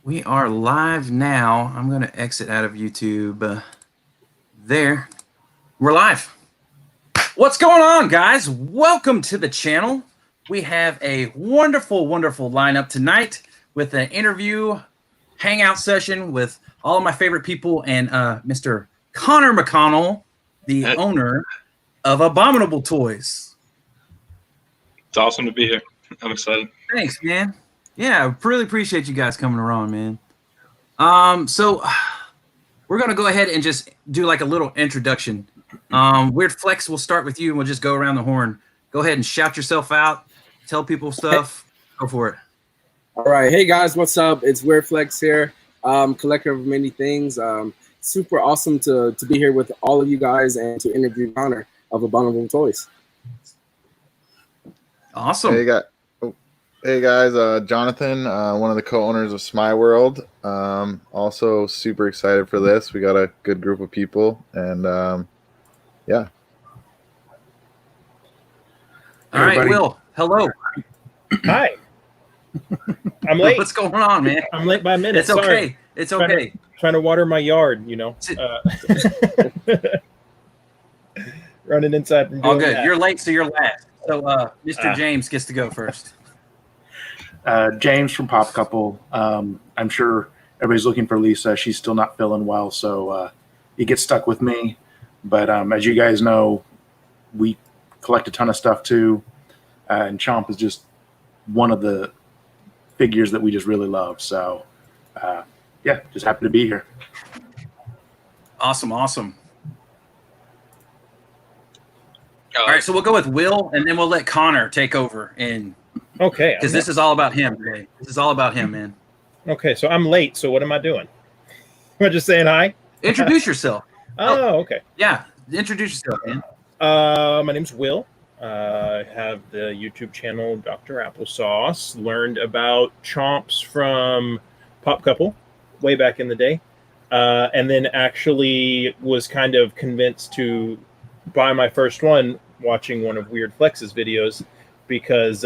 We are live now. I'm going to exit out of YouTube. There. We're live. What's going on, guys? Welcome to the channel. We have a wonderful, wonderful lineup tonight with an interview, hangout session with all of my favorite people and Mr. Connor McConnell, the owner of Abominable Toys. It's awesome to be here. I'm excited. Thanks, man. Yeah, really appreciate you guys coming around, man. So we're going to go ahead and just do like a little introduction. Weird Flex, we'll start with you and we'll just go around the horn. Go ahead and shout yourself out. Tell people stuff. Go for it. All right. Hey, guys. What's up? It's Weird Flex here. Collector of many things. Super awesome to be here with all of you guys and to interview Connor of Abominable Toys. Awesome. Hey guys, Jonathan, one of the co-owners of Smeye World. Also super excited for this. We got a good group of people, and yeah. All right, Will. Hello. Hi. I'm late. What's going on, man? I'm late by a minute. It's okay. Sorry. It's okay. Trying to water my yard, you know. Running inside. From All good. That. You're late, so you're last. So Mr. James gets to go first. James from Pop Couple. I'm sure everybody's looking for Lisa. She's still not feeling well, so he gets stuck with me. But as you guys know, we collect a ton of stuff too, and Chomp is just one of the figures that we just really love. So, yeah, just happy to be here. Awesome. All right, so we'll go with Will, and then we'll let Connor take over. Okay. Because this is all about him today. This is all about him, man. Okay, so I'm late. So what am I doing? Am I just saying hi? Introduce yourself. Oh, okay. Yeah, introduce yourself, man. My name's Will. I have the YouTube channel Dr. Applesauce. Learned about chomps from Pop Couple way back in the day. And then actually was kind of convinced to buy my first one watching one of Weird Flex's videos, because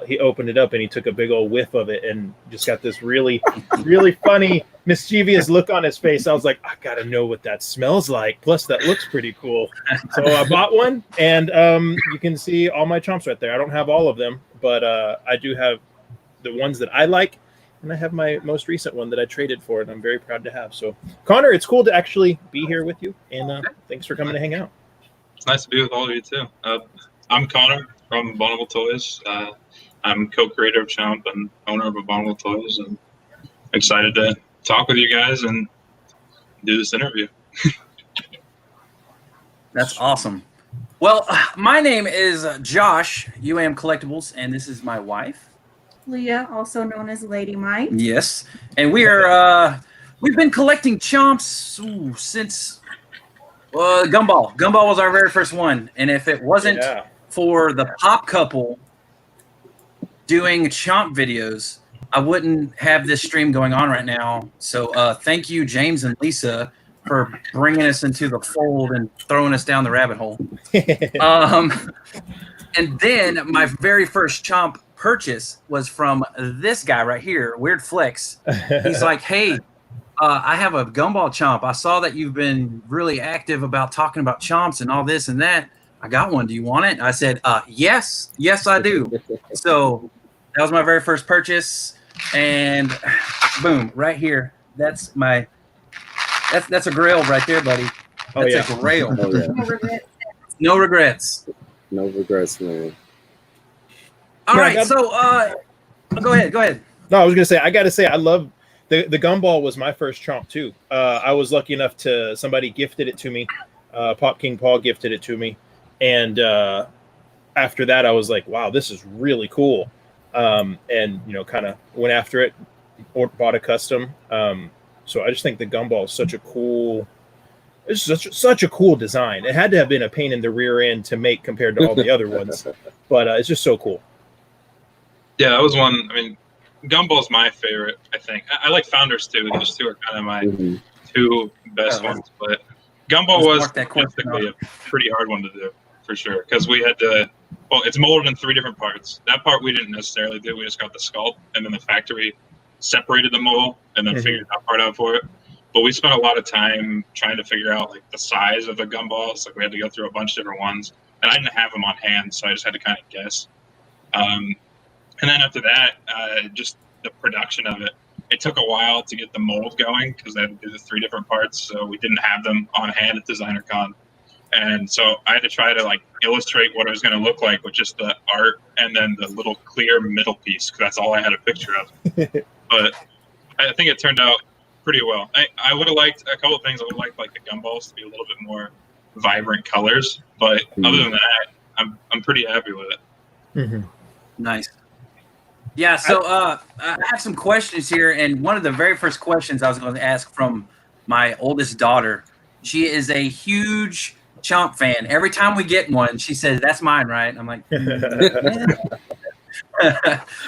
he opened it up and he took a big old whiff of it and just got this really, really funny, mischievous look on his face. I was like, I gotta know what that smells like. Plus, that looks pretty cool. So I bought one, and you can see all my chomps right there. I don't have all of them, but I do have the ones that I like, and I have my most recent one that I traded for, and I'm very proud to have. So, Connor, it's cool to actually be here with you, and thanks for coming to hang out. It's nice to be with all of you too. I'm Connor from Abominable Toys. I'm co-creator of Chomp and owner of Abominable Toys, and excited to talk with you guys and do this interview. That's awesome. Well, my name is Josh, UAM Collectibles, and this is my wife, Leah, also known as Lady Mike. Yes, and we are we've been collecting chomps since Gumball. Gumball was our very first one, and if it wasn't for the Pop Couple doing chomp videos, I wouldn't have this stream going on right now. So thank you, James and Lisa, for bringing us into the fold and throwing us down the rabbit hole. And then my very first chomp purchase was from this guy right here, Weird Flex. He's like, hey, I have a Gumball chomp. I saw that you've been really active about talking about chomps and all this and that. I got one. Do you want it? I said, yes, I do. So that was my very first purchase, and boom, right here. That's a grail right there, buddy. That's a grail. Oh, yeah. No regrets. No regrets, man. All right, so go ahead. No, I was gonna say, I gotta say, I love the Gumball was my first chomp too. I was lucky enough to somebody gifted it to me. Pop King Paul gifted it to me, and after that, I was like, wow, this is really cool. And kind of went after it, or bought a custom. So I just think the Gumball is such a cool. It's such a cool design. It had to have been a pain in the rear end to make compared to all the other ones, but it's just so cool. Yeah, that was one. I mean, Gumball's my favorite, I think. I like Founders too. Those two are kind of my two best ones. But Gumball was technically a pretty hard one to do, for sure. Because we had to, well, it's molded in 3 different parts. That part we didn't necessarily do. We just got the sculpt, and then the factory separated the mold and then figured that part out for it. But we spent a lot of time trying to figure out like the size of the gumballs. Like we had to go through a bunch of different ones, and I didn't have them on hand, so I just had to kind of guess. And then after that, just the production of it. It took a while to get the mold going because they had to do the 3 different parts, so we didn't have them on hand at DesignerCon. And so I had to try to like illustrate what it was going to look like with just the art and then the little clear middle piece, because that's all I had a picture of. But I think it turned out pretty well. I would have liked a couple of things. I would have liked like the gumballs to be a little bit more vibrant colors, but other than that, I'm pretty happy with it. Nice. Yeah, so I have some questions here, and one of the very first questions I was going to ask from my oldest daughter. She is a huge Chomp fan. Every time we get one, she says, "That's mine, right?" I'm like,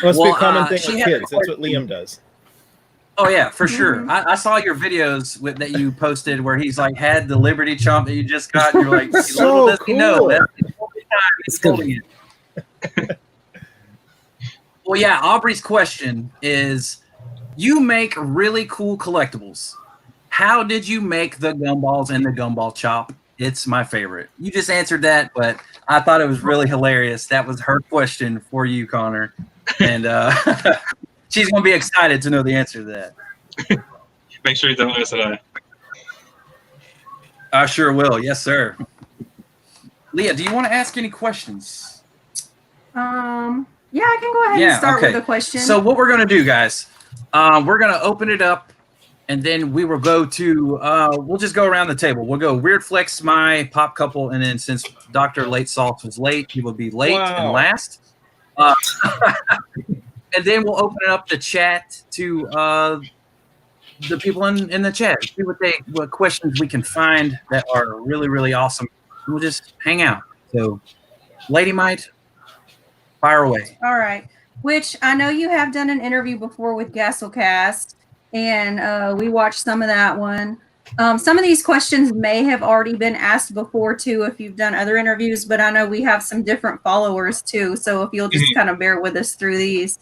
Must be a common thing with kids. That's what Liam does. Oh yeah, for sure. I saw your videos that you posted where he's like had the Liberty Chomp that you just got. And you're like, so little does he know, that's the only time he's holding it. Well, yeah, Aubrey's question is, you make really cool collectibles. How did you make the gumballs and the gumball chop? It's my favorite. You just answered that, but I thought it was really hilarious. That was her question for you, Connor. And she's going to be excited to know the answer to that. Make sure you tell us that I sure will. Yes, sir. Leah, do you want to ask any questions? Yeah, I can go ahead and start with a question. So what we're going to do, guys, we're going to open it up, and then we will go to, we'll just go around the table. We'll go Weird Flex, Smeye, Pop Couple, and then since Dr. Late Sauce was late, he will be late and last. And then we'll open up the chat to the people in the chat. See what questions we can find that are really, really awesome. We'll just hang out. So, Lady Might, fire away. All right. Which I know you have done an interview before with Gasolcast, and we watched some of that one. Some of these questions may have already been asked before too if you've done other interviews, but I know we have some different followers too. So if you'll just kind of bear with us through these.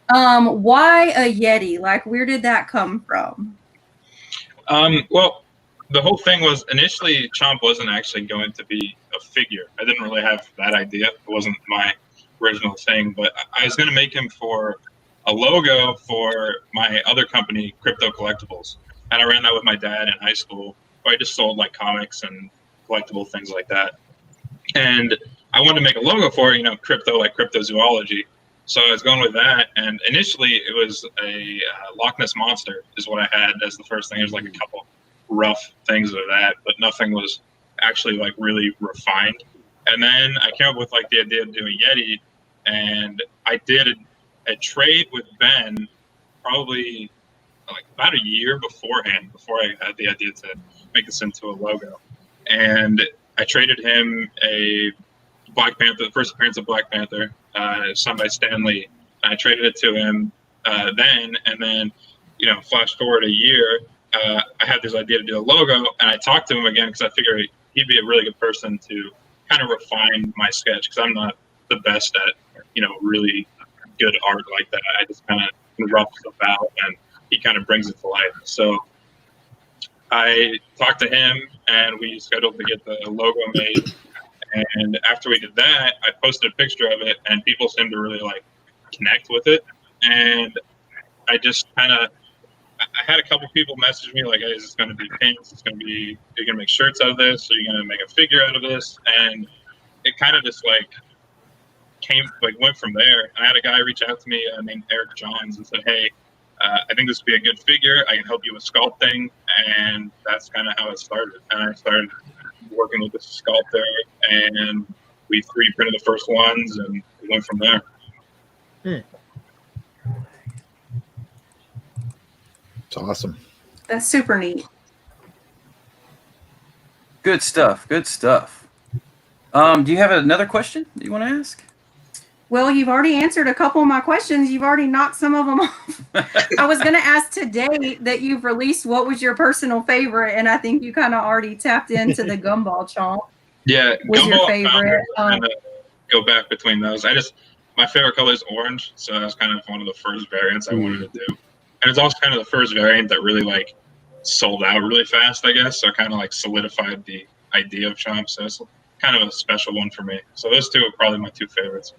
Why a Yeti? Like, where did that come from? Well, the whole thing was initially Chomp wasn't actually going to be a figure. I didn't really have that idea. It wasn't my original thing, but I was going to make him for a logo for my other company, Crypto Collectibles. And I ran that with my dad in high school, where I just sold like comics and collectible things like that. And I wanted to make a logo for it, crypto, like cryptozoology. So I was going with that. And initially it was a Loch Ness Monster is what I had as the first thing. There's like a couple rough things of that, but nothing was actually like really refined. And then I came up with like the idea of doing Yeti, and I did a trade with Ben probably like about a year beforehand, before I had the idea to make this into a logo. And I traded him a Black Panther, the first appearance of Black Panther, signed by Stan Lee. I traded it to him then, and then, flash forward a year, I had this idea to do a logo, and I talked to him again because I figured he'd be a really good person to kind of refine my sketch, because I'm not the best at, really good art like that. I just kind of rough stuff out, and he kind of brings it to life. So I talked to him, and we scheduled to get the logo made. And after we did that, I posted a picture of it, and people seemed to really like connect with it. And I just kind of, I had a couple people message me like, "Hey, is this going to be pins? You're going to make shirts out of this? Are you going to make a figure out of this?" And it kind of just went from there. And I had a guy reach out to me named Eric Johns and said, "Hey, I think this would be a good figure. I can help you with sculpting." And that's kind of how it started. And I started working with the sculptor, and we 3D printed the first ones, and we went from there. It's awesome. That's super neat. Good stuff. Good stuff. Do you have another question that you want to ask? Well, you've already answered a couple of my questions. You've already knocked some of them off. I was going to ask today that you've released, what was your personal favorite? And I think you kind of already tapped into the Gumball Chomp. Yeah, was Gumball your favorite? Kind of go back between those. My favorite color is orange, so that's kind of one of the first variants I wanted to do. And it's also kind of the first variant that really like sold out really fast, I guess. So it kind of like solidified the idea of Chomp. So it's kind of a special one for me. So those two are probably my two favorites.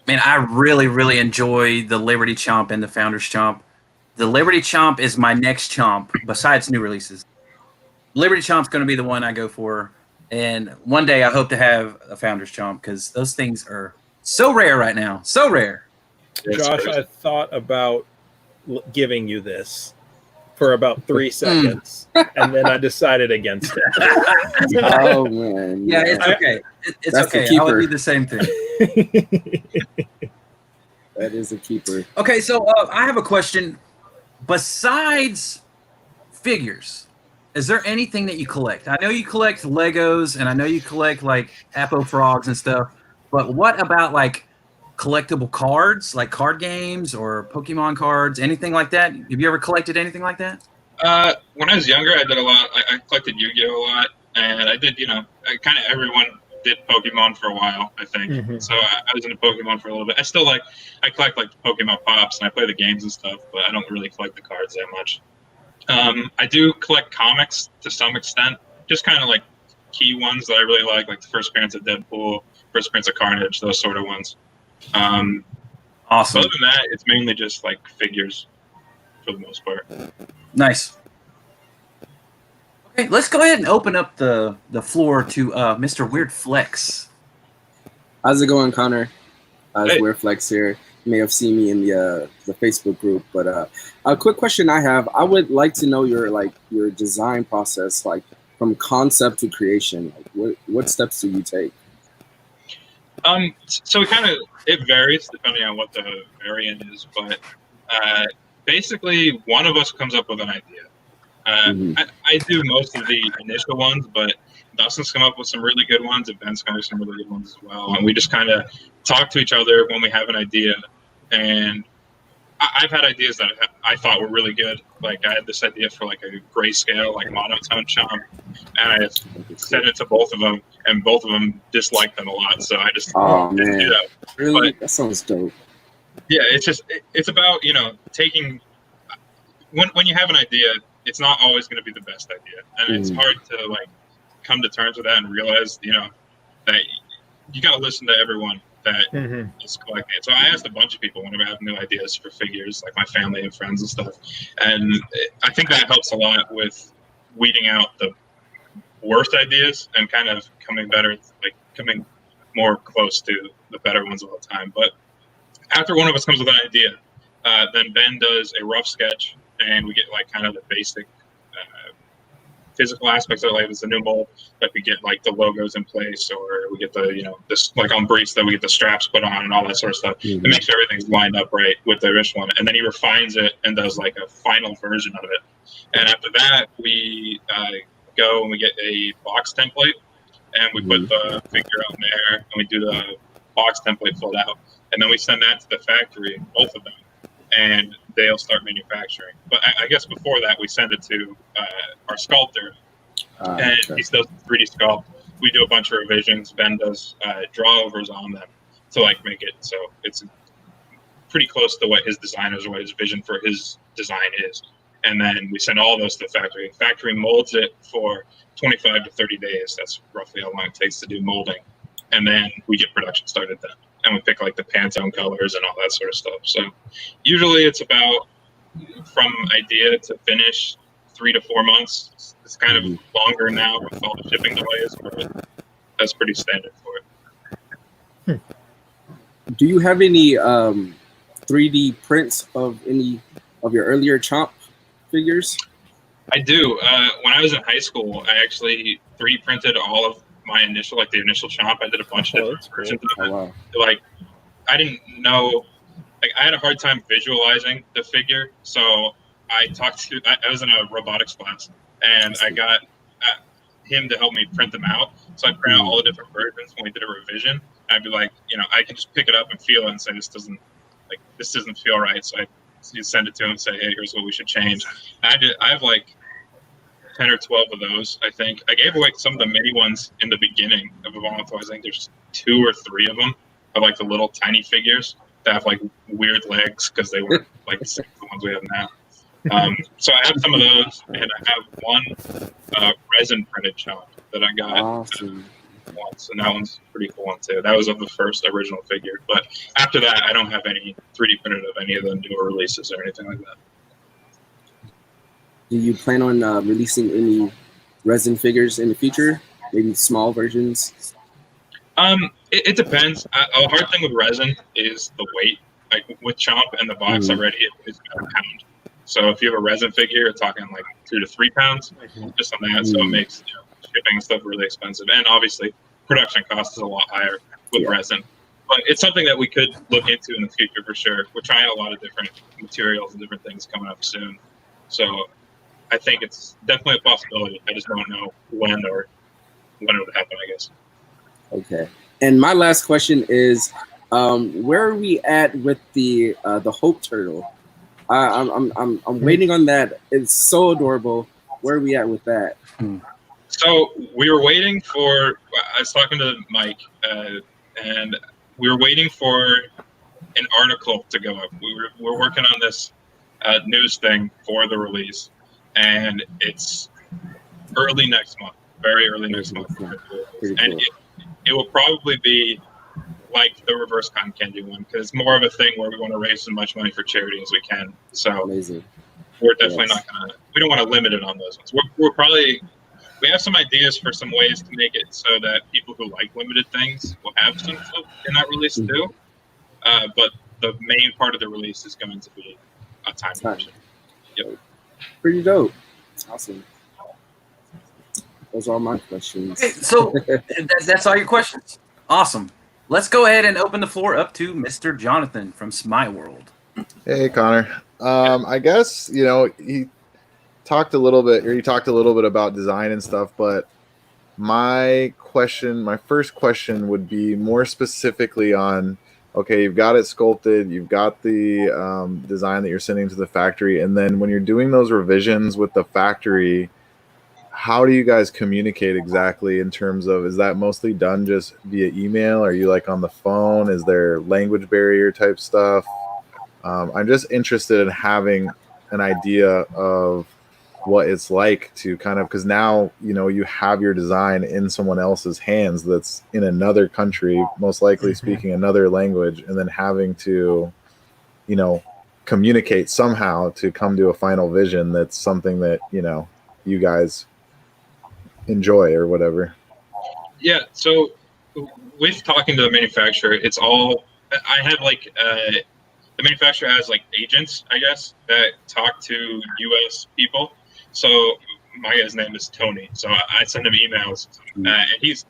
Man, I really, really enjoy the Liberty Chomp and the Founders Chomp. The Liberty Chomp is my next Chomp besides new releases. Liberty Chomp's going to be the one I go for. And one day I hope to have a Founders Chomp because those things are so rare right now. So rare. Josh, I thought about giving you this for about 3 seconds, and then I decided against it. Oh, man. Yeah, it's okay. It's That's okay. the I would keeper. do the same thing. That is a keeper. Okay, so I have a question. Besides figures, is there anything that you collect? I know you collect Legos, and I know you collect like Apo Frogs and stuff. But what about like collectible cards, like card games or Pokemon cards, anything like that? Have you ever collected anything like that? When I was younger, I did a lot. I collected Yu-Gi-Oh a lot, and I did, kind of everyone did Pokemon for a while, I think. Mm-hmm. So I was into Pokemon for a little bit. I collect like Pokemon Pops, and I play the games and stuff, but I don't really collect the cards that much. I do collect comics to some extent, just kind of like key ones that I really like the first appearance of Deadpool, first appearance of Carnage, those sort of ones. Awesome. Other than that, it's mainly just like figures for the most part. Nice. Okay, let's go ahead and open up the floor to Mr. Weird Flex. How's it going, Connor? Hey. Weird Flex here. You may have seen me in the Facebook group, but a quick question I have: I would like to know your design process, like from concept to creation. Like, what steps do you take? So it varies depending on what the variant is, but basically one of us comes up with an idea. I do most of the initial ones, but Dustin's come up with some really good ones, and Ben's come up with some really good ones as well. And we just kind of talk to each other when we have an idea. And I've had ideas that I thought were really good. Like I had this idea for like a grayscale, like monotone chomp, and I sent it to both of them, and both of them disliked them a lot. So I just didn't do that. Really? But, that sounds dope. Yeah, it's about taking when you have an idea, it's not always going to be the best idea, and it's hard to like come to terms with that and realize that you got to listen to everyone that is collecting it. So I asked a bunch of people whenever I have new ideas for figures, like my family and friends and stuff. And I think that helps a lot with weeding out the worst ideas and kind of coming more close to the better ones all the time. But after one of us comes with an idea, then Ben does a rough sketch, and we get like kind of the basic physical aspects of it. Like if it's a new mold, like we get like the logos in place, or we get the this like on briefs that we get the straps put on and all that sort of stuff. It makes sure everything's lined up right with the original one, and then he refines it and does like a final version of it. And after that, we go and we get a box template, and we put the figure out there, and we do the box template filled out, and then we send that to the factory, both of them, and they'll start manufacturing. But I guess before that, we send it to our sculptor, and he does 3D sculpt. We do a bunch of revisions. Ben does drawovers on them to like make it so it's pretty close to what his designers or what his vision for his design is. And then we send all those to the factory. The factory molds it for 25 to 30 days. That's roughly how long it takes to do molding. And then we get production started then. And we pick like the Pantone colors and all that sort of stuff. So usually it's about from idea to finish 3 to 4 months. It's kind of longer now with all the shipping delays, but that's pretty standard for it. Do you have any 3D prints of any of your earlier Chomp figures? I do. When I was in high school, I actually 3D printed all of my initial Chomp. I did a bunch of different versions of it. Wow. Like, I didn't know, like, I had a hard time visualizing the figure, so I was in a robotics class, and I got him to help me print them out. So I print out all the different versions when we did a revision. I'd be like, I can just pick it up and feel it and say, this doesn't feel right. So I send it to him and say, hey, here's what we should change. And I have like 10 or 12 of those, I think. I gave away some of the mini ones in the beginning of Abominable. I think there's 2 or 3 of them, of like the little tiny figures to have like weird legs because they weren't like the ones we have now. So I have some of those, and I have one resin printed chomp that I got once, and that one's a pretty cool one too. That was of the first original figure, but after that, I don't have any 3D printed of any of the newer releases or anything like that. Do you plan on releasing any resin figures in the future? Maybe small versions? It depends. A hard thing with resin is the weight. Like with Chomp and the box already, it's about a pound. So if you have a resin figure, you're talking like 2 to 3 pounds just on that. So it makes shipping and stuff really expensive. And obviously, production cost is a lot higher with resin. But it's something that we could look into in the future for sure. We're trying a lot of different materials and different things coming up soon. So I think it's definitely a possibility. I just don't know when it would happen, I guess. Okay. And my last question is, where are we at with the Hope Turtle? I'm waiting on that. It's so adorable. Where are we at with that? So we were waiting for. I was talking to Mike, and we were waiting for an article to go up. We're working on this news thing for the release, and it's early next month, very early next month. And it will probably be like the reverse cotton candy one, because it's more of a thing where we want to raise as much money for charity as we can. So we're definitely not gonna. We don't want to limit it on those ones. We have some ideas for some ways to make it so that people who like limited things will have some in that release too. But the main part of the release is going to be a time version. Yep. Pretty dope. Awesome. Those are all my questions. Okay, so that's all your questions. Awesome. Let's go ahead and open the floor up to Mr. Jonathan from Smeye World. Hey, Connor. I guess, he talked a little bit about design and stuff, but my first question would be more specifically on, okay, you've got it sculpted, you've got the design that you're sending to the factory, and then when you're doing those revisions with the factory, how do you guys communicate exactly in terms of, is that mostly done just via email? Are you like on the phone? Is there language barrier type stuff? I'm just interested in having an idea of what it's like to kind of, because now, you have your design in someone else's hands that's in another country, most likely speaking another language, and then having to, communicate somehow to come to a final vision that's something that, you guys enjoy or whatever. Yeah, so with talking to the manufacturer, it's all, I have like the manufacturer has like agents, I guess, that talk to US people. So my guy's name is Tony, so I send him emails, and he's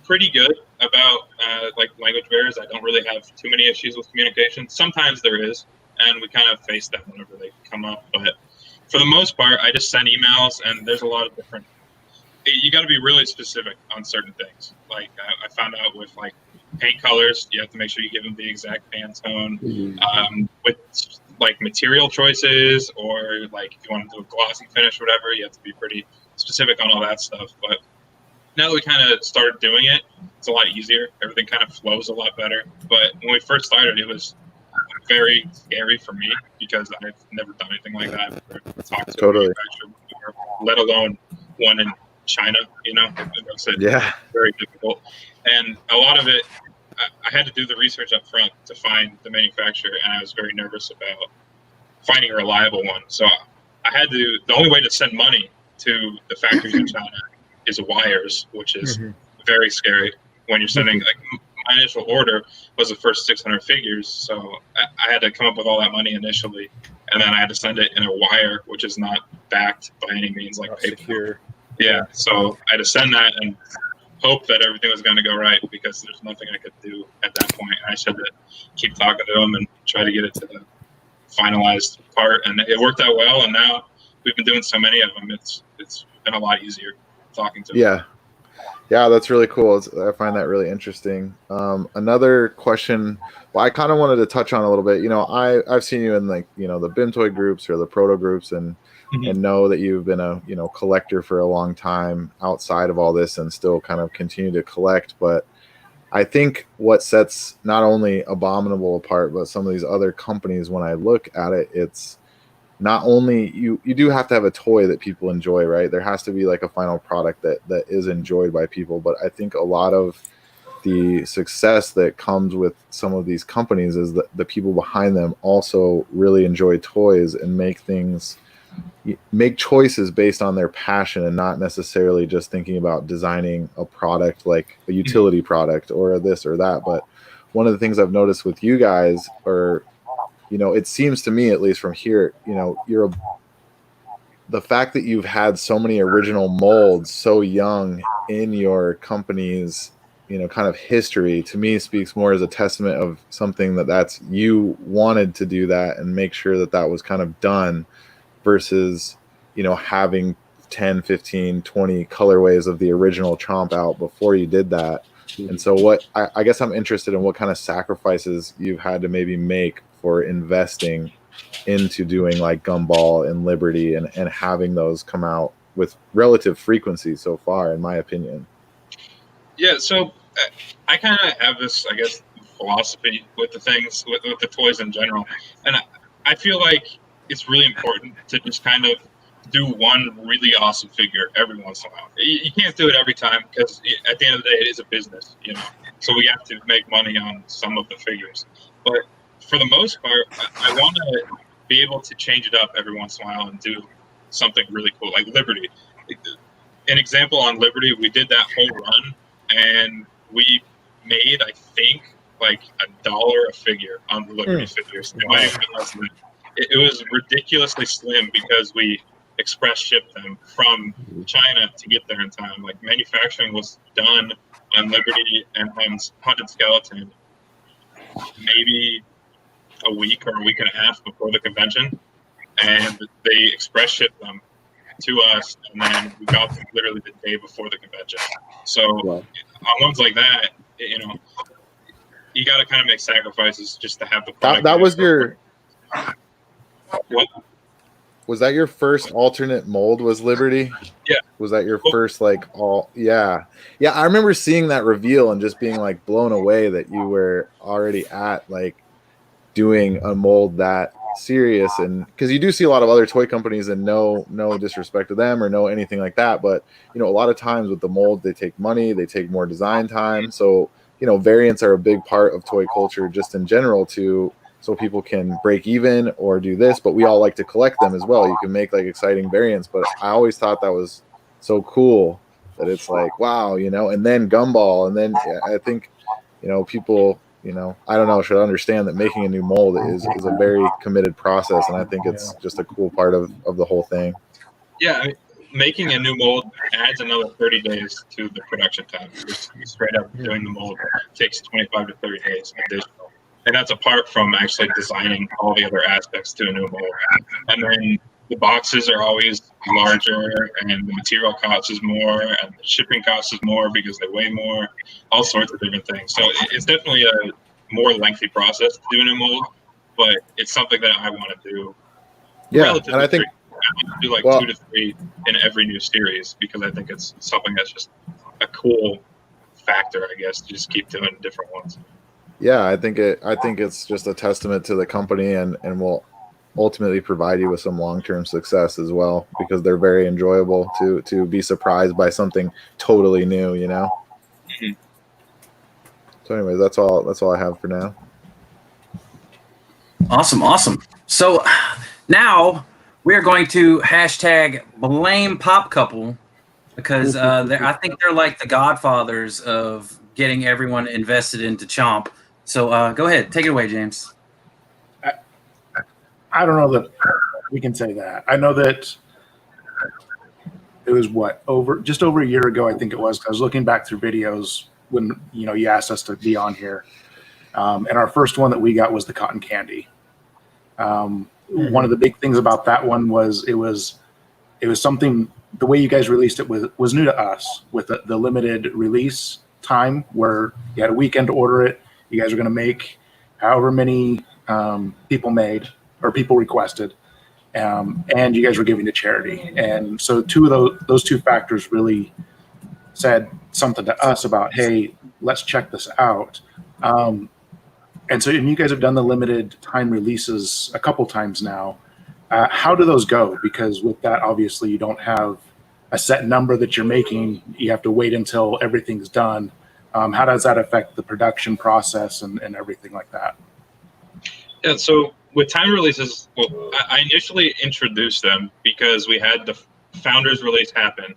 pretty good about like language barriers. I don't really have too many issues with communication. Sometimes there is, and we kind of face that whenever they come up, but for the most part, I just send emails, and there's a lot of different. You got to be really specific on certain things. Like I found out with like paint colors, you have to make sure you give them the exact Pantone. With like material choices, or like if you want to do a glossy finish, whatever, you have to be pretty specific on all that stuff. But now that we kind of started doing it, it's a lot easier. Everything kind of flows a lot better. But when we first started, it was very scary for me because I've never done anything like that. I've never talked to a manufacturer before, let alone one in China, very difficult. And a lot of it, I had to do the research up front to find the manufacturer, and I was very nervous about finding a reliable one. So the only way to send money to the factories in China is wires, which is very scary when you're sending, like my initial order was the first 600 figures. So I had to come up with all that money initially, and then I had to send it in a wire, which is not backed by any means, like paper. Secure. Yeah, so I had to send that and hope that everything was going to go right, because there's nothing I could do at that point. I just had to keep talking to them and try to get it to the finalized part, and it worked out well. And now we've been doing so many of them; it's been a lot easier talking to them. Yeah, that's really cool. I find that really interesting. Another question, well, I kind of wanted to touch on a little bit. I've seen you in like the BIM toy groups or the proto groups, and know that you've been a collector for a long time outside of all this, and still kind of continue to collect. But I think what sets not only Abominable apart, but some of these other companies, when I look at it, it's not only you do have to have a toy that people enjoy, right? There has to be like a final product that is enjoyed by people. But I think a lot of the success that comes with some of these companies is that the people behind them also really enjoy toys and make choices based on their passion and not necessarily just thinking about designing a product like a utility product or this or that. But one of the things I've noticed with you guys, or it seems to me, at least from here, the fact that you've had so many original molds so young in your company's kind of history, to me speaks more as a testament of something that's you wanted to do that and make sure that was kind of done, versus having 10, 15, 20 colorways of the original Chomp out before you did that. And so what I guess I'm interested in what kind of sacrifices you've had to maybe make for investing into doing like Gumball and Liberty and having those come out with relative frequency so far, in my opinion. Yeah, so I kind of have this, I guess, philosophy with the things, with the toys in general. And I feel like it's really important to just kind of do one really awesome figure every once in a while. You can't do it every time, because at the end of the day, it is a business, So we have to make money on some of the figures. But for the most part, I want to be able to change it up every once in a while and do something really cool, like Liberty. An example on Liberty, we did that whole run, and we made, I think, like $1 a figure on the Liberty figures. It might even be less than that. It was ridiculously slim because we express shipped them from China to get there in time. Like, manufacturing was done on Liberty and on Hunted Skeleton maybe a week or a week and a half before the convention, and they express shipped them to us, and then we got them literally the day before the convention. So on ones like that, you got to kind of make sacrifices just to have the product. That was your... What? Was that your first alternate mold, was Liberty? Yeah. Was that your first, like, all... Yeah. Yeah, I remember seeing that reveal and just being, like, blown away that you were already at, like, doing a mold that serious. And because you do see a lot of other toy companies, and no disrespect to them or no anything like that, but, a lot of times with the mold, they take money, they take more design time. So, variants are a big part of toy culture just in general too. So people can break even or do this, but we all like to collect them as well. You can make like exciting variants, but I always thought that was so cool that it's like, wow, and then Gumball. And then I think, people, I don't know, should understand that making a new mold is a very committed process. And I think it's just a cool part of the whole thing. Yeah. Making a new mold adds another 30 days to the production time. Just straight up doing the mold takes 25 to 30 days additional. And that's apart from actually designing all the other aspects to a new mold. And then the boxes are always larger, and the material cost is more, and the shipping cost is more because they weigh more, all sorts of different things. So it's definitely a more lengthy process to do a new mold, but it's something that I want to do. Yeah, and I think I want to do like 2 to 3 in every new series, because I think it's something that's just a cool factor, I guess, to just keep doing different ones. Yeah, I think it's just a testament to the company, and will ultimately provide you with some long-term success as well, because they're very enjoyable to be surprised by something totally new, Mm-hmm. So anyways, that's all I have for now. Awesome. So now we're going to hashtag blame Pop Couple, because I think they're like the godfathers of getting everyone invested into Chomp. So go ahead, take it away, James. I don't know that we can say that. I know that it was just over a year ago, I think it was. I was looking back through videos when you asked us to be on here, and our first one that we got was the cotton candy. One of the big things about that one was it was something. The way you guys released it was new to us, with the limited release time, where you had a weekend to order it. You guys are going to make however many people made or people requested, and you guys were giving to charity. And so those two factors really said something to us about, hey, let's check this out. And you guys have done the limited time releases a couple times now. How do those go? Because with that, obviously, you don't have a set number that you're making. You have to wait until everything's done. How does that affect the production process and everything like that? Yeah, so with time releases, well, I initially introduced them because we had the Founders release happen,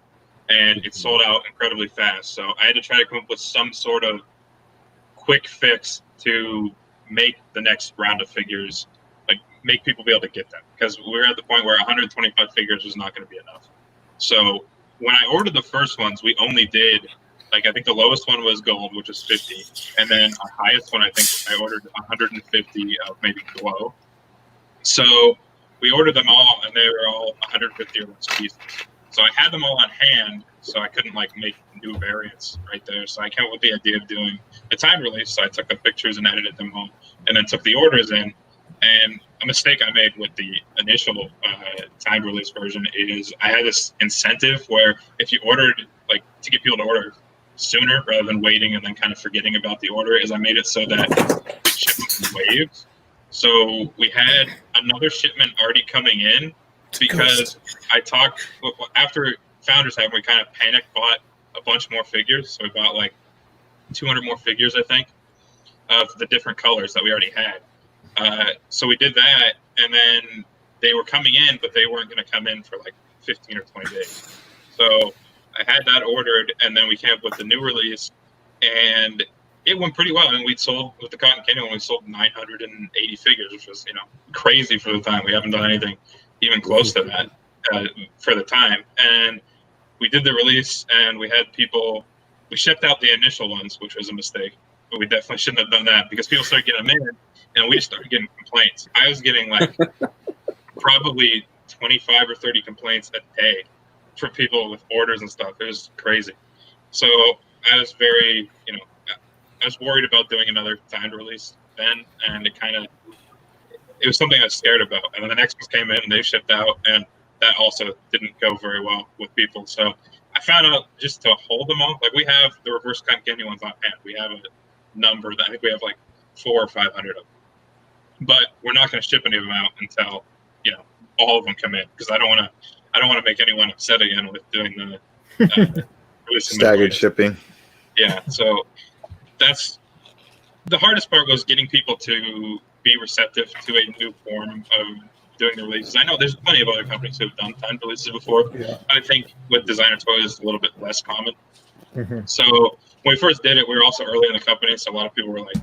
and it sold out incredibly fast. So I had to try to come up with some sort of quick fix to make the next round of figures, like make people be able to get them, because we were at the point where 125 figures was not going to be enough. So when I ordered the first ones, we only did, like, I think the lowest one was gold, which was 50, and then our highest one, I think I ordered 150 of maybe glow. So we ordered them all, and they were all 150 or less pieces. So I had them all on hand, so I couldn't like make new variants right there. So I came up with the idea of doing a time release. So I took the pictures and edited them home, and then took the orders in. And a mistake I made with the initial time release version is I had this incentive where if you ordered, like, to get people to order sooner rather than waiting and then kind of forgetting about the order, is I made it so that it shipped in waves. So we had another shipment already coming in because I talked after Founders happened. We kind of panic bought a bunch more figures. So we bought like 200 more figures, I think, of the different colors that we already had. So we did that, and then they were coming in, but they weren't going to come in for like 15 or 20 days. So I had that ordered, and then we came up with the new release, and it went pretty well. I mean, we sold with the Cotton Candy one, we sold 980 figures, which was, crazy for the time. We haven't done anything even close to that for the time. And we did the release, and we had people. We shipped out the initial ones, which was a mistake, but we definitely shouldn't have done that because people started getting them in, and we started getting complaints. I was getting like probably 25 or 30 complaints a day from people with orders and stuff. It was crazy. So I was very, I was worried about doing another timed release then, and it was something I was scared about. And then the next ones came in and they shipped out, and that also didn't go very well with people. So I found out just to hold them all, like we have the reverse Cotton Candy ones on hand. We have a number that I think we have like 400 or 500 of them. But we're not going to ship any of them out until, all of them come in, because I don't want to make anyone upset again with doing the staggered shipping. Yeah, so that's the hardest part, was getting people to be receptive to a new form of doing the releases. I know there's plenty of other companies who have done timed releases before. Yeah. I think with designer toys, it's a little bit less common. Mm-hmm. So when we first did it, we were also early in the company, so a lot of people were like,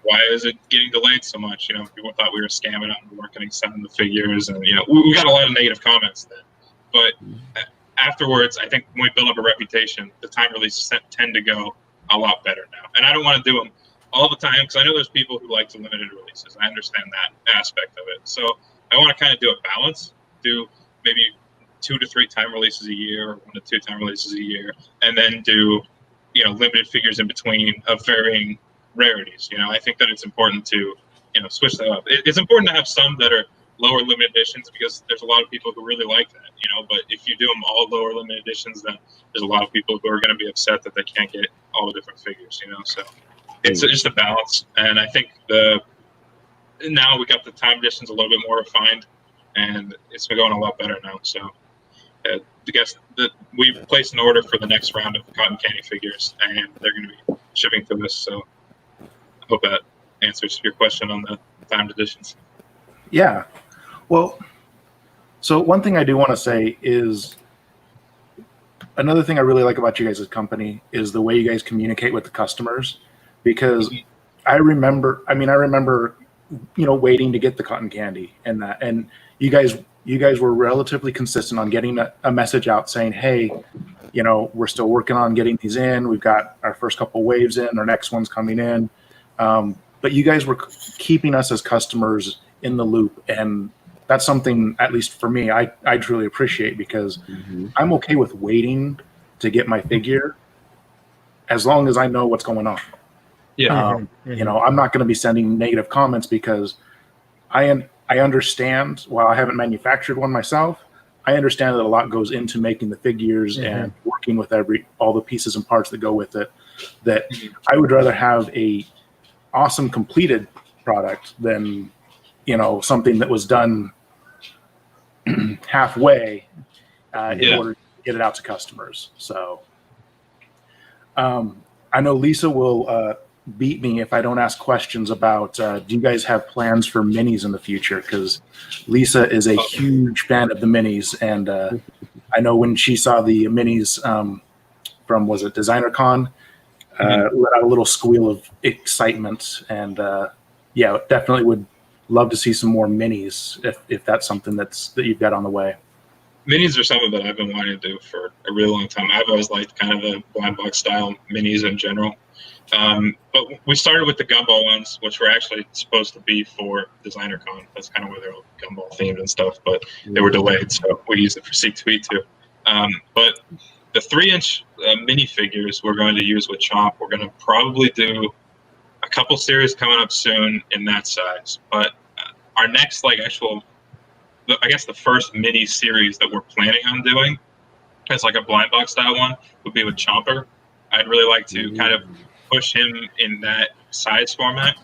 why is it getting delayed so much? People thought we were scamming out and we weren't going to send them the figures, and we got a lot of negative comments then. But afterwards, I think when we build up a reputation, the time releases tend to go a lot better now. And I don't want to do them all the time, because I know there's people who like the limited releases. I understand that aspect of it. So I want to kind of do a balance, do maybe 2 to 3 time releases a year, or 1 to 2 time releases a year, and then do limited figures in between of varying rarities. I think that it's important to switch that up. It's important to have some that are lower limited editions, because there's a lot of people who really like that, but if you do them all lower limited editions, then there's a lot of people who are going to be upset that they can't get all the different figures, so it's just a balance. And I think now we got the time editions a little bit more refined, and it's been going a lot better now. So I guess that we've placed an order for the next round of Cotton Candy figures, and they're going to be shipping to us. So I hope that answers your question on the timed editions. Yeah. Well, so one thing I do want to say is, another thing I really like about you guys' company is the way you guys communicate with the customers, because I remember, waiting to get the Cotton Candy and that, and you guys were relatively consistent on getting a message out saying, hey, we're still working on getting these in. We've got our first couple waves in, our next one's coming in. But you guys were keeping us as customers in the loop, and that's something, at least for me, I truly appreciate, because I'm okay with waiting to get my figure as long as I know what's going on. Yeah. I'm not going to be sending negative comments, because I understand, while I haven't manufactured one myself, I understand that a lot goes into making the figures and working working with all the pieces and parts that go with it, that I would rather have a awesome completed product than, something that was done halfway in order to get it out to customers. So I know Lisa will beat me if I don't ask questions about, do you guys have plans for minis in the future? Because Lisa is a huge fan of the minis. And I know when she saw the minis from, was it Designer Con, let out a little squeal of excitement. And definitely would love to see some more minis if that's something that you've got on the way. Minis are something that I've been wanting to do for a really long time. I've always liked kind of the blind box style minis in general. But we started with the gumball ones, which were actually supposed to be for Designer Con. That's kind of where they're all gumball themed and stuff, but they were delayed, so we used it for C2E2. But the 3-inch mini figures we're going to use with Chomp. We're going to probably do a couple series coming up soon in that size. But our next, I guess the first mini series that we're planning on doing as like a blind box style one would be with Chomper. I'd really like to kind of push him in that size format.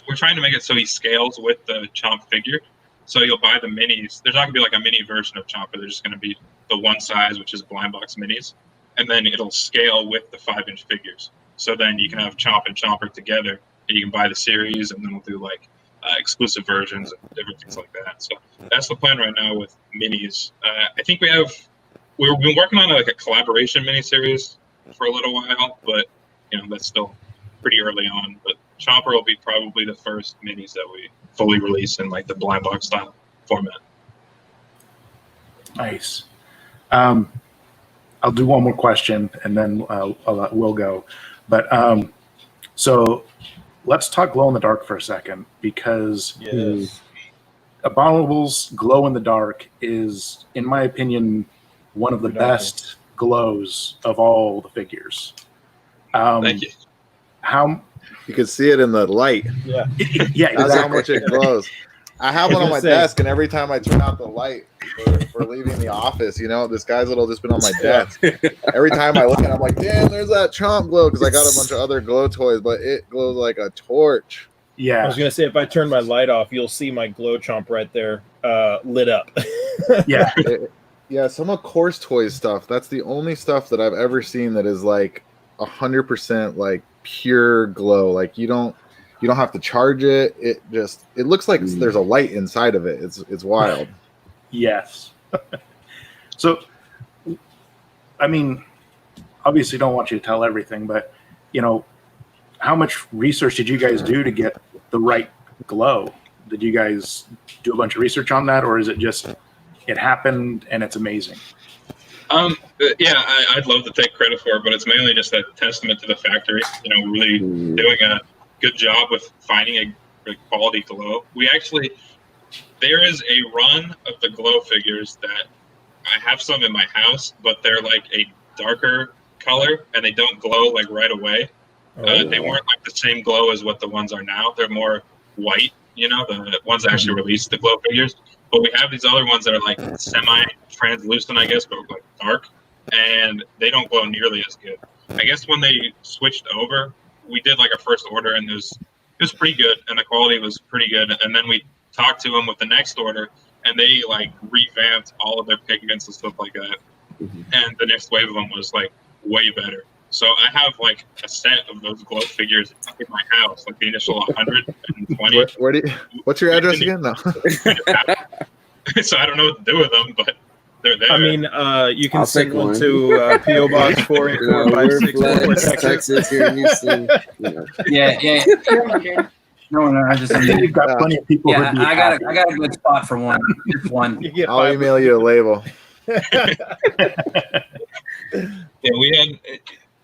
We're trying to make it so he scales with the Chomp figure. So you'll buy the minis. There's not going to be like a mini version of Chomper. There's just going to be the one size, which is blind box minis. And then it'll scale with the 5-inch figures. So then you can have Chomp and Chomper together, and you can buy the series, and then we'll do like exclusive versions and different things like that. So that's the plan right now with minis. I think we've been working on like a collaboration miniseries for a little while, but that's still pretty early on. But Chomper will be probably the first minis that we fully release in like the blind box style format. Nice. I'll do one more question and then I'll let Will go. But so let's talk glow in the dark for a second, because Abominable's glow in the dark is, in my opinion, one of the best glows of all the figures. Thank you. How you can see it in the light. Yeah, That's how much it glows. I have one on my desk, and every time I turn out the light for leaving the office, this guy's little just been on my desk. Every time I look at it, I'm like, damn, there's that Chomp glow, because I got a bunch of other glow toys, but it glows like a torch. Yeah. I was going to say, if I turn my light off, you'll see my glow Chomp right there lit up. Yeah. Yeah, some of Course Toys stuff, that's the only stuff that I've ever seen that is like 100% like pure glow. Like you don't have to charge it. It looks like there's a light inside of it. It's wild. Yes. So, I mean, obviously don't want you to tell everything, but how much research did you guys do to get the right glow? Did you guys do a bunch of research on that, or is it just it happened and it's amazing? I'd love to take credit for it, but it's mainly just a testament to the factory, really doing a good job with finding a quality glow. There is a run of the glow figures that I have some in my house, but they're like a darker color and they don't glow like right away. They weren't like the same glow as what the ones are now. They're more white, the ones that actually released the glow figures. But we have these other ones that are like semi-translucent, I guess, but like dark, and they don't glow nearly as good. I guess when they switched over, we did like a first order, and it was pretty good, and the quality was pretty good. And then we talked to them with the next order, and they like revamped all of their pigments and stuff like that. And the next wave of them was like way better. So I have like a set of those glow figures in my house, like the initial 120. What's your address again? No. So I don't know what to do with them, but they're there. I mean, you can send one to P.O. Box 48456 Texas here in Houston. Yeah. No. I just You've got plenty of people. Yeah, I got a good spot for one. Just one. I'll email you a label. Yeah, we had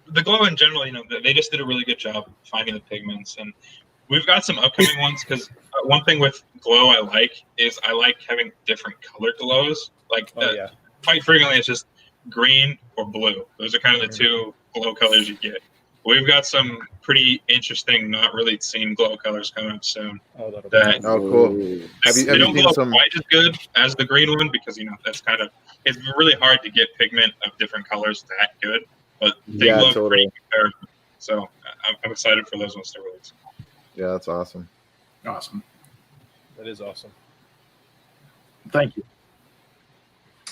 the glow in general. They just did a really good job finding the pigments, and we've got some upcoming ones. Because one thing with glow I like having different color glows. Quite frequently, it's just green or blue. Those are kind of the two glow colors you get. We've got some pretty interesting, not really seen glow colors coming up soon. Oh, that'll that cool. they don't glow quite as good as the green one because that's it's really hard to get pigment of different colors that good, but they look pretty comparable. So I'm excited for those ones to release. Yeah, that's awesome. Awesome. That is awesome. Thank you.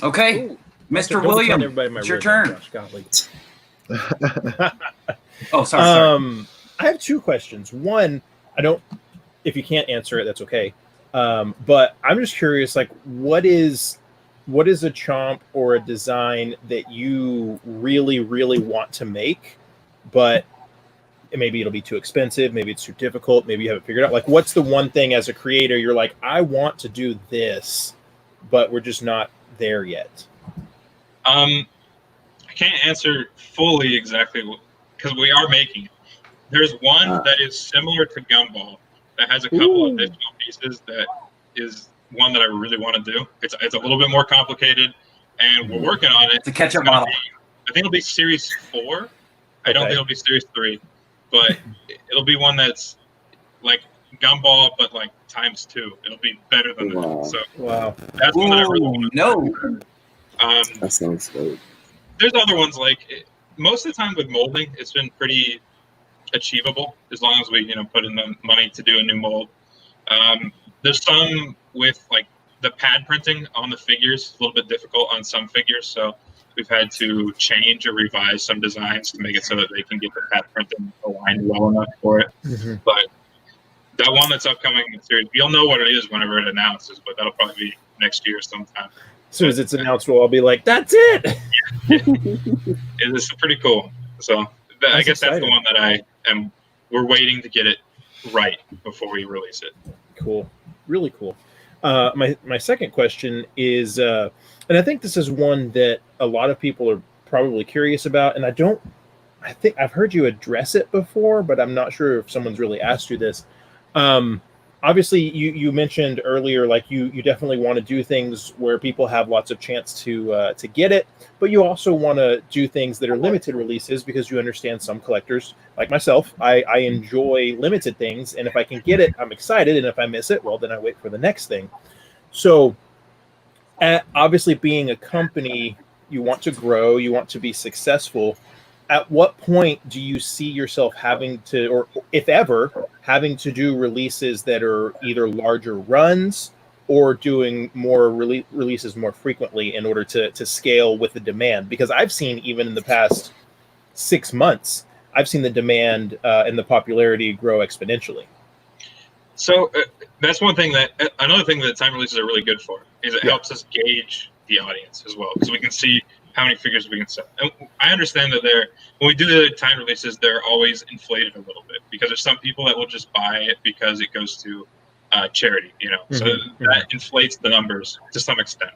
Okay, Ooh, Mr. William, it's your turn. Oh, sorry. I have two questions. One, if you can't answer it, that's okay. But I'm just curious, like, what is a chomp or a design that you really, really want to make, but maybe it'll be too expensive, maybe it's too difficult, maybe you haven't figured out. Like, what's the one thing as a creator you're like, I want to do this, but we're just not there yet? I can't answer fully exactly because we are making it. There's one that is similar to Gumball that has a couple of additional pieces that is one that I really want to do. It's a little bit more complicated, and we're working on it. It's a catch-up model. I think it'll be Series 4. I don't think it'll be Series 3, but it'll be one that's like Gumball, but like ×2. It'll be better than that. So that's one that I really want to do. That sounds good. There's other ones like most of the time with molding, it's been pretty achievable as long as we put in the money to do a new mold. There's some with like the pad printing on the figures, a little bit difficult on some figures, so we've had to change or revise some designs to make it so that they can get the pad printing aligned well enough for it. But that one that's upcoming in series, you'll know what it is whenever it announces, but that'll probably be next year sometime. As soon as it's announced, we'll all be like, that's it! It's pretty cool. So I guess that's the one that we're waiting to get it right before we release it. Cool. Really cool. My second question is, and I think this is one that a lot of people are probably curious about, and I think I've heard you address it before, but I'm not sure if someone's really asked you this. Obviously, you mentioned earlier, like you definitely want to do things where people have lots of chance to get it, but you also want to do things that are limited releases because you understand some collectors, like myself, I enjoy limited things, and if I can get it, I'm excited, and if I miss it, well, then I wait for the next thing. So, obviously, being a company, you want to grow, you want to be successful. At what point do you see yourself having to, or if ever, having to do releases that are either larger runs or doing more releases more frequently in order to scale with the demand? Because I've seen, even in the past 6 months, I've seen the demand and the popularity grow exponentially. So that's one thing another thing that time releases are really good for is it helps us gauge the audience as well, because we can see how many figures we can sell. And I understand that when we do the time releases, they're always inflated a little bit because there's some people that will just buy it because it goes to charity, so that inflates the numbers to some extent.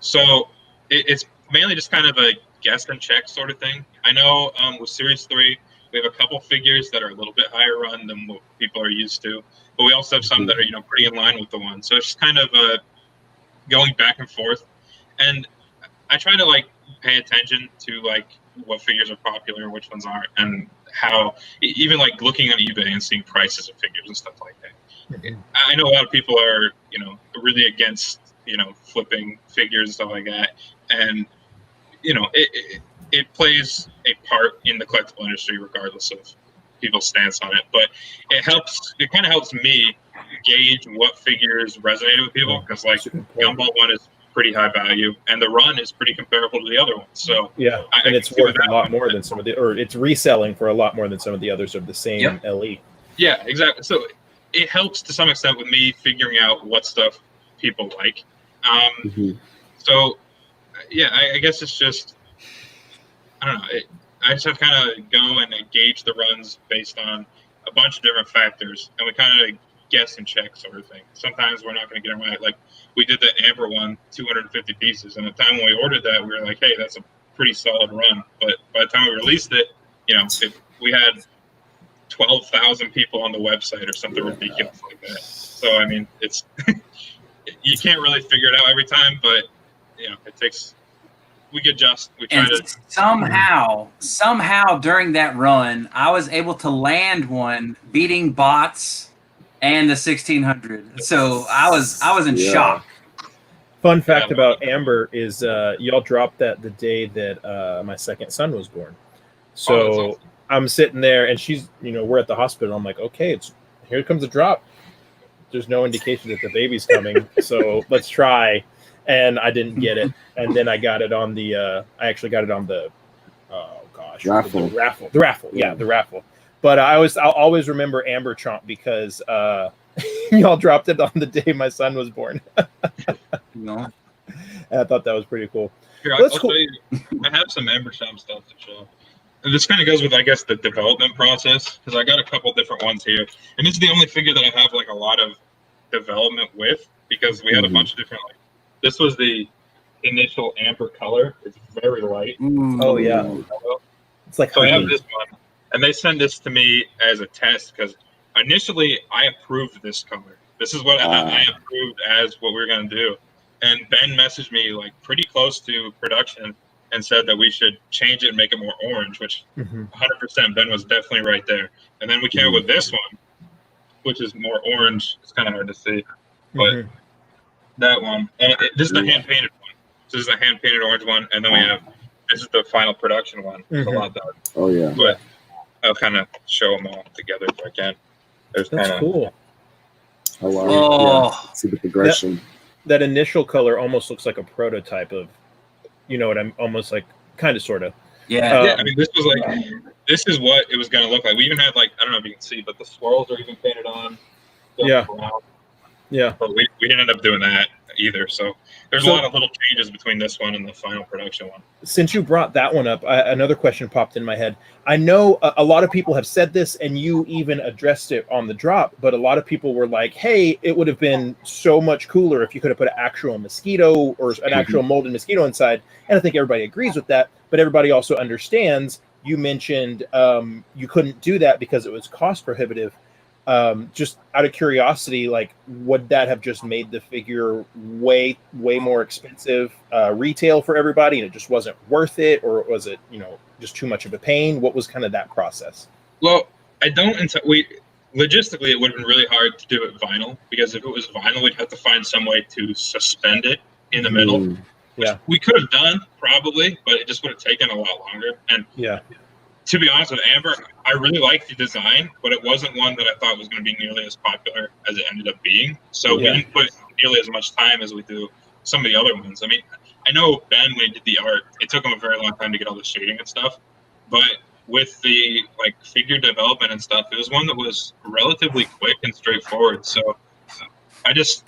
So it's mainly just kind of a guess and check sort of thing. I know with Series 3, we have a couple figures that are a little bit higher run than what people are used to, but we also have some that are pretty in line with the one. So it's just kind of going back and forth, and I try to pay attention to what figures are popular and which ones aren't, and how even looking on eBay and seeing prices of figures and stuff like that. I know a lot of people are really against flipping figures and stuff like that, and it plays a part in the collectible industry regardless of people's stance on it. But it kind of helps me gauge what figures resonate with people, because Gumball one is pretty high value, and the run is pretty comparable to the other ones. So and it's worth a lot more than some of or it's reselling for a lot more than some of the others of the same LE. Yeah, exactly. So it helps to some extent with me figuring out what stuff people like. So I guess it's just, I don't know. I just have to kind of go and gauge the runs based on a bunch of different factors, and we kind of guess and check sort of thing. Sometimes we're not going to get them right. We did the Amber one, 250 pieces, and the time when we ordered that, we were like, hey, that's a pretty solid run. But by the time we released it, we had 12,000 people on the website or something ridiculous like that. So, I mean, it's you can't really figure it out every time, but it takes we adjust. We try And to somehow during that run, I was able to land one beating bots and the 1600. So I was in shock. Fun fact about Amber is y'all dropped that the day that my second son was born. So awesome. I'm sitting there and she's, we're at the hospital. I'm like, okay, here comes a drop. There's no indication that the baby's coming. So let's try. And I didn't get it. And then I got it on the, raffle. The raffle. Yeah, the raffle. But I'll always remember Amber Chomp because y'all dropped it on the day my son was born. No. And I thought that was pretty cool. Here, I'll tell you, I have some Amber Chomp stuff to show. And this kind of goes with, I guess, the development process, because I got a couple different ones here. And this is the only figure that I have, like, a lot of development with, because we had a bunch of different, like, this was the initial Amber color. It's very light. Oh, yeah. It's like, so I have this one. And they send this to me as a test, because initially I approved this color. This is what I approved as what we were going to do. And Ben messaged me, like, pretty close to production, and said that we should change it and make it more orange, which 100% Ben was definitely right there. And then we came up with this one, which is more orange. It's kind of hard to see, but that one. And this is the hand-painted one. This is the hand-painted orange one, and then we have, this is the final production one. It's a lot darker. Oh, yeah. But I'll kind of show them all together if I can. That's cool. Yeah, see the progression. That initial color almost looks like a prototype of, what I'm almost like, kind of, sort of. Yeah. I mean, this was like, this is what it was going to look like. We even had, like, I don't know if you can see, but the swirls are even painted on. Yeah. But we didn't end up doing that either. So there's a lot of little changes between this one and the final production one. Since you brought that one up, another question popped in my head. I know a lot of people have said this, and you even addressed it on the drop, but a lot of people were like, hey, it would have been so much cooler if you could have put an actual mosquito or an actual molded mosquito inside. And I think everybody agrees with that, but everybody also understands. You mentioned you couldn't do that because it was cost prohibitive. Just out of curiosity, like, would that have just made the figure way more expensive retail for everybody, and it just wasn't worth it, or was it just too much of a pain? What was kind of that process? Well, I don't logistically it would have been really hard to do it vinyl, because if it was vinyl we'd have to find some way to suspend it in the middle. Yeah, we could have done probably, but it just would have taken a lot longer. And to be honest with Amber, I really liked the design, but it wasn't one that I thought was going to be nearly as popular as it ended up being. So we didn't put nearly as much time as we do some of the other ones. I mean, I know Ben, when he did the art, it took him a very long time to get all the shading and stuff. But with the figure development and stuff, it was one that was relatively quick and straightforward. So I just,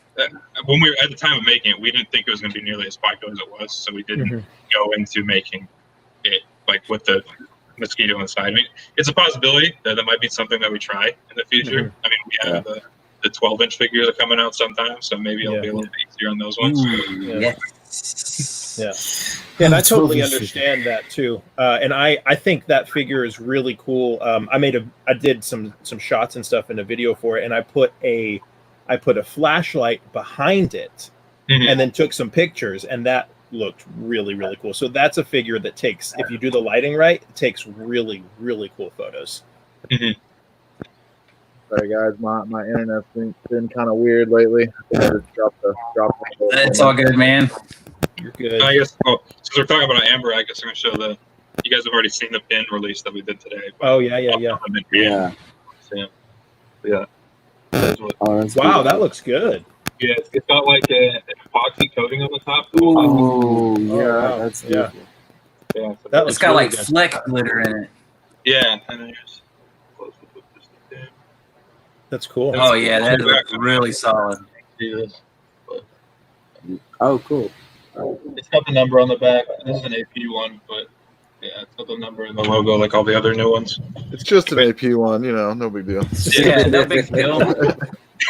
when we were at the time of making it, we didn't think it was going to be nearly as popular as it was. So we didn't go into making it with the mosquito inside. I mean, it's a possibility that might be something that we try in the future. I mean, we have the 12-inch figures are coming out sometime, so maybe it'll be a little bit easier on those ones. And I totally understand that too. And I think that figure is really cool. I did some shots and stuff in a video for it, and I put a flashlight behind it, and then took some pictures, and that looked really cool. So that's a figure that takes, if you do the lighting right, it takes really cool photos. Sorry guys, my internet's been kind of weird lately. I just dropped It's all good, man. You're good. I guess since we're talking about Amber, I guess I'm gonna show you guys have already seen the pin release that we did today. Oh yeah. Wow, that looks good. Yeah, it's got like an epoxy coating on the top. Oh, yeah, that's beautiful. Yeah, so it's got really fleck glitter in it. Yeah, and then here's close with just the pin. That's cool. Oh yeah, that looks really solid. Oh, cool. It's got the number on the back. This is an AP one, but yeah, it's got the number and the logo like all the other new ones. It's just an AP one, no big deal. Yeah, no big deal.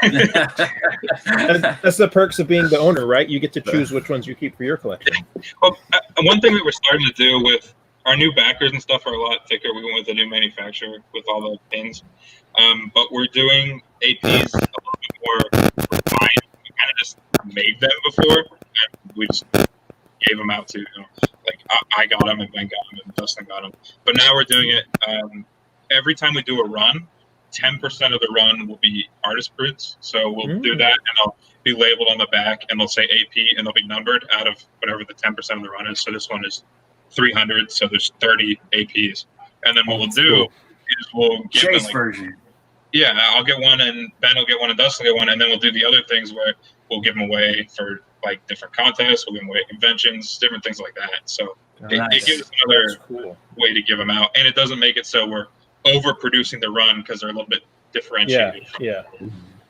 That's the perks of being the owner, right? You get to choose which ones you keep for your collection. Well, one thing that we're starting to do with our new backers and stuff are a lot thicker. We went with a new manufacturer with all the pins, but we're doing APs a little bit more refined. We kind of just made them before, and we just gave them out to I got them and Ben got them and Dustin got them. But now we're doing it every time we do a run. 10% of the run will be artist prints. So we'll do that, and they'll be labeled on the back, and they'll say AP, and they'll be numbered out of whatever the 10% of the run is. So this one is 300, so there's 30 APs. And then what we'll do is we'll give Chase them version. Yeah, I'll get one, and Ben will get one, and Dustin will get one, and then we'll do the other things where we'll give them away for like different contests, we'll give them away at conventions, different things like that. So it gives us another way to give them out, and it doesn't make it so we're overproducing the run because they're a little bit differentiated. Yeah.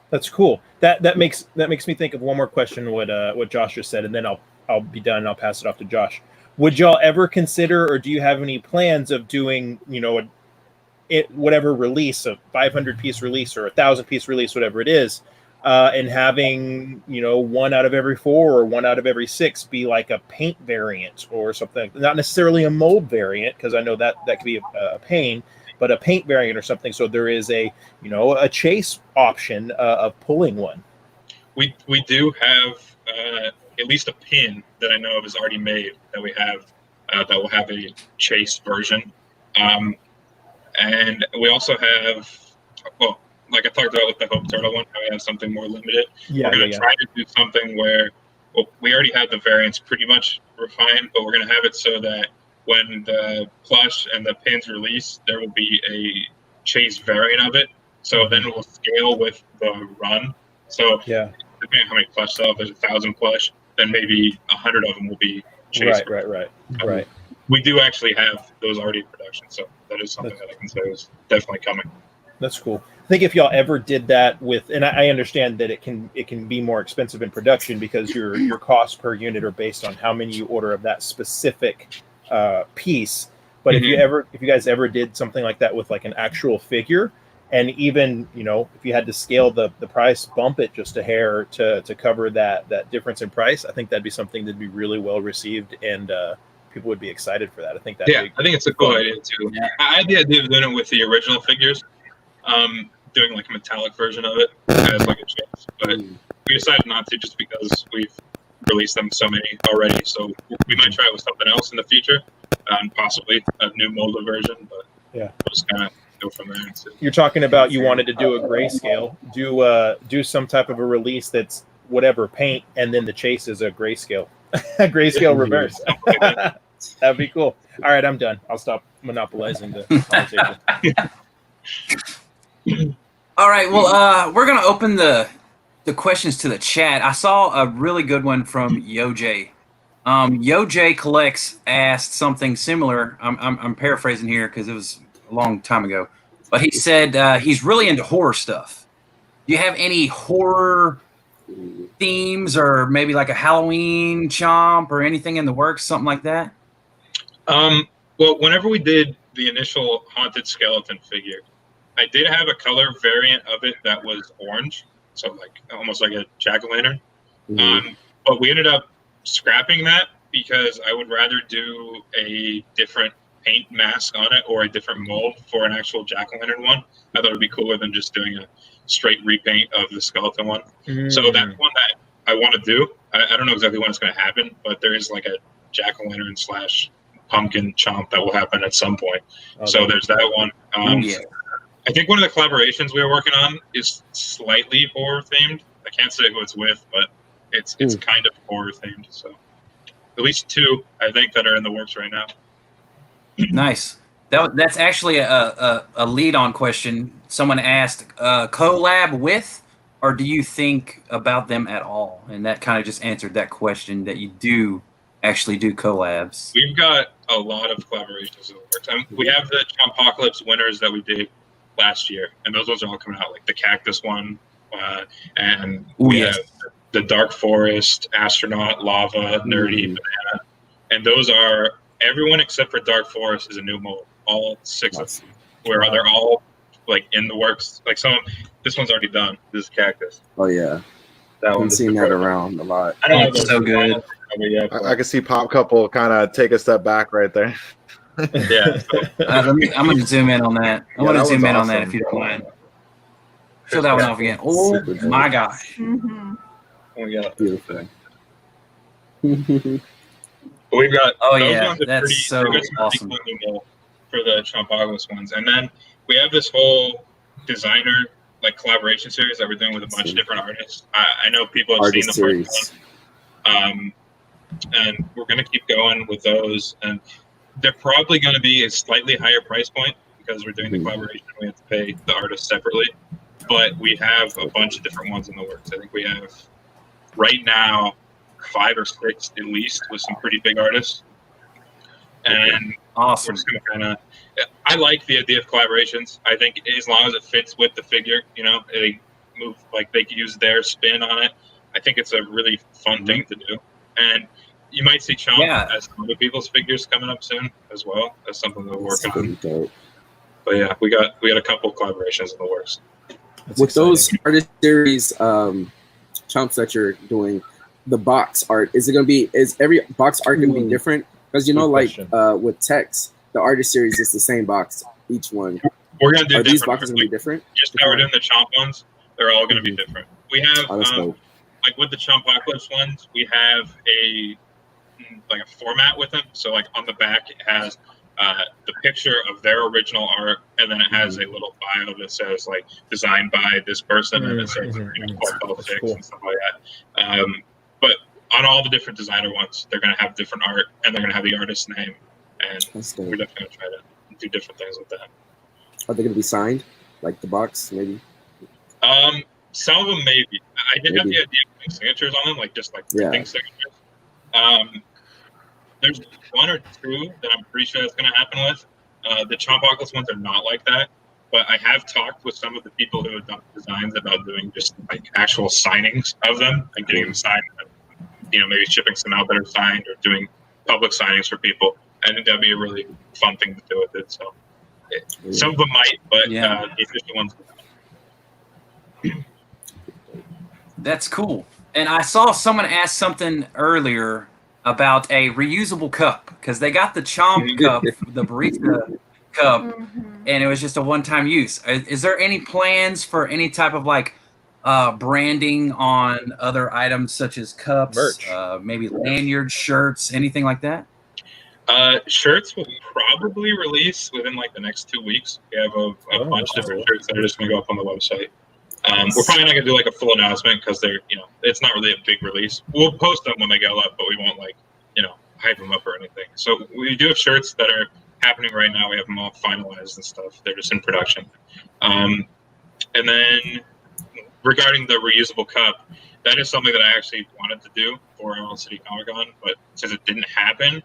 That's cool. That makes me think of one more question. What Josh just said, and then I'll be done. And I'll pass it off to Josh. Would y'all ever consider, or do you have any plans of doing, whatever release, a 500-piece release or a 1,000-piece release, whatever it is, and having 1 out of every 4 or 1 out of every 6 be like a paint variant or something, not necessarily a mold variant, because I know that could be a pain, but a paint variant or something. So there is a chase option of pulling one. We do have at least a pin that I know of is already made that we have that will have a chase version. And we also have, like I talked about with the Hope Turtle one, we have something more limited. We're going to try to do something where we already have the variants pretty much refined, but we're going to have it so that when the plush and the pins release, there will be a chase variant of it. So then it will scale with the run. So depending on how many plush sell, if there's 1,000 plush, then maybe 100 of them will be chase. Right. We do actually have those already in production, so that is something that I can say is definitely coming. That's cool. I think if y'all ever did that with, and I understand that it can be more expensive in production because your costs per unit are based on how many you order of that specific piece. But if you guys ever did something like that with like an actual figure, and even if you had to scale the price, bump it just a hair to cover that difference in price, I think that'd be something that'd be really well received, and people would be excited for that. I think that. I think it's a cool idea too. Yeah. I had the idea of doing it with the original figures, doing like a metallic version of it as like a chase, but we decided not to just because we've released them so many already. So we might try it with something else in the future, possibly a new molded version. But we'll just kind of go from there. You're talking about you wanted to do a grayscale, do some type of a release that's whatever paint, and then the chase is a grayscale, grayscale reverse. That'd be cool. All right, I'm done. I'll stop monopolizing the conversation. All right, well, we're gonna open the questions to the chat. I saw a really good one from YoJ. YoJ Collects asked something similar. I'm paraphrasing here because it was a long time ago, but he said he's really into horror stuff. Do you have any horror themes, or maybe like a Halloween chomp or anything in the works, something like that? Well, whenever we did the initial haunted skeleton figure, I did have a color variant of it that was orange, so like almost like a jack-o'-lantern. But we ended up scrapping that because I would rather do a different paint mask on it or a different mold for an actual jack-o'-lantern one. I thought it would be cooler than just doing a straight repaint of the skeleton one. So that's one that I want to do. I don't know exactly when it's going to happen, but there is like a jack-o'-lantern / pumpkin chomp that will happen at some point. So there's that one. I think one of the collaborations we were working on is slightly horror themed. I can't say who it's with, but it's kind of horror themed. So at least 2, I think, that are in the works right now. Nice. That's actually a lead-on question. Someone asked, collab with, or do you think about them at all? And that kind of just answered that question, that you do actually do collabs. We've got a lot of collaborations in the works. We have the Chompocalypse winners that we did last year, and those ones are all coming out, like the cactus one, and we have the Dark Forest, Astronaut, Lava, Nerdy, Banana, and those are everyone except for Dark Forest is a new mold. All 6 of them, where they're all like in the works. Like this one's already done. This is Cactus. Oh yeah, that I've seen that around a lot. I don't know. It's so good. I can see Pop Couple kind of take a step back right there. Yeah. I'm going to zoom in on that. I'm going to zoom in on that if you don't mind. Show that one off again. Oh my gosh. Oh yeah. Beautiful. But we've got Oh those yeah, ones are that's pretty, so they've got some awesome. pretty cool for the Chompagos ones. And then we have this whole designer like collaboration series that we're doing with a bunch of different artists. I know people have Artist seen the series. first one. And we're going to keep going with those. And they're probably going to be a slightly higher price point because we're doing the collaboration. We have to pay the artist separately. But we have a bunch of different ones in the works. I think we have right now 5 or 6 at least with some pretty big artists. And Awesome. we're just going to kind of. I like the idea of collaborations. I think as long as it fits with the figure, you know, they move like they can use their spin on it. I think it's a really fun thing to do. And you might see Chomp as some other people's figures coming up soon as well. That's something that we're working on. Dope. But yeah, we got a couple collaborations in the works. That's with exciting. Those artist series chomps that you're doing, the box art, is every box art going to be different? Because you know, like with text, the artist series is the same box, each one. We're going to do Are different. These boxes going to be different? Just how we're doing the Chomp ones, they're all going to be different. We have, like with the Chompapocalypse ones, we have a format with them. So like on the back, it has the picture of their original art, and then it has a little bio that says like designed by this person, and it says politics and stuff like that. But on all the different designer ones, they're going to have different art, and they're going to have the artist's name, and we're definitely going to try to do different things with that. Are they going to be signed, like the box, maybe? Some of them maybe. I did have the idea of putting signatures on them, like just like printing signatures. There's 1 or 2 that I'm pretty sure that's going to happen with. The Chompapocalypse ones are not like that, but I have talked with some of the people who have done designs about doing just like actual signings of them and getting them signed. You know, maybe shipping some out that are signed or doing public signings for people. I think that'd be a really fun thing to do with it. So some of them might, but the official ones. That's cool. And I saw someone ask something earlier about a reusable cup, because they got the Chomp cup, the barista cup, and it was just a one-time use. Is there any plans for any type of like branding on other items such as cups, maybe lanyards, shirts, anything like that? Shirts will probably release within like the next 2 weeks. We have a bunch of different shirts that are just going to go up on the website. We're probably not going to do like a full announcement because they're, you know, it's not really a big release. We'll post them when they go up, but we won't like, you know, hype them up or anything. So we do have shirts that are happening right now. We have them all finalized and stuff. They're just in production. And then regarding the reusable cup, that is something that I actually wanted to do for Emerald City Comic Con, but since it didn't happen,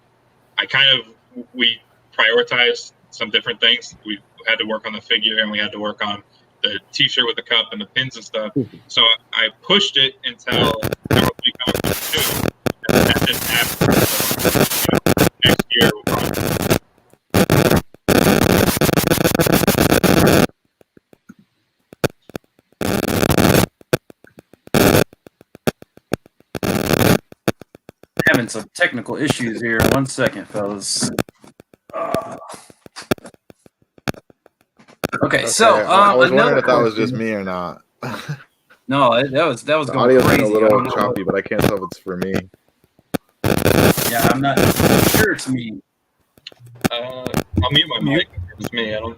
we prioritized some different things. We had to work on the figure, and we had to work on the T-shirt with the cup and the pins and stuff. So I pushed it until Emerald City Comic Con 2, and that didn't happen. So, next year we'll probably. Having some technical issues here. 1 second, fellas. Okay, so I was wondering if that was just me or not. No, that was the going audio's crazy. a little choppy, but I can't tell if it's for me. Yeah, I'm not sure it's me. I'll mute my mic if it's me. I don't.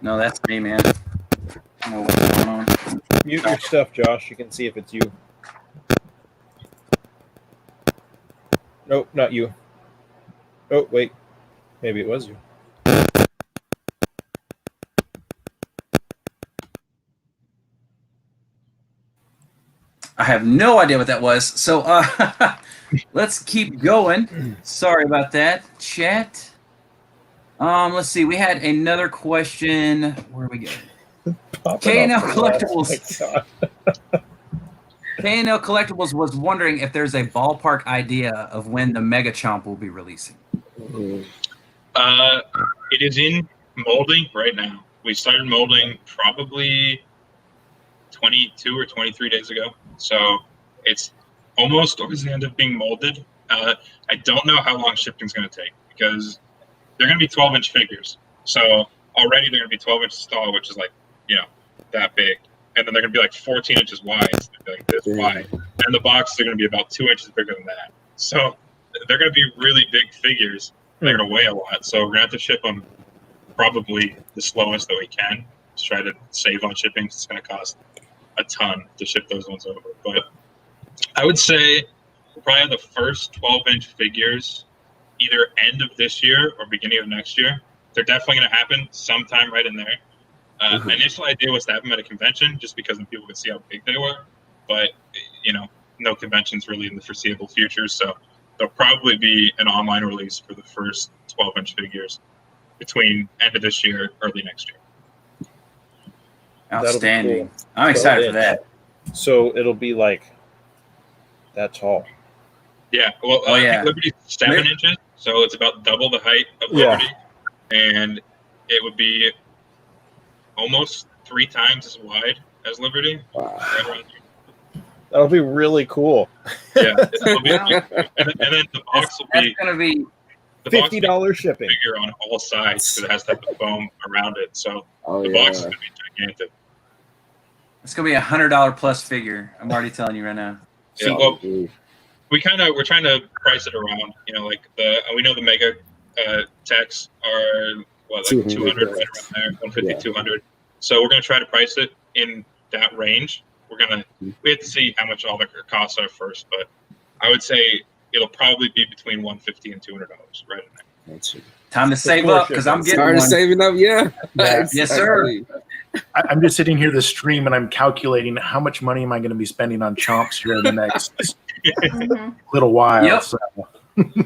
No, that's me, man. I don't know what's going on. Mute your stuff, Josh. You can see if it's you. Nope, not you. Oh, wait. Maybe it was you. I have no idea what that was. So let's keep going. Sorry about that, chat. Let's see. We had another question. Where are we going? K&L Collectibles. K&L Collectibles was wondering if there's a ballpark idea of when the Mega Chomp will be releasing. It is in molding right now. We started molding probably 22 or 23 days ago. So it's almost towards the end of being molded. I don't know how long shipping's going to take because they're going to be 12-inch figures. So already they're going to be 12-inch tall, which is like, you know, that big. And then they're going to be like 14 inches wide. So they're like this wide. and the boxes are going to be about 2 inches bigger than that. So they're going to be really big figures. They're going to weigh a lot. So we're going to have to ship them probably the slowest that we can. Just try to save on shipping. It's going to cost a ton to ship those ones over. But I would say we'll probably have the first 12-inch figures either end of this year or beginning of next year. They're definitely going to happen sometime right in there. My initial idea was to have them at a convention just because then people could see how big they were. But, no conventions really in the foreseeable future. So there'll probably be an online release for the first 12-inch figures between end of this year, early next year. Outstanding. Cool. I'm excited for that. So it'll be like that tall. Yeah. Well, I think Liberty's 7 inches, so it's about double the height of Liberty. And it would be almost 3 times as wide as Liberty. Wow. Right around here. That'll be really cool. Yeah. And then the box will be going to be $50 shipping. Figure on all sides because it has to have the foam around it. So the box is going to be gigantic. It's going to be $100 plus figure. I'm already telling you right now. Yeah, well, we're trying to price it around. Like we know the mega techs are like 200 right around there, 150, 200. So we're going to try to price it in that range. We have to see how much all the costs are first, but I would say it'll probably be between $150 and $200 right in there. Time to save up because I'm getting started one. Saving up. Yeah. Yes, sir. I'm just sitting here this stream and I'm calculating how much money am I going to be spending on chomps here in the next little while. Yep. So.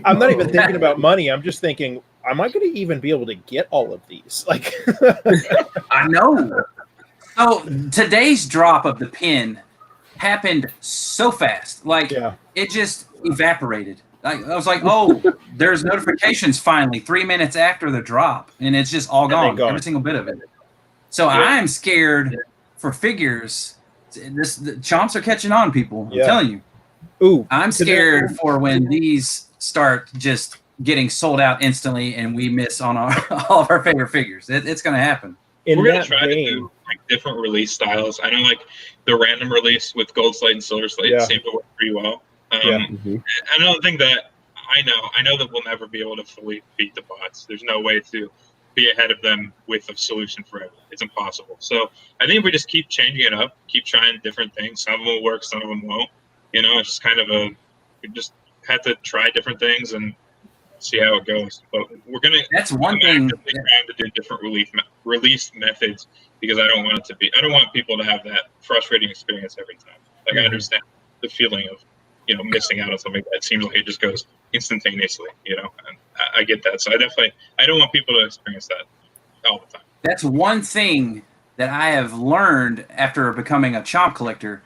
I'm not even thinking about money. I'm just thinking, am I going to even be able to get all of these? Like, I know. So today's drop of the pin happened so fast. Like it just evaporated. I was like, oh, there's notifications finally 3 minutes after the drop, and it's just all gone. Every single bit of it. So I'm scared for figures. The chomps are catching on, people. I'm telling you. Ooh, I'm scared for when these start just getting sold out instantly and we miss on all of our favorite figures. It's going to happen. We're going to try to do different release styles. I know the random release with gold slate and silver slate seem to work pretty well. Another thing that I know that we'll never be able to fully beat the bots. There's no way to be ahead of them with a solution forever. It's impossible. So I think if we just keep changing it up, keep trying different things, some of them will work, some of them won't. It's just kind of we just have to try different things and see how it goes. But we're gonna. That's one thing. Trying to do different release methods because I don't want people to have that frustrating experience every time. Like I understand the feeling of missing out on something that seems like it just goes instantaneously. And I get that. So I don't want people to experience that all the time. That's one thing that I have learned after becoming a chomp collector.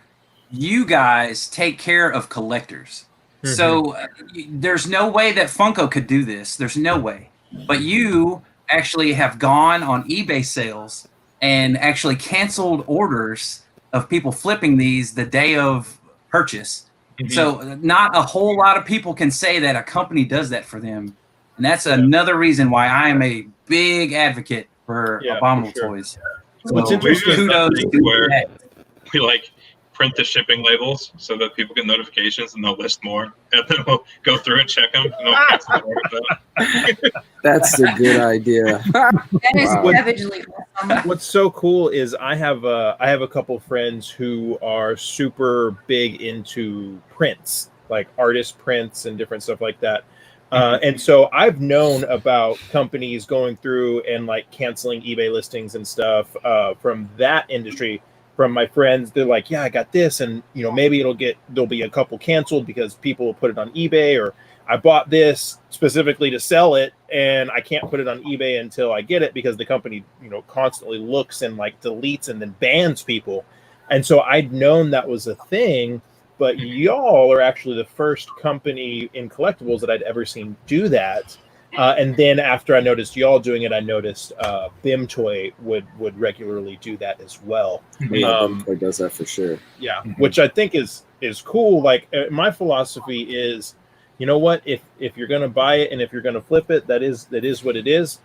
You guys take care of collectors. So there's no way that Funko could do this. There's no way. But you actually have gone on eBay sales and actually canceled orders of people flipping these the day of purchase. So not a whole lot of people can say that a company does that for them. And that's another reason why I am a big advocate for Abominable toys. So what's interesting, kudos to that. We print the shipping labels so that people get notifications and they'll list more, and then we'll go through and check them and they'll cancel the order. That's a good idea. That is savagely awesome. What's so cool is I have a couple friends who are super big into prints, like artist prints and different stuff like that. And so I've known about companies going through and canceling eBay listings and stuff from that industry. From my friends, they're like, yeah, I got this, and maybe there'll be a couple canceled because people will put it on eBay, or I bought this specifically to sell it and I can't put it on eBay until I get it because the company, constantly looks and deletes and then bans people. And so I'd known that was a thing, but y'all are actually the first company in collectibles that I'd ever seen do that. And then after I noticed y'all doing it, I noticed BIM Toy would regularly do that as well. BIM Toy does that for sure. Yeah, which I think is cool. My philosophy is, you know what? If you're gonna buy it and if you're gonna flip it, that is what it is.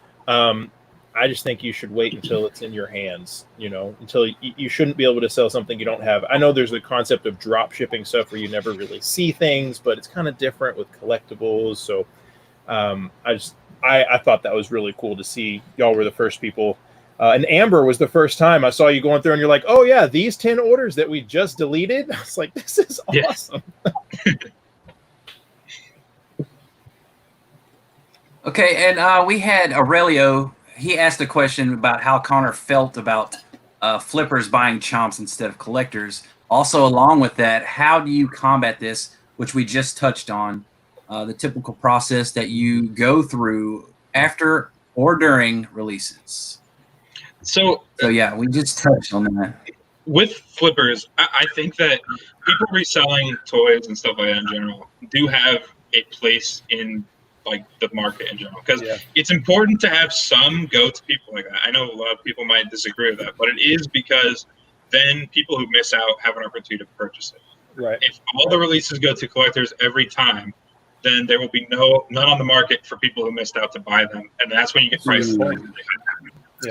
I just think you should wait until it's in your hands, you know, until you shouldn't be able to sell something you don't have. I know there's the concept of drop shipping stuff where you never really see things, but it's kind of different with collectibles. So I thought that was really cool to see. Y'all were the first people. And Amber was the first time I saw you going through and you're like, oh yeah, these 10 orders that we just deleted. I was like, this is awesome. Okay, and we had Aurelio. He asked a question about how Connor felt about flippers buying chomps instead of collectors. Also, along with that, how do you combat this, which we just touched on, the typical process that you go through after or during releases? So yeah, we just touched on that. With flippers, I think that people reselling toys and stuff like that in general do have a place in like the market in general, because it's important to have some go to people like that. I know a lot of people might disagree with that, but it is because then people who miss out have an opportunity to purchase it. Right. If all the releases go to collectors every time, then there will be none on the market for people who missed out to buy them, and that's when you get prices.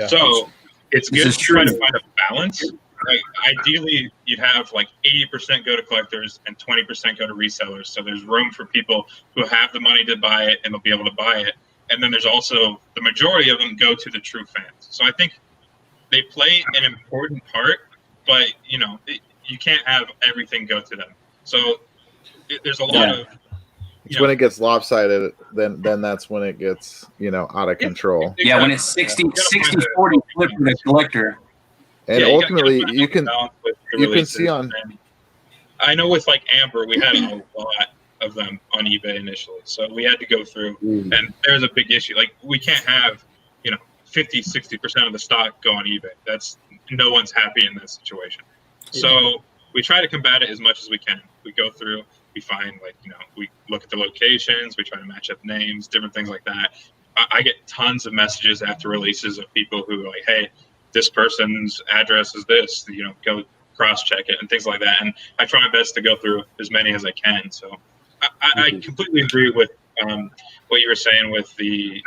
So it's good to try to find a balance. Like, ideally, you'd have like 80% go to collectors and 20% go to resellers. So there's room for people who have the money to buy it and they'll be able to buy it. And then there's also the majority of them go to the true fans. So I think they play an important part, but you know, you can't have everything go to them. So there's a lot of. It's when it gets lopsided, then that's when it gets, you know, out of control. Exactly. Yeah, when it's 60-40 flipper to collector. And ultimately, you can see on. I know with like Amber, we had a lot of them on eBay initially, so we had to go through, and there's a big issue. Like, we can't have, you know, 50-60% of the stock go on eBay. That's, no one's happy in that situation. So we try to combat it as much as we can. We go through, we find, like, you know, we look at the locations, we try to match up names, different things like that. I get tons of messages after releases of people who are like, hey, this person's address is this, you know, go cross-check it and things like that. And I try my best to go through as many as I can. So I completely agree with what you were saying with the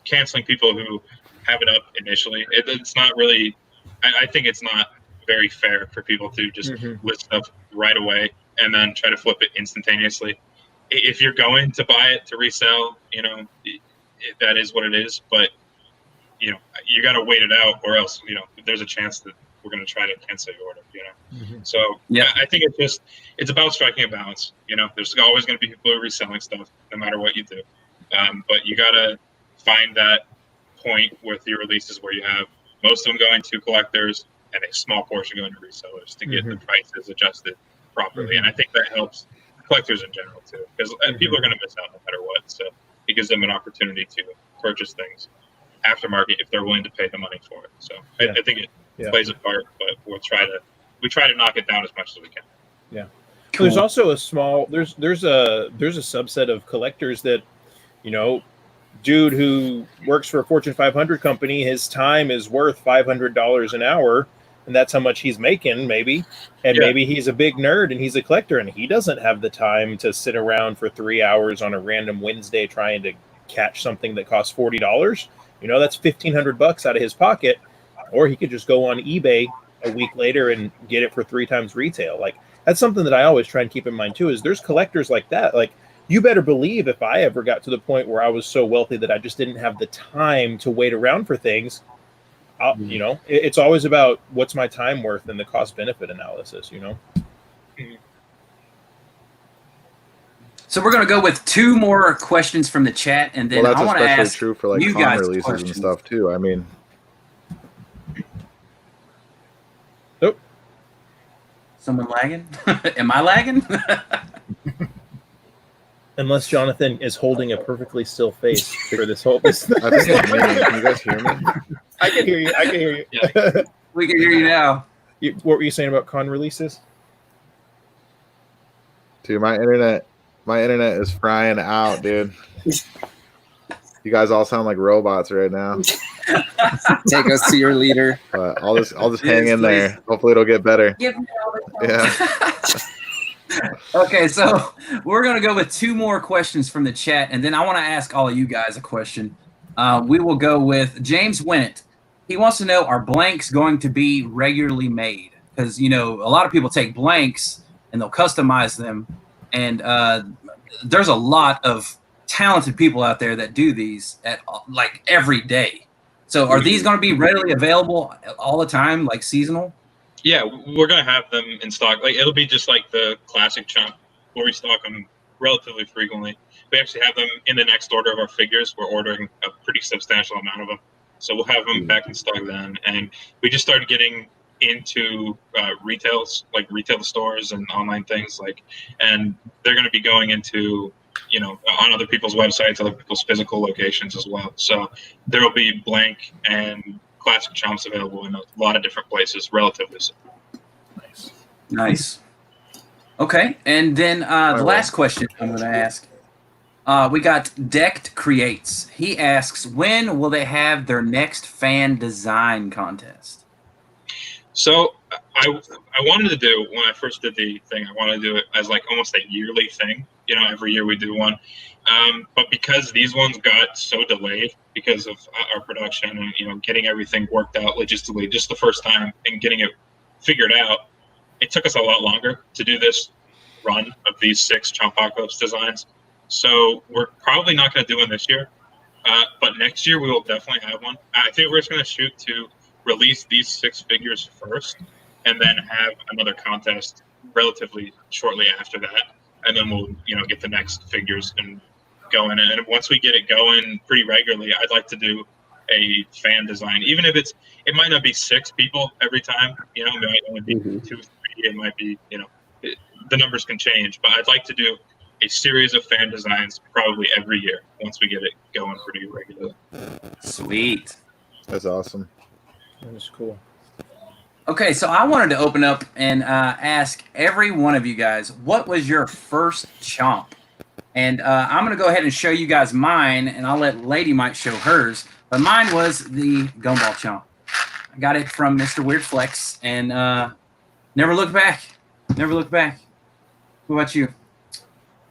canceling people who have it up initially. It's not really, I think it's not very fair for people to just list stuff right away and then try to flip it instantaneously. If you're going to buy it to resell, you know, that is what it is. But you know, you got to wait it out, or else, you know, there's a chance that we're going to try to cancel your order, you know? So I think it's about striking a balance. You know, there's always going to be people who are reselling stuff no matter what you do. But you got to find that point with your releases where you have most of them going to collectors and a small portion going to resellers to get the prices adjusted properly. And I think that helps collectors in general too, because people are going to miss out no matter what. So it gives them an opportunity to purchase things aftermarket if they're willing to pay the money for it. So I think it plays a part, but we try to knock it down as much as we can. Yeah. Cool. There's also a small there's a subset of collectors that, you know, dude who works for a Fortune 500 company, his time is worth $500 an hour, and that's how much he's making, maybe. And maybe he's a big nerd and he's a collector and he doesn't have the time to sit around for 3 hours on a random Wednesday trying to catch something that costs $40. You know, that's $1,500 out of his pocket, or he could just go on eBay a week later and get it for 3 times retail. Like, that's something that I always try and keep in mind too, is there's collectors like that. Like, you better believe if I ever got to the point where I was so wealthy that I just didn't have the time to wait around for things, you know, it's always about what's my time worth and the cost benefit analysis, you know? So we're going to go with 2 more questions from the chat, and then I want to ask that's especially true for like con releases questions and stuff too. I mean, nope. Someone lagging? Am I lagging? Unless Jonathan is holding a perfectly still face for this whole. I think it's me. Can you guys hear me? I can hear you. I can hear you. Yeah. We can hear you now. What were you saying about con releases? Dude, my internet is frying out, dude. You guys all sound like robots right now. Take us to your leader. But I'll just hang in there. Hopefully it'll get better. Give me all the Okay, so we're going to go with 2 more questions from the chat, and then I want to ask all of you guys a question. We will go with James Winnett. He wants to know, are blanks going to be regularly made? Because, you know, a lot of people take blanks and they'll customize them. And there's a lot of talented people out there that do these at like every day. So are these going to be readily available all the time, like seasonal? Yeah, we're going to have them in stock. Like, it'll be just like the classic chomp where we stock them relatively frequently. We actually have them in the next order of our figures. We're ordering a pretty substantial amount of them. So we'll have them back in stock then. And we just started getting into retail stores and online things, and they're going to be going into, you know, on other people's websites, other people's physical locations as well. So there will be blank and classic chomps available in a lot of different places relatively soon. Nice. Okay, and then the last question I'm going to ask. We got Decked Creates. He asks, when will they have their next fan design contest? So I wanted to do, when I first did the thing, I wanted to do it as like almost a yearly thing. You know, every year we do one. But because these ones got so delayed because of our production and, you know, getting everything worked out logistically just the first time and getting it figured out, it took us a lot longer to do this run of these 6 Chompocalypse designs. So we're probably not going to do one this year. But next year we will definitely have one. I think we're just going to shoot to release these 6 figures first and then have another contest relatively shortly after that. And then we'll, you know, get the next figures and going. And once we get it going pretty regularly, I'd like to do a fan design, even if it might not be 6 people every time, you know, it might only be 2, 3, it might be, you know, the numbers can change, but I'd like to do a series of fan designs probably every year once we get it going pretty regularly. Sweet. That's awesome. That is cool. Okay, so I wanted to open up and ask every one of you guys, what was your first chomp? And I'm going to go ahead and show you guys mine, and I'll let Lady Mike show hers. But mine was the Gumball Chomp. I got it from Mr. Weird Flex, and never looked back. Never looked back. What about you?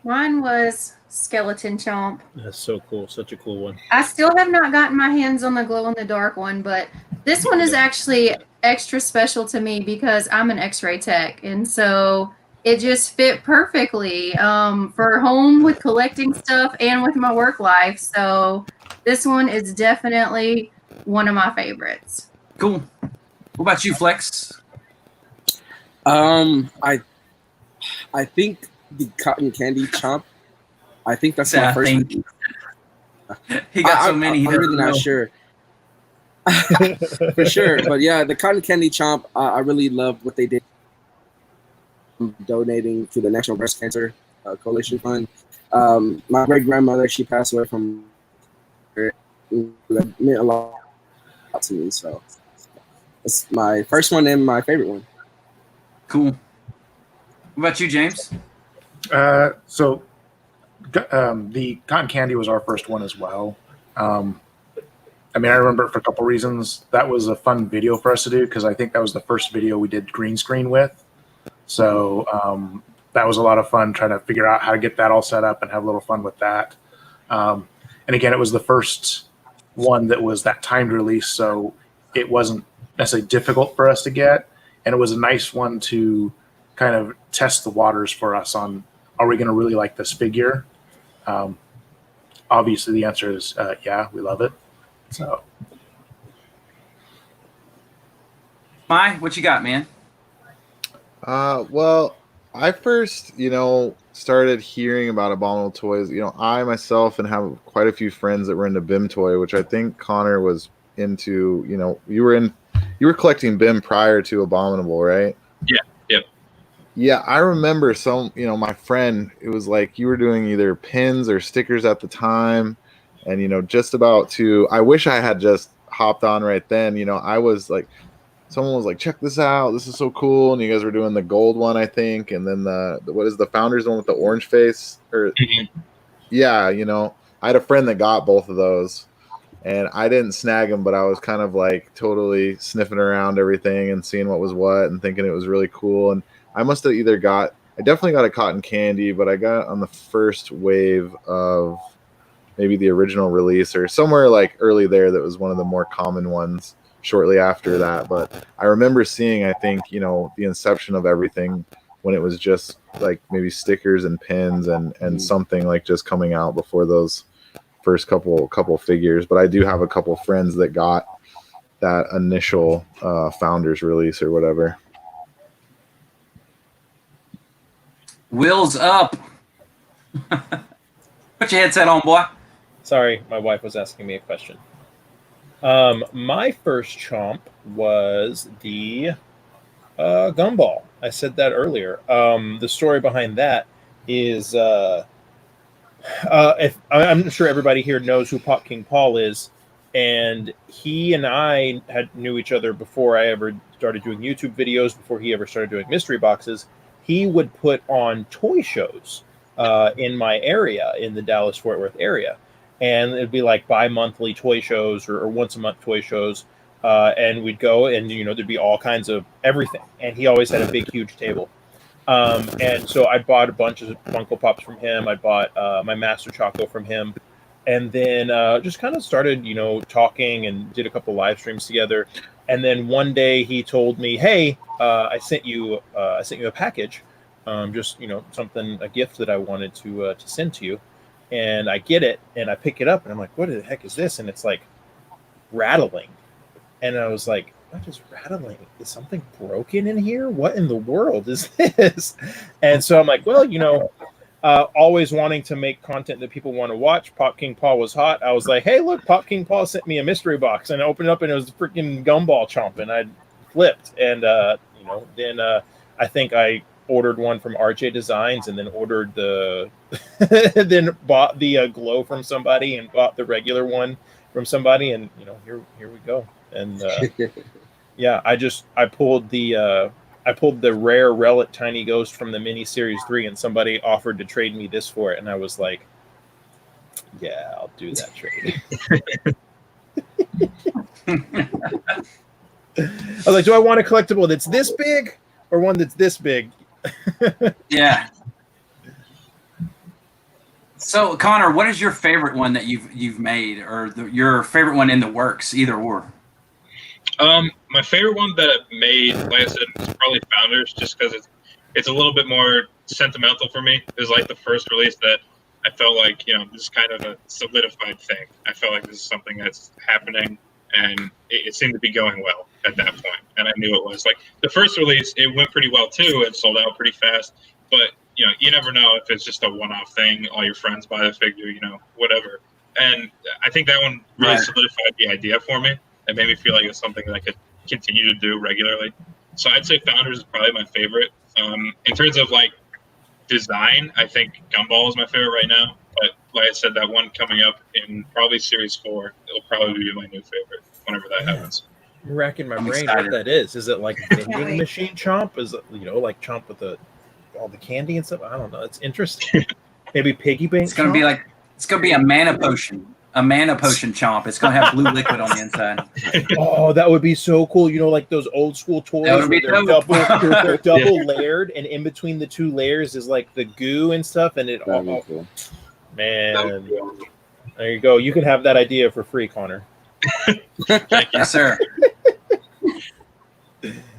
Mine was Skeleton Chomp. That's so cool. Such a cool one. I still have not gotten my hands on the glow-in-the-dark one, but this one is actually extra special to me because I'm an X-ray tech, and so it just fit perfectly for home with collecting stuff and with my work life. So this one is definitely one of my favorites. Cool. What about you, Flex? I think the Cotton Candy Chomp. I think that's my first. He got so many. I'm really not sure. For sure, but yeah, the Cotton Candy Chomp. I really love what they did, donating to the National Breast Cancer Coalition Fund. My great grandmother, she passed away from. That meant a lot to me, so it's my first one and my favorite one. Cool. What about you, James? So the Cotton Candy was our first one as well. I mean, I remember it for a couple reasons. That was a fun video for us to do because I think that was the first video we did green screen with. So that was a lot of fun trying to figure out how to get that all set up and have a little fun with that. And again, it was the first one that was that timed release, so it wasn't necessarily difficult for us to get. And it was a nice one to kind of test the waters for us on, are we going to really like this figure? Obviously, the answer is yeah, we love it. So, Smeye, what you got, man? Well, I first, started hearing about Abominable toys. I myself and have quite a few friends that were into BIM toy, which I think Connor was into. You were collecting BIM prior to Abominable, right? Yeah. Yep. Yeah, I remember some. My friend. It was like you were doing either pins or stickers at the time. And, just about to, I wish I had just hopped on right then. I was like, someone was like, check this out. This is so cool. And you guys were doing the gold one, I think. And then what is the Founders one with the orange face? Yeah, I had a friend that got both of those. And I didn't snag them, but I was kind of like totally sniffing around everything and seeing what was what and thinking it was really cool. And I must have I definitely got a Cotton Candy, but I got on the first wave of maybe the original release or somewhere like early there that was one of the more common ones shortly after that. But I remember seeing, I think, you know, the inception of everything when it was just like maybe stickers and pins and something like just coming out before those first couple figures. But I do have a couple friends that got that initial Founders release or whatever. Will's up. Put your headset on, boy. Sorry, my wife was asking me a question. My first chomp was the gumball. I said that earlier. The story behind that is, if I'm sure everybody here knows who Pop King Paul is, and he and I knew each other before I ever started doing YouTube videos, before he ever started doing mystery boxes. He would put on toy shows in my area, in the Dallas-Fort Worth area. And it'd be like bi-monthly toy shows or once a month toy shows. And we'd go and, you know, there'd be all kinds of everything. And he always had a big, huge table. And so I bought a bunch of Funko Pops from him. I bought my Master Choco from him. And then just kind of started, you know, talking and did a couple live streams together. And then one day he told me, hey, I sent you a package. Just, you know, a gift that I wanted to send to you. And I get it and I pick it up and I'm like, what the heck is this? And it's like rattling. And I was like, what is rattling? Is something broken in here? What in the world is this? And so I'm like, well, you know, always wanting to make content that people want to watch. Pop King Paul was hot. I was like, hey, look, Pop King Paul sent me a mystery box. And I opened it up and it was a freaking gumball chomp. And I flipped. And, you know, then I think I ordered one from RJ Designs and then ordered then bought the glow from somebody and bought the regular one from somebody. And, you know, here we go. And yeah, I pulled the rare relic Tiny Ghost from the mini series 3 and somebody offered to trade me this for it. And I was like, yeah, I'll do that trade. I was like, do I want a collectible that's this big or one that's this big? Yeah. So, Connor, what is your favorite one that you've made, or your favorite one in the works, either or? My favorite one that I've made, like I said, is probably Founders, just because it's a little bit more sentimental for me. It was like the first release that I felt like, you know, this is kind of a solidified thing. I felt like this is something that's happening, and it seemed to be going well at that point, and I knew it was. Like, the first release, it went pretty well too. It sold out pretty fast, but, you know, you never know if it's just a one-off thing. All your friends buy the figure, you know, whatever. And I think that one really solidified the idea for me. It made me feel like it's something that I could continue to do regularly. So I'd say Founders is probably my favorite. In terms of like design, I think Gumball is my favorite right now. But like I said, that one coming up in probably Series 4, it'll probably be my new favorite whenever that happens. I'm racking my brain what that is. Is it like vending machine chomp? Is it, you know, like chomp with all the candy and stuff? I don't know. It's interesting. Maybe piggy bank. It's gonna be a mana potion. A mana potion chomp. It's gonna have blue liquid on the inside. Oh, that would be so cool. You know, like those old school toys. They're double layered, and in between the two layers is like the goo and stuff. And it all cool. Man, there you go. You can have that idea for free, Connor. Thank you, sir.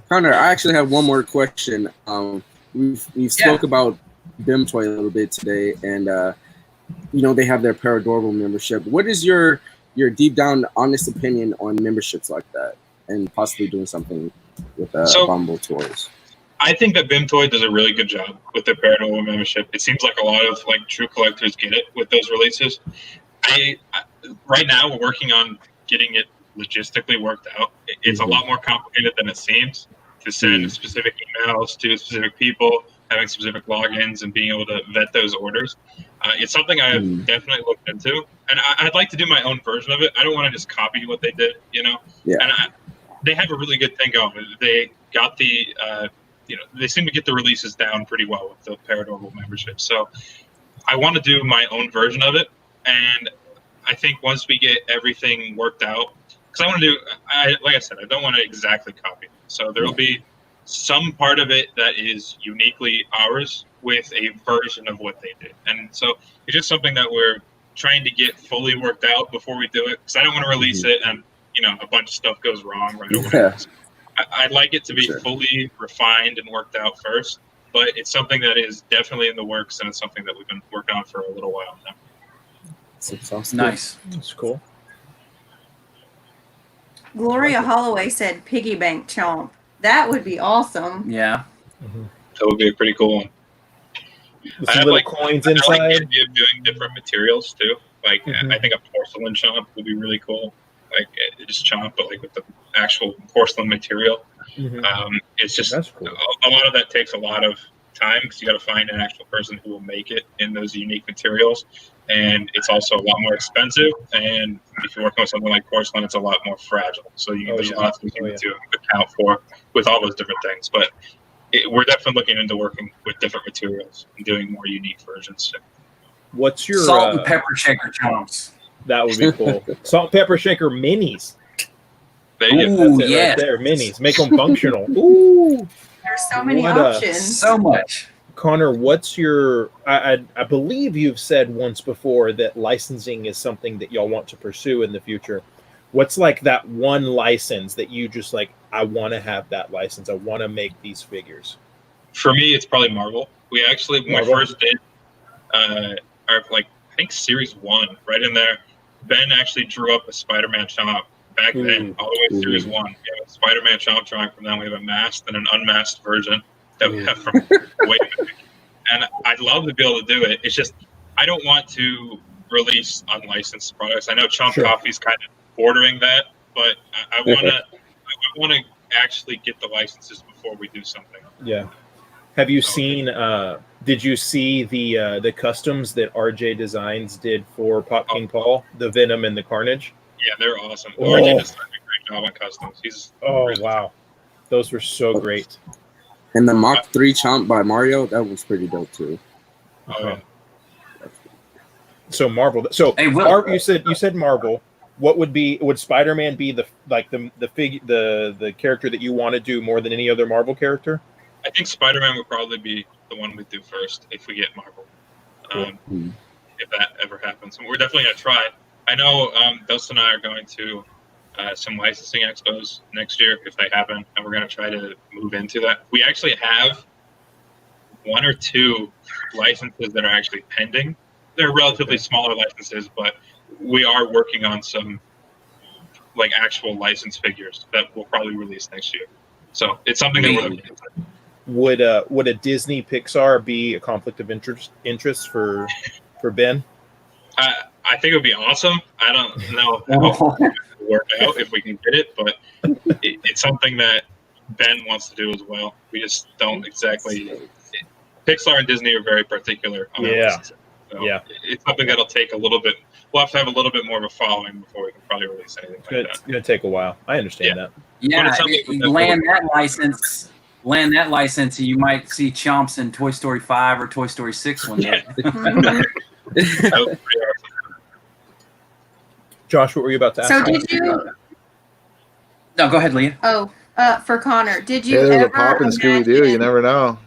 Connor, I actually have one more question. We spoke about BIM Toy a little bit today, and you know, they have their Paradorable membership. What is your deep down honest opinion on memberships like that, and possibly doing something with Abominable toys? I think that BIM Toy does a really good job with their Paradorable membership. It seems like a lot of like true collectors get it with those releases. Right now we're working on getting it logistically worked out. It's a lot more complicated than it seems to send specific emails to specific people, having specific logins, and being able to vet those orders. It's something I have definitely looked into, and I'd like to do my own version of it. I don't want to just copy what they did, you know. Yeah. And they have a really good thing going. They got the, you know, they seem to get the releases down pretty well with the Paradorable membership. So I want to do my own version of it, and I think once we get everything worked out, because I want to do, like I said, I don't want to exactly copy it. So there will be some part of it that is uniquely ours with a version of what they did. And so it's just something that we're trying to get fully worked out before we do it, because I don't want to release it and a bunch of stuff goes wrong right away. Yeah. I'd like it to be fully refined and worked out first, but it's something that is definitely in the works, and it's something that we've been working on for a little while now. Nice. That's cool. Gloria Holloway said piggy bank chomp. That would be awesome. Yeah. That would be a pretty cool one. With some little coins I inside. like the idea of doing different materials too. Like I think a porcelain chomp would be really cool. Like just chomp, but like with the actual porcelain material. It's just That's cool. a lot of that takes a lot of time, because you got to find an actual person who will make it in those unique materials, and it's also a lot more expensive. And if you're working with something like porcelain, it's a lot more fragile. So there's a lot of things you need to account for with all those different things. But we're definitely looking into working with different materials and doing more unique versions. What's your salt and pepper shaker chomps? That would be cool. Salt and pepper shaker minis. Ooh, That's it yes. right there, minis. Make them functional. Ooh, there's so many options. So much. Connor, what's your? I believe you've said once before that licensing is something that y'all want to pursue in the future. What's like that one license that you just like? I want to have that license. I want to make these figures. For me, it's probably Marvel. We actually, when we first did, I think Series 1, right in there, Ben actually drew up a Spider-Man chomp back then, all the way to Series 1. We have a Spider-Man chomp drawing from them. We have a masked and an unmasked version that we have from way back. And I'd love to be able to do it. It's just, I don't want to release unlicensed products. I know Chomp Coffee's kind of bordering that, but I want to actually get the licenses before we do something. Yeah. Have you seen? Did you see the customs that RJ Designs did for Pop King Paul, the Venom and the Carnage? Yeah, they're awesome. RJ just did a great job on customs. He's wow, those were so great. And the Mach 3 chomp by Mario, that was pretty dope too. So Marvel. So hey, you said Marvel. What would Spider-Man be the character that you want to do more than any other Marvel character? I think Spider-Man would probably be the one we'd do first if we get Marvel. If that ever happens. And we're definitely going to try. I know Dustin and I are going to some licensing expos next year if they happen, and we're going to try to move into that. We actually have 1 or 2 licenses that are actually pending. They're relatively smaller licenses, but we are working on some like actual license figures that we'll probably release next year. So it's something that we're looking into. Would a Disney Pixar be a conflict of interest for Ben? I think it would be awesome. I don't know how it will work out if we can get it, but it's something that Ben wants to do as well. We just don't exactly. Pixar and Disney are very particular on their licensing. So it's something that'll take a little bit. We'll have to have a little bit more of a following before we can probably release anything like that. It's going to take a while. I understand that. Yeah, land that license, and you might see chomps in Toy Story 5 or Toy Story 6 one day. Josh, what were you about to ask? So did you? No, go ahead, Leah. Oh, for Connor, did you there's ever a pop in Scooby-Doo. You never know.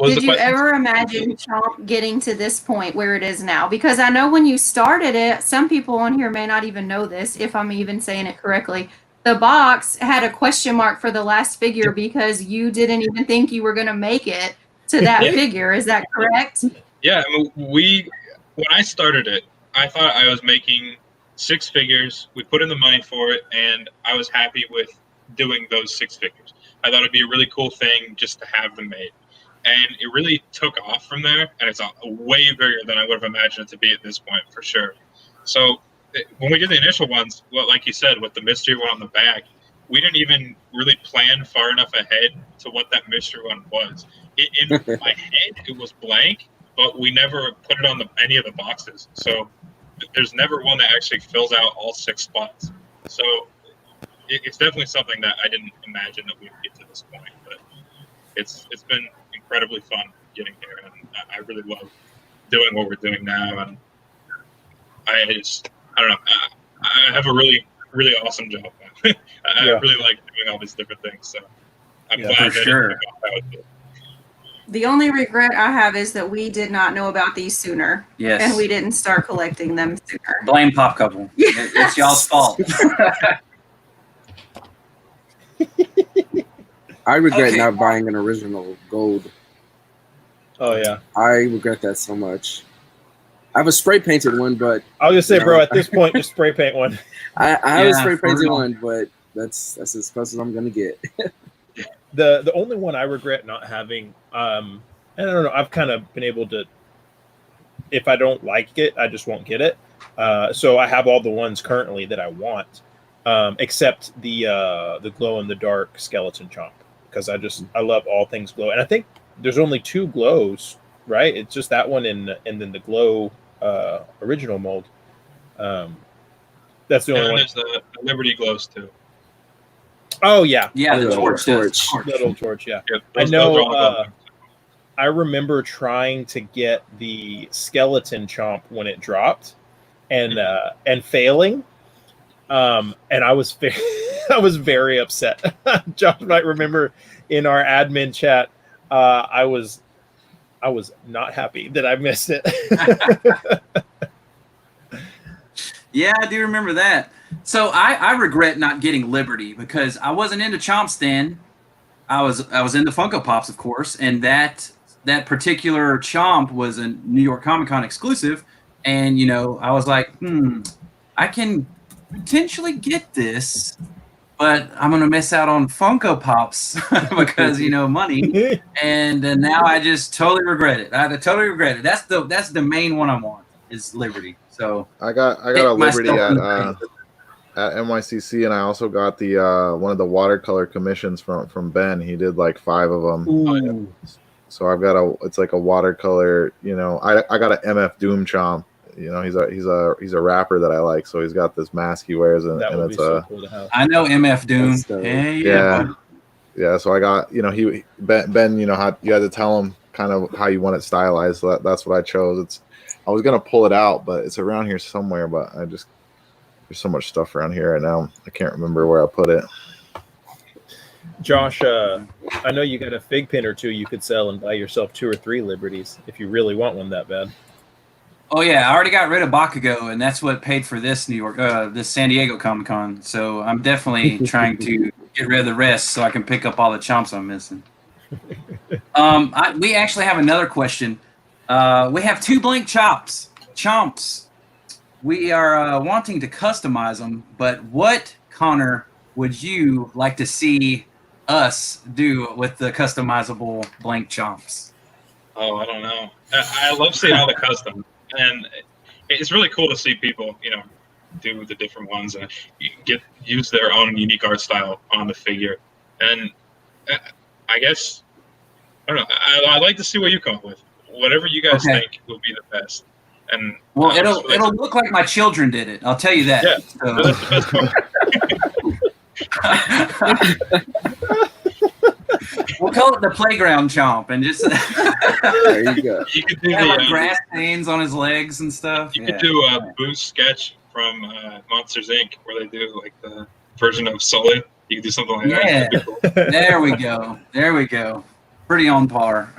Did you ever imagine Chomp getting to this point where it is now? Because I know when you started it, some people on here may not even know this, if I'm even saying it correctly. The box had a question mark for the last figure because you didn't even think you were going to make it to that figure. Is that correct? Yeah, I mean, when I started it, I thought I was making 6 figures. We put in the money for it, and I was happy with doing those 6 figures. I thought it'd be a really cool thing just to have them made. And it really took off from there, and it's way bigger than I would have imagined it to be at this point, for sure. So when we did the initial ones, well, like you said, with the mystery one on the back, we didn't even really plan far enough ahead to what that mystery one was. In my head, it was blank, but we never put it on any of the boxes. So there's never one that actually fills out all 6 spots. So it's definitely something that I didn't imagine that we'd get to this point, but it's been incredibly fun getting here, and I really love doing what we're doing now. And I don't know, I have a really, really awesome job. I really like doing all these different things. So I'm glad that it The only regret I have is that we did not know about these sooner. Yes. And we didn't start collecting them sooner. Blame Pop Couple. Yes. It's y'all's fault. I regret not buying an original gold. Oh yeah, I regret that so much. I have a spray painted one, but I was gonna say, bro, at this point, just spray paint one. I have a spray for painted real. one, but that's as close as I'm gonna get. The only one I regret not having, and I don't know, I've kind of been able to, if I don't like it, I just won't get it. So I have all the ones currently that I want, except the glow in the dark skeleton chomp, because I love all things glow, and I think there's only 2 glows, right? It's just that one and then the glow original mold. That's the only one. There's the Liberty glows too. Oh yeah, Yeah, the Torch. torch. little torch. Yeah, Yeah, I those know. are all glow. I remember trying to get the skeleton chomp when it dropped, and failing. And I was I was very upset. Josh might remember in our admin chat, I was not happy that I missed it. Yeah, I do remember that. So I regret not getting Liberty because I wasn't into Chomps then. I was into Funko Pops, of course, and that particular Chomp was a New York Comic Con exclusive, and I was like, I can potentially get this, but I'm gonna miss out on Funko Pops because money. And now I just totally regret it. I totally regret it. That's the main one I want is Liberty. So I got a Liberty at NYCC, and I also got the one of the watercolor commissions from Ben. He did like 5 of them. Ooh. So I've got it's like a watercolor. I got an MF Doom Chomp. He's a rapper that I like. So he's got this mask he wears, and That would it's be so cool to have. I know MF Doom. Hey, yeah. So I got Ben. How you had to tell him kind of how you want it stylized. So that's what I chose. I was gonna pull it out, but it's around here somewhere. But there's so much stuff around here right now. I can't remember where I put it. Josh, I know you got a fig pin or 2 you could sell and buy yourself 2 or 3 Liberties if you really want one that bad. Oh yeah, I already got rid of Bakugo, and that's what paid for this this San Diego Comic Con. So I'm definitely trying to get rid of the rest so I can pick up all the chomps I'm missing. We actually have another question. We have 2 blank chomps. We are wanting to customize them, but what, Connor, would you like to see us do with the customizable blank chomps? Oh, I don't know. I love seeing all the custom, and it's really cool to see people, do the different ones and use their own unique art style on the figure. And I guess I don't know. I'd like to see what you come up with. Whatever you guys think will be the best. And it'll look like my children did it. I'll tell you that. Yeah, so. that's the best part. We'll call it the playground chomp, and just There you go. You could do like grass stains on his legs and stuff. You could do a Boo's sketch from Monsters Inc., where they do like the version of Sully. You could do something like that. Yeah, Cool. There we go. There we go. Pretty on par.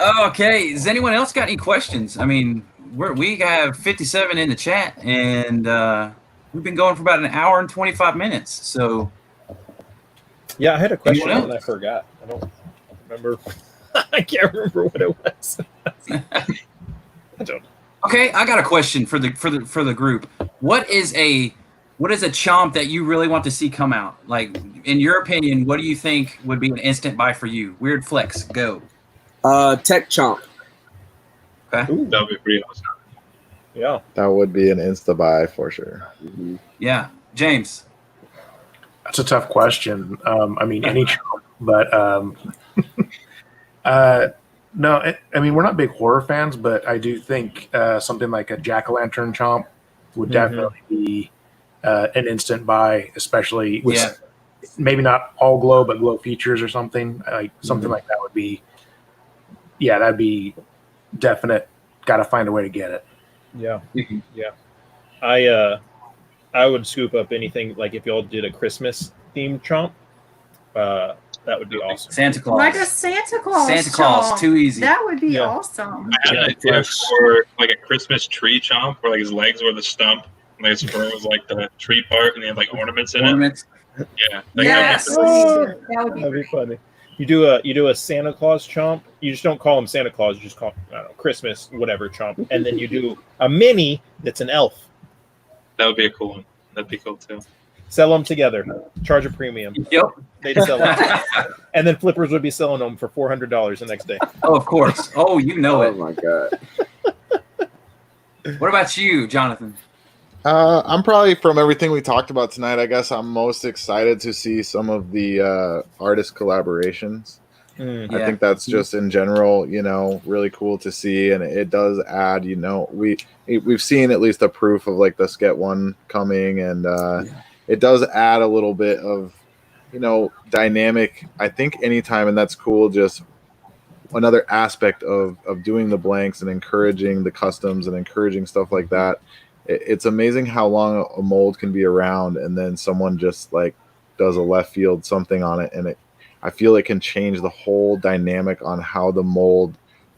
Okay. Does anyone else got any questions? I mean, we have 57 in the chat, and we've been going for about an hour and 25 minutes. So. Yeah, I had a question and I forgot. I don't remember. I can't remember what it was. I don't. Okay, I got a question for the group. What is a chomp that you really want to see come out? Like, in your opinion, what do you think would be an instant buy for you? Weird Flex, go. Tech Chomp. That Okay. would be pretty awesome. Yeah, that would be an insta buy for sure. Mm-hmm. Yeah, James. That's a tough question. I mean, any chomp, but no. I mean, we're not big horror fans, but I do think something like a jack-o'-lantern chomp would definitely be an instant buy, especially with maybe not all glow, but glow features or something. Like something like that would be. Yeah, that'd be definite. Got to find a way to get it. Yeah, yeah. I would scoop up anything like if y'all did a Christmas themed chomp. That would be awesome. Santa Claus. Like a Santa Claus. Santa Claus, chomp. too easy. That would be Yeah. awesome. I had an idea for like a Christmas tree chomp where like his legs were the stump, and like his fur was like the tree part, and he had like ornaments in Ornaments. it. Yeah. Like, Yes. Oh, That would be That'd be great. funny. You do a Santa Claus chomp. You just don't call him Santa Claus. You just call him, I don't know, Christmas whatever chomp, and then you do a mini that's an elf. That would be a cool one. That'd be cool too. Sell them together. Charge a premium. Yep. They'd sell them, and then flippers would be selling them for $400 the next day. Oh, of course. Oh, you know Oh it. my god. What about you, Jonathan? I'm probably, from everything we talked about tonight, I guess I'm most excited to see some of the artist collaborations. Mm. I think that's just in general, really cool to see, and it does add, we've seen at least a proof of like the Sket one coming, and it does add a little bit of, dynamic. I think anytime, and that's cool. Just another aspect of doing the blanks and encouraging the customs and encouraging stuff like that. It's amazing how long a mold can be around, and then someone just like does a left field something on it, and I feel it can change the whole dynamic on how the mold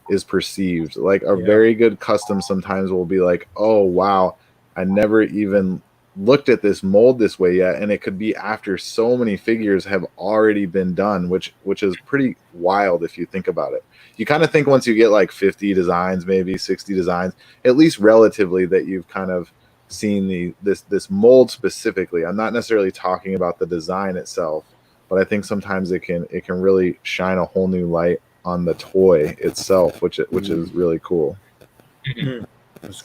is perceived. Like a very good custom sometimes will be like, oh wow, I never even looked at this mold this way yet, and it could be after so many figures have already been done, which is pretty wild if you think about it. You kind of think once you get like 50 designs, maybe 60 designs, at least relatively, that you've kind of seen this mold specifically. I'm not necessarily talking about the design itself, but I think sometimes it can really shine a whole new light on the toy itself, which is really cool.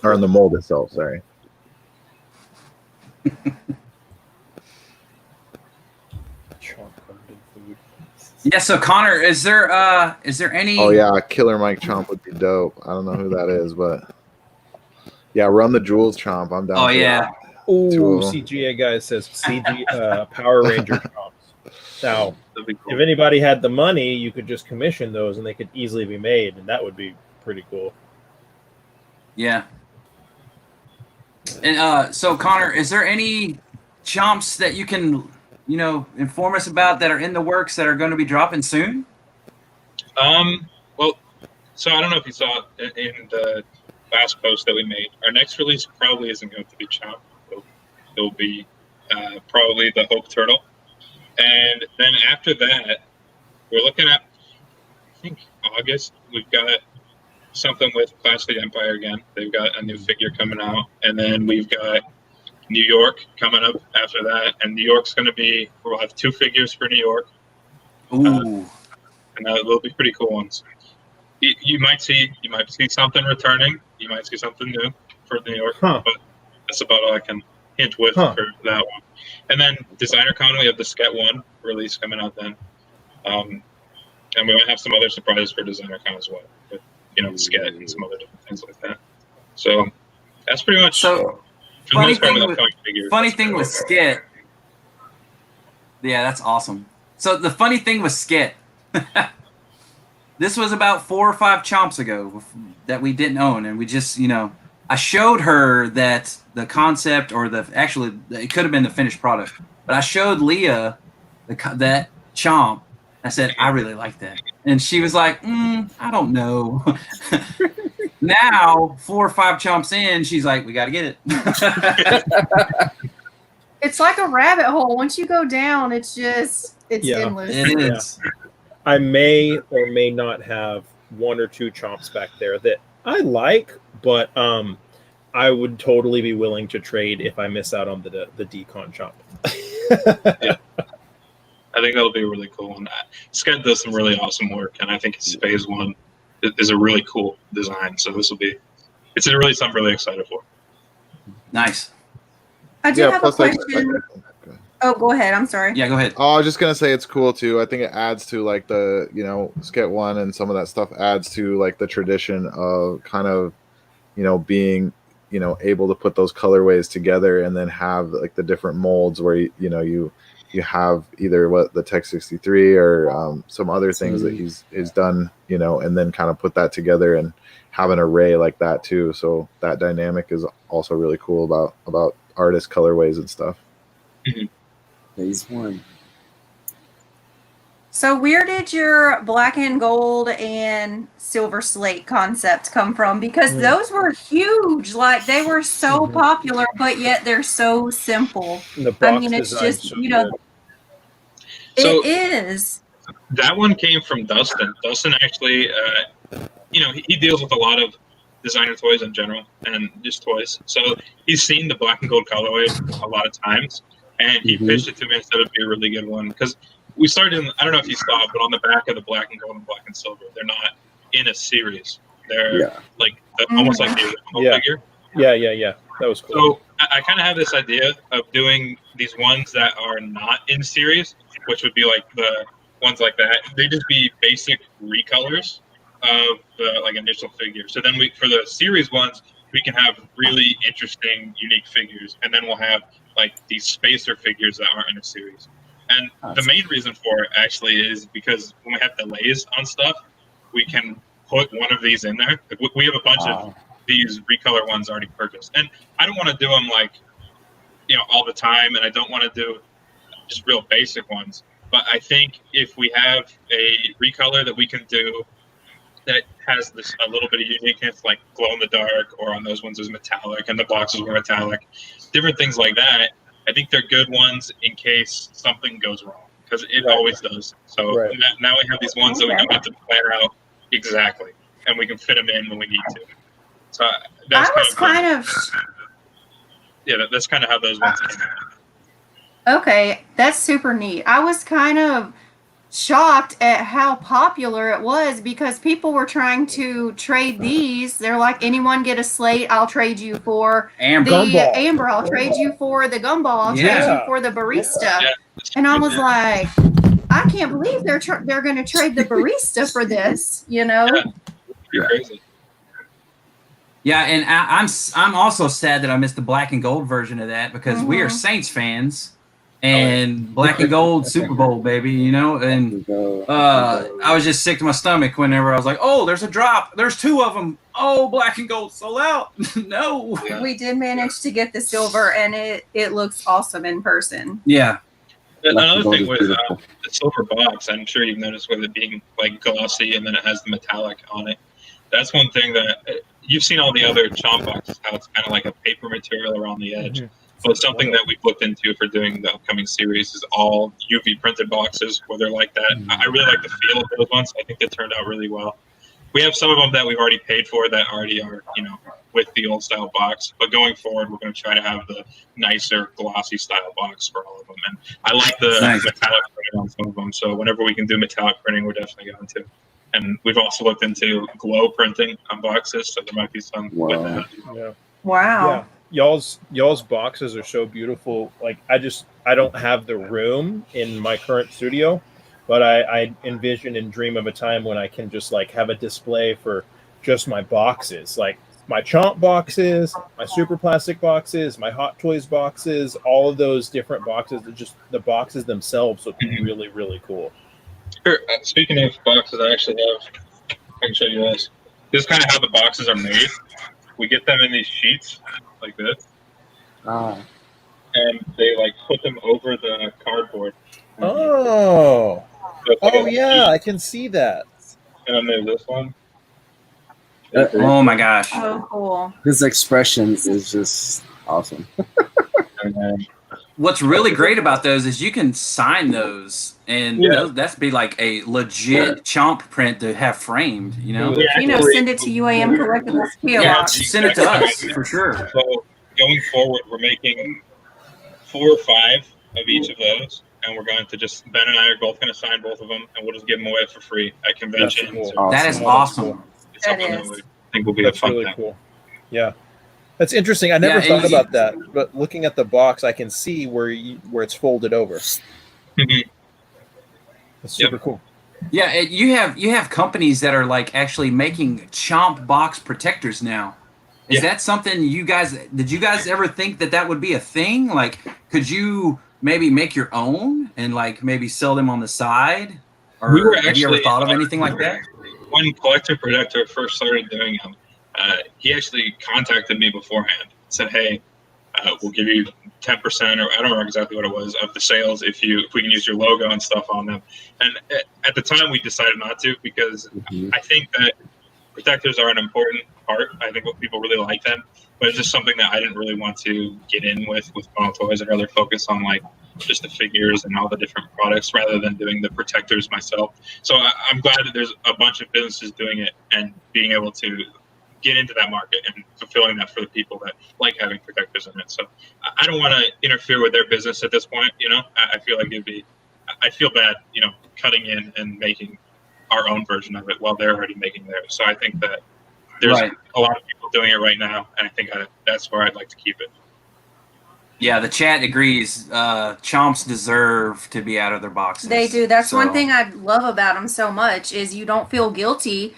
Or on the mold itself, sorry. Yeah, so Connor, is there any Oh yeah, Killer Mike Chomp would be dope. I don't know who that is, but yeah, Run the Jewels Chomp. I'm down. Oh for yeah. that. Ooh, Two of 'em. CGA guy says CG Power Ranger chomps. Now, That'd be cool. if anybody had the money, you could just commission those, and they could easily be made, and that would be pretty cool. Yeah. And so Connor, is there any chomps that you can, inform us about that are in the works that are going to be dropping soon? Well, so I don't know if you saw it in the last post that we made. Our next release probably isn't going to be Chomp. It'll be probably the Hope Turtle. And then after that, we're looking at, I think, August. We've got something with Plastic Empire again. They've got a new figure coming out. And then we've got New York coming up after that. And New York's going to be, we'll have 2 figures for New York. Ooh. And they'll be pretty cool ones. You might see something returning. You might see something new for New York. But that's about all I can hint with for that one. And then Designer Con, we have the Sket 1 release coming out then. And we might have some other surprises for Designer Con as well. With, Sket and some other different things like that. So that's pretty much funny thing with Sket. Yeah, that's awesome. So the funny thing with Sket, this was about 4 or 5 chomps ago that we didn't own, and we just, I showed her that the concept, or it could have been the finished product, but I showed Leah that chomp. I said, I really like that. And she was like, I don't know. Now, 4 or 5 chomps in, she's like, we got to get it. It's like a rabbit hole. Once you go down, it's endless. It is. I may or may not have 1 or 2 chomps back there that I like, but I would totally be willing to trade if I miss out on the decon chomp. Yeah. I think that'll be a really cool one. Sket does some really awesome work, and I think his phase 1 is a really cool design. So it's really something I'm really excited for. Nice. I do have a question. Oh, go ahead. I'm sorry. Yeah, go ahead. Oh, I was just gonna say it's cool too. I think it adds to like the Sket 1 and some of that stuff adds to like the tradition of kind of being able to put those colorways together and then have like the different molds where you have either the Tech 63 or some other things that he's done, and then kind of put that together and have an array like that too. So that dynamic is also really cool about artist colorways and stuff. Phase 1. So where did your black and gold and silver slate concept come from? Because those were huge. Like they were so popular, but yet they're so simple. The box I mean, it's design's just, so you know, So- it is. That one came from Dustin. Dustin actually, he deals with a lot of designer toys in general and just toys. So he's seen the black and gold colorway a lot of times, and he pitched it to me and said it'd be a really good one because we started. I don't know if you saw it, but on the back of the black and gold and black and silver, they're not in a series. They're like almost like the original figure. Yeah. That was cool. So I kind of have this idea of doing these ones that are not in series, which would be like the ones like that. They just be basic recolors of the like initial figure. So then for the series ones, we can have really interesting, unique figures, and then we'll have like these spacer figures that aren't in a series. And the main reason for it actually is because when we have delays on stuff, we can put one of these in there. Like, we have a bunch of these recolor ones already purchased, and I don't want to do them like all the time, and I don't want to do just real basic ones. But I think if we have a recolor that we can do that has a little bit of uniqueness, like glow in the dark, or on those ones is metallic, and the boxes were metallic, different things like that. I think they're good ones in case something goes wrong, because it always does. So now we have these ones that we don't have to plan out exactly, and we can fit them in when we need to. So that's that's kind of how those ones came out. Okay, that's super neat. I was kind of shocked at how popular it was because people were trying to trade these. They're like, anyone get a slate, I'll trade you for Amber. the Amber, I'll trade you for the gumball, I'll trade you for the barista. And I was like, I can't believe they're going to trade the barista for this, Crazy. Yeah, and I'm also sad that I missed the black and gold version of that because we are Saints fans. And black and gold Super Bowl, baby, and I was just sick to my stomach whenever I was like, oh, there's a drop. There's two of them. Oh, black and gold sold out. No. We did manage to get the silver, and it looks awesome in person. Yeah. Another thing with the silver box, I'm sure you've noticed with it being like glossy and then it has the metallic on it. That's one thing that you've seen all the other Chomp boxes, how it's kind of like a paper material around the edge. But something that we've looked into for doing the upcoming series is all UV printed boxes where they're like that. I really like the feel of those ones. I think they turned out really well. We have some of them that we've already paid for that already are, with the old style box. But going forward, we're going to try to have the nicer glossy style box for all of them. And I like the metallic printing on some of them. So whenever we can do metallic printing, we're definitely going to. And we've also looked into glow printing on boxes, so there might be some with that. Yeah. Wow. Yeah. Y'all's boxes are so beautiful. Like I don't have the room in my current studio, but I envision and dream of a time when I can just like have a display for just my boxes, like my Chomp boxes, my Super Plastic boxes, my Hot Toys boxes, all of those different boxes. Just the boxes themselves look really, really cool. Sure. Speaking of boxes, I actually have. I can show you this. This is kind of how the boxes are made. We get them in these sheets like this, and they like put them over the cardboard. Oh, So yeah, I can see that. And then there's this one. Oh my gosh! Oh, cool. His expression is just awesome. And then What's really great about those is you can sign those, and that's be like a legit Chomp print to have framed. Send it to UAM Collectibles. Yeah, send it to us for sure. So going forward, we're making 4 or 5 of each of those, and we're going to just Ben and I are both going to sign both of them, and we'll just give them away for free at conventions. Cool. Awesome. That is awesome. It's something that we think will be a fun thing. Cool. Yeah. That's interesting. I never thought about that, but looking at the box, I can see where it's folded over. That's super cool. Yeah, you have companies that are like actually making Chomp box protectors now. Is that something did you guys ever think that would be a thing? Like, could you maybe make your own and like maybe sell them on the side? Or have you ever thought of anything like that? When Collector Protector first started doing them, he actually contacted me beforehand. Said, "Hey, we'll give you 10%, or I don't remember exactly what it was, of the sales if we can use your logo and stuff on them. And at the time we decided not to, because I think that protectors are an important part. I think people really like them, but it's just something that I didn't really want to get in with Funnel Toys. I'd rather focus on like just the figures and all the different products rather than doing the protectors myself. So I'm glad that there's a bunch of businesses doing it and being able to get into that market and fulfilling that for the people that like having protectors in it. So I don't want to interfere with their business at this point. I feel like I feel bad, cutting in and making our own version of it while they're already making theirs. So I think that there's a lot of people doing it right now, and I think that's where I'd like to keep it. Yeah, the chat agrees. Chomps deserve to be out of their boxes. They do. That's one thing I love about them so much is you don't feel guilty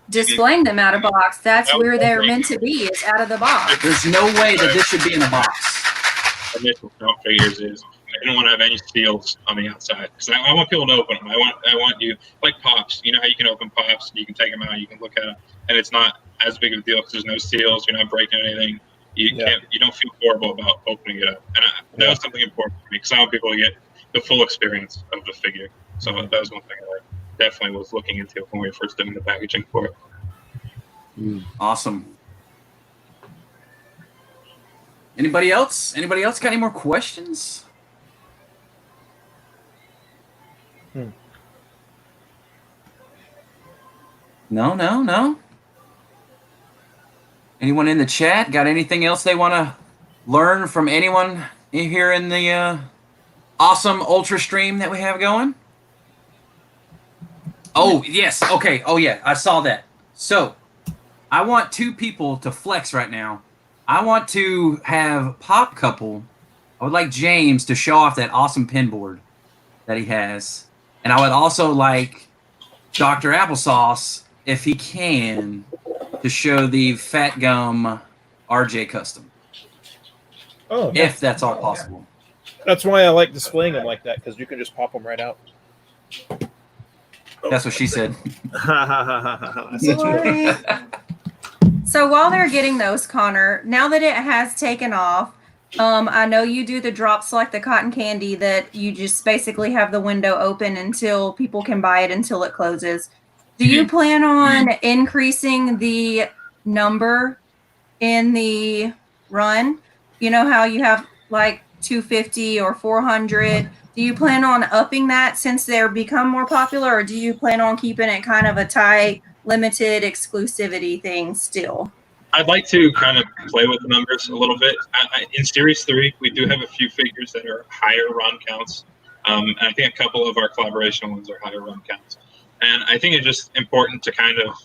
displaying them out of box. That's where they're meant to be. It's out of the box. There's no way that this should be in a box. Initial Chomp figures is I don't want to have any seals on the outside because I want people to open them. I want you like Pops. You know how you can open Pops, you can take them out, you can look at them, and it's not as big of a deal because there's no seals. You're not breaking anything. You don't feel horrible about opening it up. And that was something important for me because I want people to get the full experience of the figure. So that was one thing I definitely was looking into when we were first doing the packaging for it. Awesome. Anybody else? Anybody else got any more questions? No. Anyone in the chat got anything else they want to learn from anyone here in the awesome ultra stream that we have going? Oh, yes. Okay. Oh, yeah. I saw that. So I want two people to flex right now. I want to have Pop Couple. I would like James to show off that awesome pin board that he has. And I would also like Dr. Applesauce, if he can, to show the Fat Gum RJ custom. Oh, if that's all possible. That's why I like displaying them like that, because you can just pop them right out. That's what she said. So while they're getting those, Connor, now that it has taken off, I know you do the drops like the cotton candy that you just basically have the window open until people can buy it until it closes. Do you plan on increasing the number in the run? You know how you have like 250 or 400? Do you plan on upping that since they're become more popular, or do you plan on keeping it kind of a tight, limited exclusivity thing still? I'd like to kind of play with the numbers a little bit. In Series 3, we do have a few figures that are higher run counts. And I think a couple of our collaboration ones are higher run counts. And I think it's just important to kind of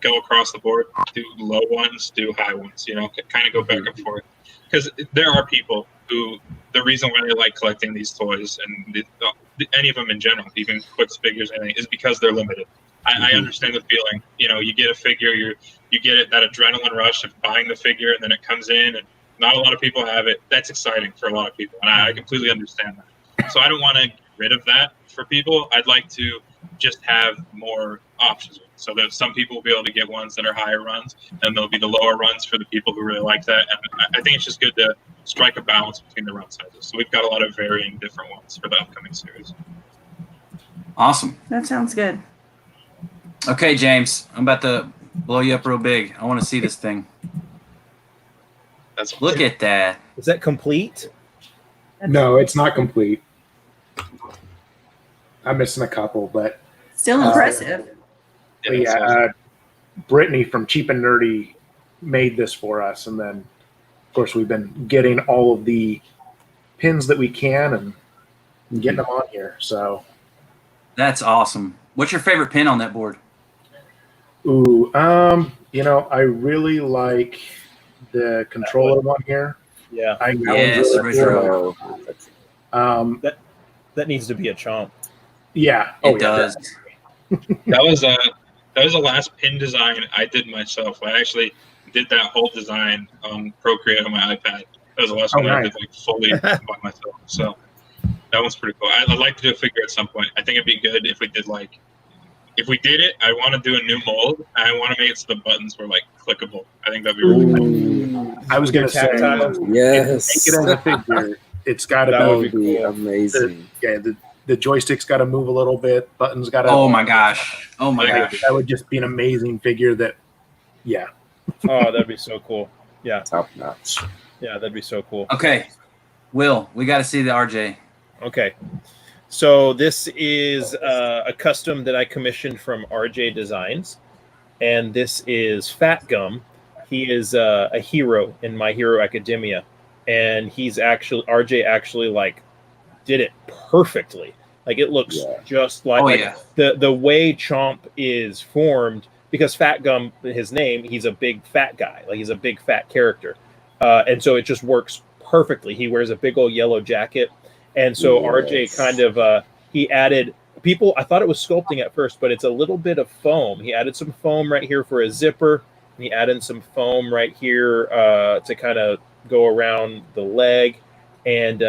go across the board, do low ones, do high ones, kind of go back and forth. Because there are people who, the reason why they like collecting these toys, and any of them in general, even Quick's figures, anything, is because they're limited. I understand the feeling. You get a figure, you get that adrenaline rush of buying the figure, and then it comes in, and not a lot of people have it. That's exciting for a lot of people, and I completely understand that. So I don't want to get rid of that for people. I'd like to just have more options, so that some people will be able to get ones that are higher runs, and there'll be the lower runs for the people who really like that. And I think it's just good to strike a balance between the run sizes. So we've got a lot of varying different ones for the upcoming series. Awesome. That sounds good. Okay, James, I'm about to blow you up real big. I want to see this thing. Look at that. Is that complete? No, it's not complete. I'm missing a couple, but still impressive. Brittany from Cheap and Nerdy made this for us, and then of course we've been getting all of the pins that we can and getting them on here. So that's awesome. What's your favorite pin on that board? Ooh, I really like the controller one here. Yeah, retro. That needs to be a chomp. Yeah, it does. That was the last pin design I did myself. I actually did that whole design on Procreate on my iPad. That was the last one I did fully by myself. So that one's pretty cool. I'd like to do a figure at some point. I think it'd be good if we did it. I want to do a new mold. I want to make it so the buttons were like clickable. I think that'd be really cool. I was going to say, yes. Make it as a figure. It's got to That be, would be amazing. The joystick's got to move a little bit. Buttons got to. Oh my gosh! Oh my gosh! That would just be an amazing figure. Yeah. Oh, that'd be so cool. Yeah. Top notch. Yeah, that'd be so cool. Okay, Will, we got to see the RJ. Okay. So this is a custom that I commissioned from RJ Designs, and this is Fat Gum. He is a hero in My Hero Academia, and RJ actually like did it perfectly. Like it looks just like, the way Chomp is formed, because Fat Gum, his name, he's a big fat guy. Like he's a big fat character. And so it just works perfectly. He wears a big old yellow jacket. And so RJ kind of, he added, I thought it was sculpting at first, but it's a little bit of foam. He added some foam right here for a zipper. And he added some foam right here to kind of go around the leg. And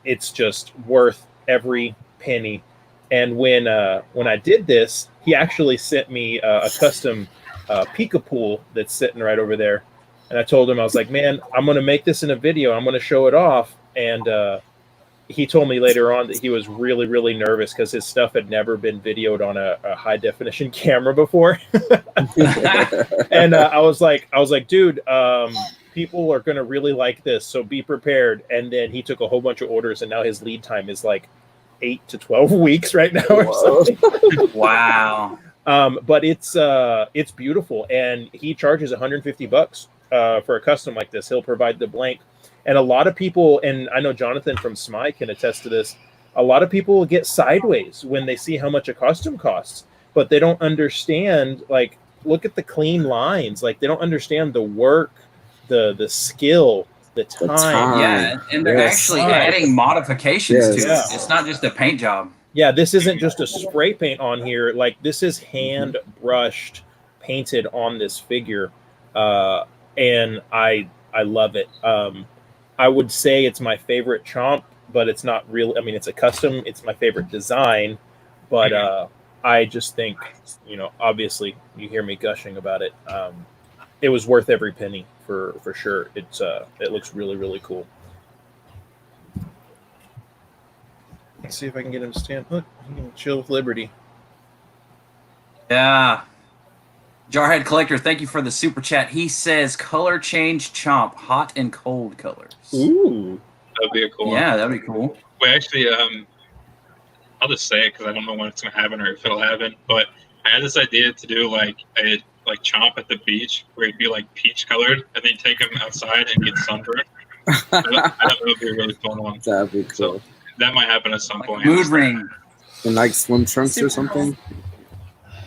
it's just worth every penny. And when I did this, he actually sent me a custom Pika pool that's sitting right over there. And I told him, I was like, man, I'm going to make this in a video. I'm going to show it off. And he told me later on that he was really, really nervous because his stuff had never been videoed on a high definition camera before. And I was like, dude, people are going to really like this. So be prepared. And then he took a whole bunch of orders, and now his lead time is like 8 to 12 weeks right now or something. Wow. But it's beautiful, and he charges $150 for a custom like this. He'll provide the blank, and a lot of people, and I know Jonathan from Smeye can attest to this, a lot of people get sideways when they see how much a custom costs, but they don't understand, like, look at the clean lines. Like, they don't understand the work, the skill, the time. Yeah, and they're actually adding modifications to it. It's not just a paint job. Yeah, this isn't just a spray paint on here. Like, this is hand brushed, painted on this figure, and I love it. I would say it's my favorite Chomp, but it's not really. I mean, it's a custom. It's my favorite design, but I just think, obviously, you hear me gushing about it. It was worth every penny for sure. It looks really, really cool. Let's see if I can get him to stand. Look, he can chill with Liberty. Yeah. Jarhead Collector, thank you for the super chat. He says, color change Chomp, hot and cold colors. Ooh. That'd be a cool one. Yeah, that'd be cool. We actually, I'll just say it because I don't know when it's going to happen or if it'll happen, but I had this idea to do like a Chomp at the beach where it'd be like peach colored, and then take him outside and get sunburned. I thought it would be a really fun one. That'd be cool. So that might happen at some point. Mood ring. And like swim trunks or something.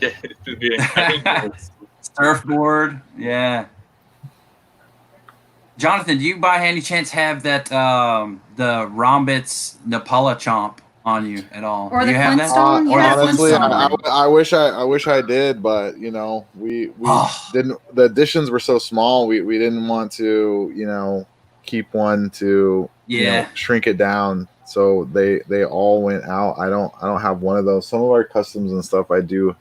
Yeah, it'd be incredible. Surfboard. Yeah. Jonathan, do you by any chance have that the Rombitz Napala Chomp on you at all? Or do the you have that? Honestly, I wish I did, but we didn't. The editions were so small. We didn't want to keep one to shrink it down. So they all went out. I don't have one of those. Some of our customs and stuff I do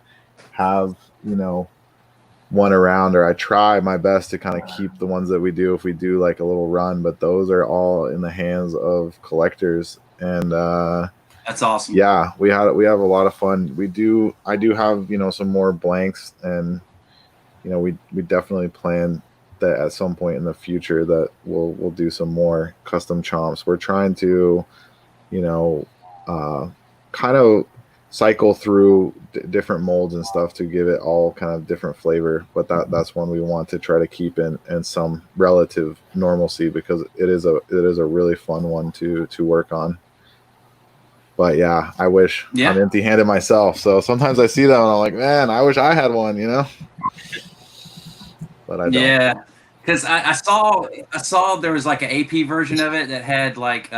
have one around, or I try my best to kind of keep the ones that we do if we do like a little run, but those are all in the hands of collectors. And that's awesome. Yeah, we have a lot of fun. I do have some more blanks, and we definitely plan that at some point in the future that we'll do some more custom chomps. We're trying to kind of cycle through different molds and stuff to give it all kind of different flavor, but that's one we want to try to keep in some relative normalcy, because it is a really fun one to work on. But yeah, I wish I'm empty-handed myself, so sometimes I see that and I'm like, man, I wish I had one, but I don't. Yeah, because I saw there was like an AP version of it that had like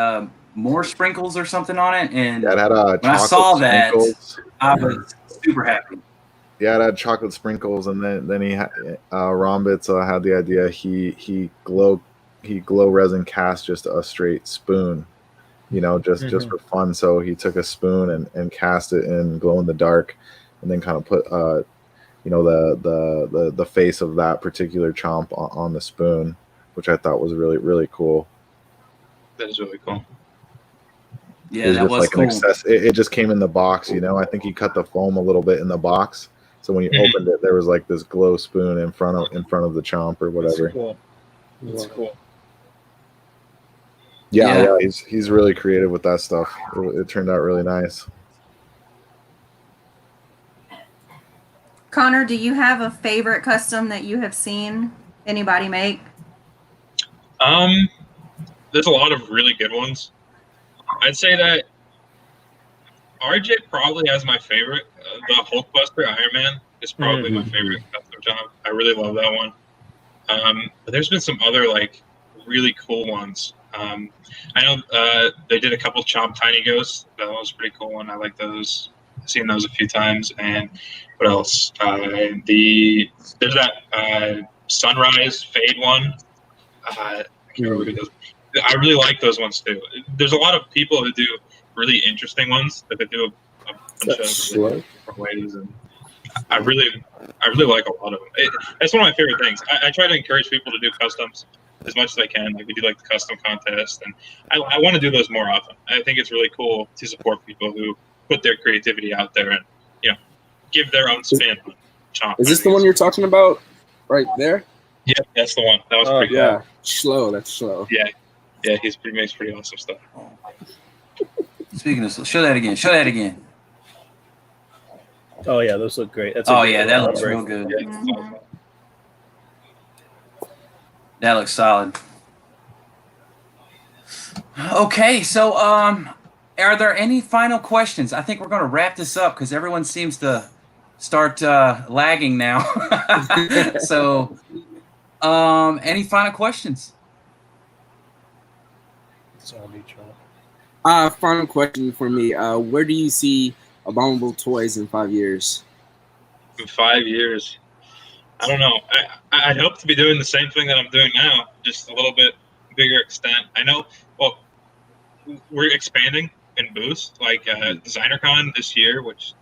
more sprinkles or something on it, and it had when I saw that, sprinkles. I was super happy. Yeah, it had chocolate sprinkles, and then he had Rombitz had the idea he glow resin cast just a straight spoon, just for fun. So he took a spoon and cast it in glow in the dark, and then kind of put the face of that particular Chomp on the spoon, which I thought was really, really cool. That is really cool. Yeah, that was cool. It just came in the box, you know. I think he cut the foam a little bit in the box, so when you opened it, there was like this glow spoon in front of the chomp or whatever. That's cool. That's cool. Yeah, he's really creative with that stuff. It turned out really nice. Connor, do you have a favorite custom that you have seen anybody make? There's a lot of really good ones. I'd say that RJ probably has my favorite. The Hulkbuster Iron Man is probably my favorite custom job. I really love that one. But there's been some other like really cool ones. I know they did a couple Chomp Tiny Ghosts. That was a pretty cool one. I like those. I've seen those a few times. And what else? There's that Sunrise Fade one. I can't remember who does. I really like those ones too. There's a lot of people who do really interesting ones that they do a bunch of different ways, and I really like a lot of them. That's one of my favorite things. I try to encourage people to do customs as much as I can. Like we do like the custom contest, and I want to do those more often. I think it's really cool to support people who put their creativity out there and give their own spin on Chomp. Is this the one you're talking about right there? Yeah, that's the one. That was pretty cool. Yeah, slow. That's slow. Yeah, he makes pretty awesome stuff. Speaking of, show that again. Oh yeah, those look great. That's that looks real good. Yeah, That looks solid. Okay, so are there any final questions? I think we're going to wrap this up because everyone seems to start lagging now. So, any final questions? Final question for me. Where do you see Abominable Toys in 5 years? In 5 years, I don't know. I'd hope to be doing the same thing that I'm doing now, just a little bit bigger extent. I know. Well, we're expanding in booths, like DesignerCon this year, which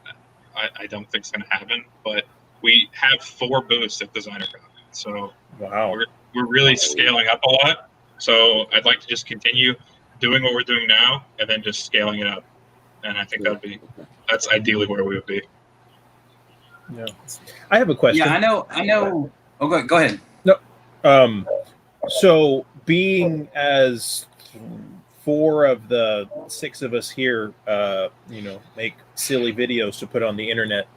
I don't think is going to happen. But we have 4 booths at DesignerCon, so wow, we're really scaling up a lot. So I'd like to just continue doing what we're doing now, and then just scaling it up. And I think that's ideally where we would be. Yeah, I have a question. Yeah, I know. Oh, go ahead. No, so being as 4 of the 6 of us here, make silly videos to put on the internet.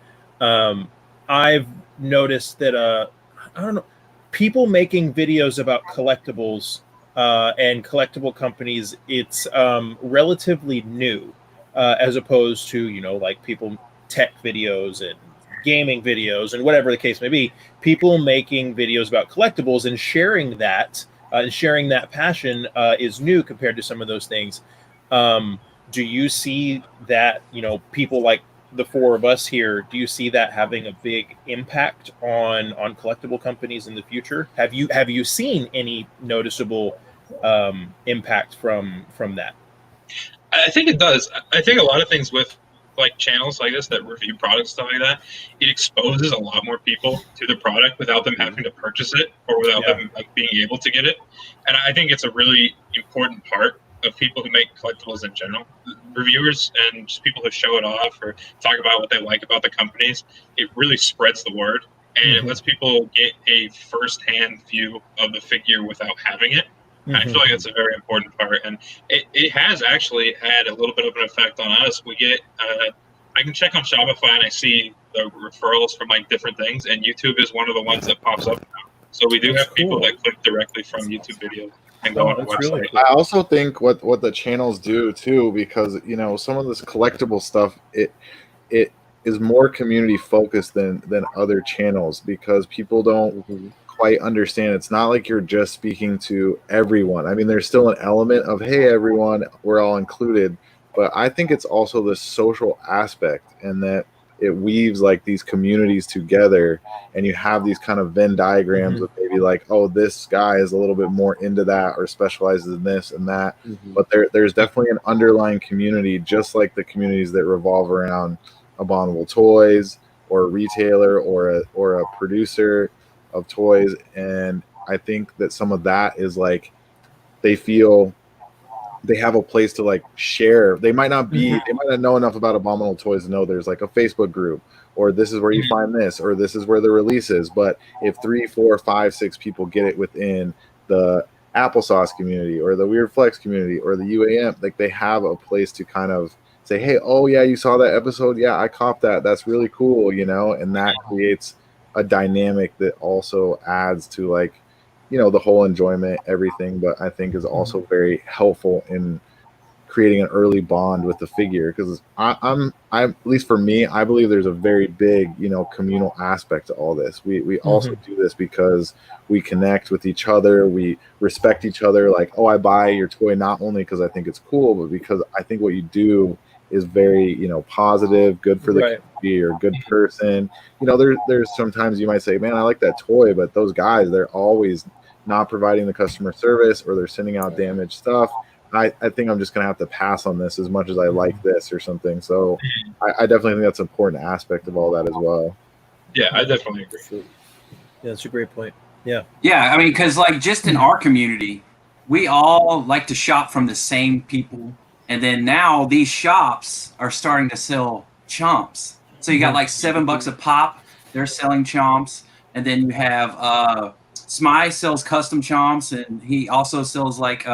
I've noticed that I don't know, people making videos about collectibles and collectible companies. It's relatively new, as opposed to like people tech videos and gaming videos and whatever the case may be. People making videos about collectibles and sharing that passion is new compared to some of those things. Do you see that, people like the 4 of us here, do you see that having a big impact on collectible companies in the future? Have you seen any noticeable impact from that? I think it does. I think a lot of things with like channels like this that review products, stuff like that, it exposes a lot more people to the product without them having to purchase it or without them like being able to get it. And I think it's a really important part of people who make collectibles in general, reviewers and just people who show it off or talk about what they like about the companies. It really spreads the word, and it lets people get a first-hand view of the figure without having it. I feel like it's a very important part, and it has actually had a little bit of an effect on us. We get, I can check on Shopify and I see the referrals from like different things, and YouTube is one of the ones that pops up now. So we do have people that click directly from YouTube videos and go on the website. Really cool. I also think what the channels do too, because some of this collectible stuff, it is more community focused than other channels, because people don't quite understand. It's not like you're just speaking to everyone. I mean, there's still an element of, hey everyone, we're all included, but I think it's also the social aspect, and that it weaves like these communities together, and you have these kind of Venn diagrams of maybe like, oh, this guy is a little bit more into that or specializes in this and that, but there's definitely an underlying community, just like the communities that revolve around Abominable Toys or a retailer or a producer of toys. And I think that some of that is like, they feel they have a place to like share. They might not know enough about Abominable Toys to know there's like a Facebook group, or this is where you find this, or this is where the release is. But if 3, 4, 5, 6 people get it within the Applesauce community or the Weird Flex community or the UAM, like they have a place to kind of say, hey, oh yeah, you saw that episode? Yeah, I copped that. That's really cool, you know? And that creates a dynamic that also adds to like, you know, the whole enjoyment, everything, but I think is also very helpful in creating an early bond with the figure. Because I'm at least for me, I believe there's a very big, you know, communal aspect to all this. We also do this because we connect with each other, we respect each other. Like, oh, I buy your toy not only because I think it's cool, but because I think what you do is very, you know, positive, good for the community, or a good person. You know, there's sometimes you might say, man, I like that toy, but those guys, they're always not providing the customer service, or they're sending out damaged stuff. I think I'm just gonna have to pass on this as much as I like this or something. So I definitely think that's an important aspect of all that as well. Yeah, I definitely agree. Yeah, that's a great point. Yeah. Yeah, I mean, because like just in our community, we all like to shop from the same people. And then now these shops are starting to sell chomps. So you got like $7 a pop. They're selling chomps. And then you have Smeye sells custom chomps, and he also sells like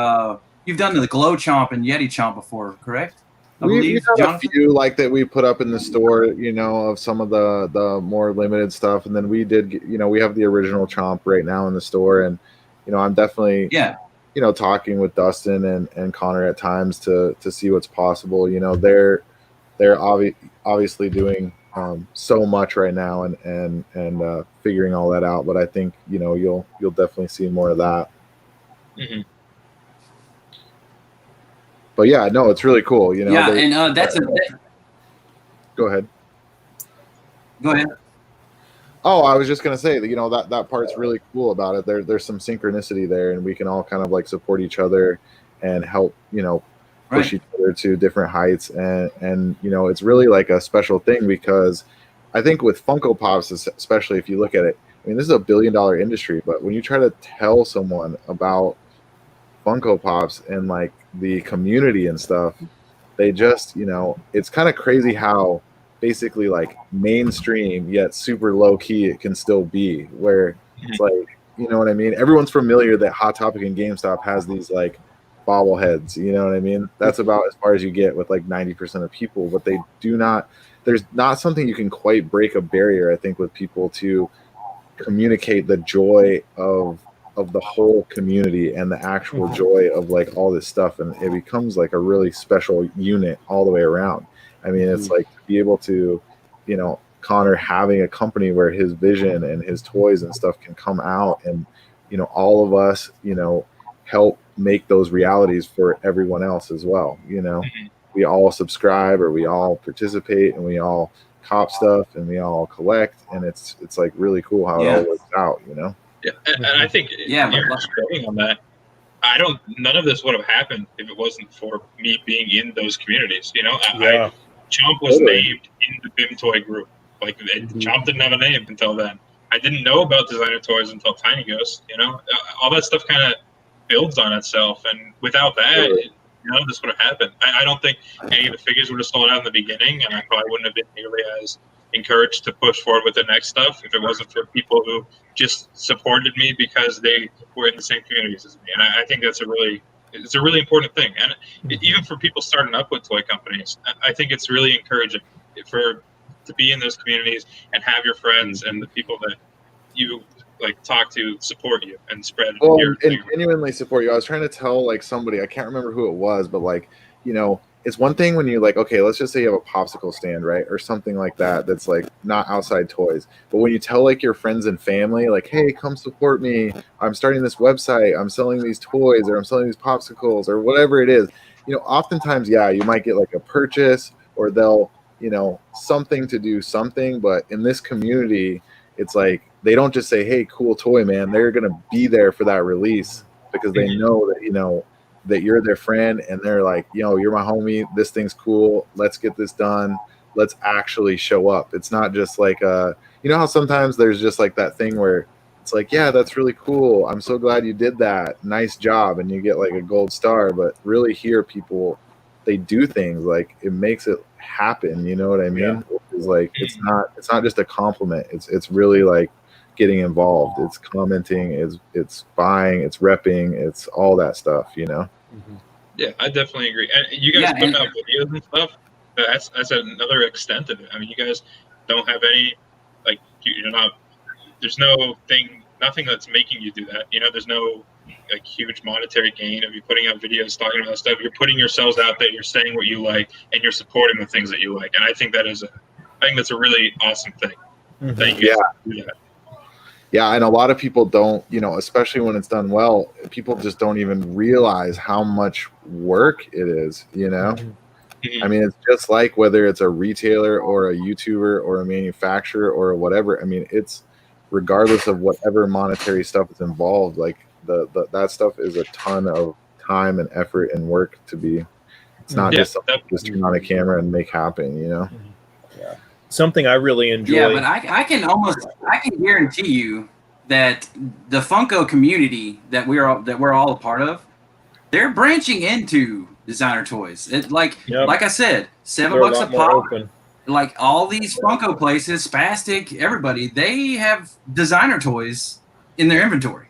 you've done the glow chomp and Yeti chomp before, correct? We've got a few like that we put up in the store, you know, of some of the more limited stuff. And then we did, you know, we have the original chomp right now in the store. And, you know, I'm definitely, you know, talking with Dustin and Connor at times to see what's possible. You know, they're obviously doing so much right now and figuring all that out. But I think, you know, you'll definitely see more of that. But yeah, no, it's really cool. You know, and that's Go ahead. Go ahead. Oh, I was just gonna say that, you know, that part's really cool about it. There's some synchronicity there, and we can all kind of like support each other and help, you know, push each other to different heights. And you know, it's really like a special thing, because I think with Funko Pops, especially if you look at it, I mean, this is a $1 billion industry, but when you try to tell someone about Funko Pops and like the community and stuff, they just, you know, it's kind of crazy how basically like mainstream yet super low key it can still be, where it's like, you know what I mean? Everyone's familiar that Hot Topic and GameStop has these like bobbleheads, you know what I mean? That's about as far as you get with like 90% of people, but they do not, there's not something you can quite break a barrier, I think, with people to communicate the joy of the whole community and the actual joy of like all this stuff, and it becomes like a really special unit all the way around. I mean, it's like to be able to, you know, Connor having a company where his vision and his toys and stuff can come out, and, you know, all of us, you know, help make those realities for everyone else as well. You know, we all subscribe, or we all participate, and we all cop stuff, and we all collect, and it's like really cool how it all works out, you know? Yeah, and I think you're straying on that. None of this would have happened if it wasn't for me being in those communities. You know, Chomp was named in the BIM toy group. Like, Chomp didn't have a name until then. I didn't know about designer toys until Tiny Ghost. You know, all that stuff kind of builds on itself, and without that, none of this would have happened. I don't think any of the figures would have sold out in the beginning, and I probably wouldn't have been nearly as encouraged to push forward with the next stuff if it wasn't for people who just supported me because they were in the same communities as me. And I think it's a really important thing. And even for people starting up with toy companies, I think it's really encouraging to be in those communities and have your friends and the people that you like talk to support you and spread your and genuinely support you. I was trying to tell like somebody, I can't remember who it was, but like, you know, it's one thing when you like, okay, let's just say you have a popsicle stand, right? Or something like that. That's like not outside toys. But when you tell like your friends and family, like, hey, come support me. I'm starting this website. I'm selling these toys, or I'm selling these popsicles, or whatever it is. You know, oftentimes, yeah, you might get like a purchase, or they'll, you know, something to do something. But in this community, it's like, they don't just say, hey, cool toy, man. They're going to be there for that release because they know that, you know, that you're their friend, and they're like, yo, you're my homie. This thing's cool. Let's get this done. Let's actually show up. It's not just like, you know how sometimes there's just like that thing where it's like, yeah, that's really cool. I'm so glad you did that. Nice job. And you get like a gold star. But really here, people, they do things like it makes it happen. You know what I mean? Yeah. It's like, it's not just a compliment. It's really like getting involved. It's commenting, it's buying, it's repping, it's all that stuff, you know? Mm-hmm. Yeah, I definitely agree. And you guys put out videos and stuff. That's another extent of it. I mean, you guys don't have any, like, you're not, there's nothing that's making you do that. You know, there's no like huge monetary gain of you putting out videos talking about stuff. You're putting yourselves out there. You're saying what you like, and you're supporting the things that you like. And I think that's a really awesome thing. Mm-hmm. Thank you. Yeah. Yeah, and a lot of people don't, you know, especially when it's done well, people just don't even realize how much work it is, you know? Mm-hmm. I mean, it's just like whether it's a retailer or a YouTuber or a manufacturer or whatever. I mean, it's regardless of whatever monetary stuff is involved, like that stuff is a ton of time and effort and work to be. It's not just something just turn on a camera and make happen, you know? Yeah. Something I really enjoy. Yeah, but I can guarantee you that the Funko community that we're all a part of, they're branching into designer toys. Like I said, $7 a pop. Open. Like all these Funko places, Spastic, everybody, they have designer toys in their inventory.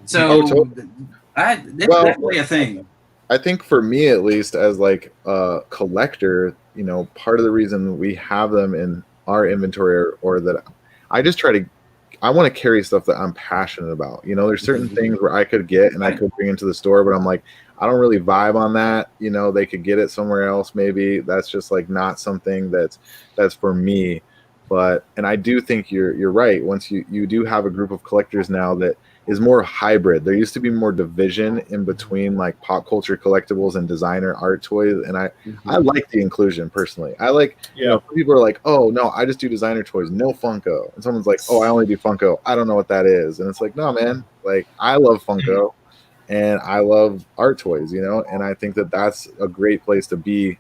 So it's definitely a thing. I think for me, at least, as like a collector, you know, part of the reason we have them in our inventory or that I just I want to carry stuff that I'm passionate about. You know, there's certain things where I could get and I could bring into the store, but I'm like, I don't really vibe on that. You know, they could get it somewhere else. Maybe that's just like not something that's for me. And I do think you're right. Once you do have a group of collectors now that is more hybrid. There used to be more division in between like pop culture collectibles and designer art toys. And I like the inclusion personally. I like, you know, people are like, oh no, I just do designer toys, no Funko. And someone's like, oh, I only do Funko. I don't know what that is. And it's like, no, man, like I love Funko and I love art toys, you know? And I think that that's a great place to be.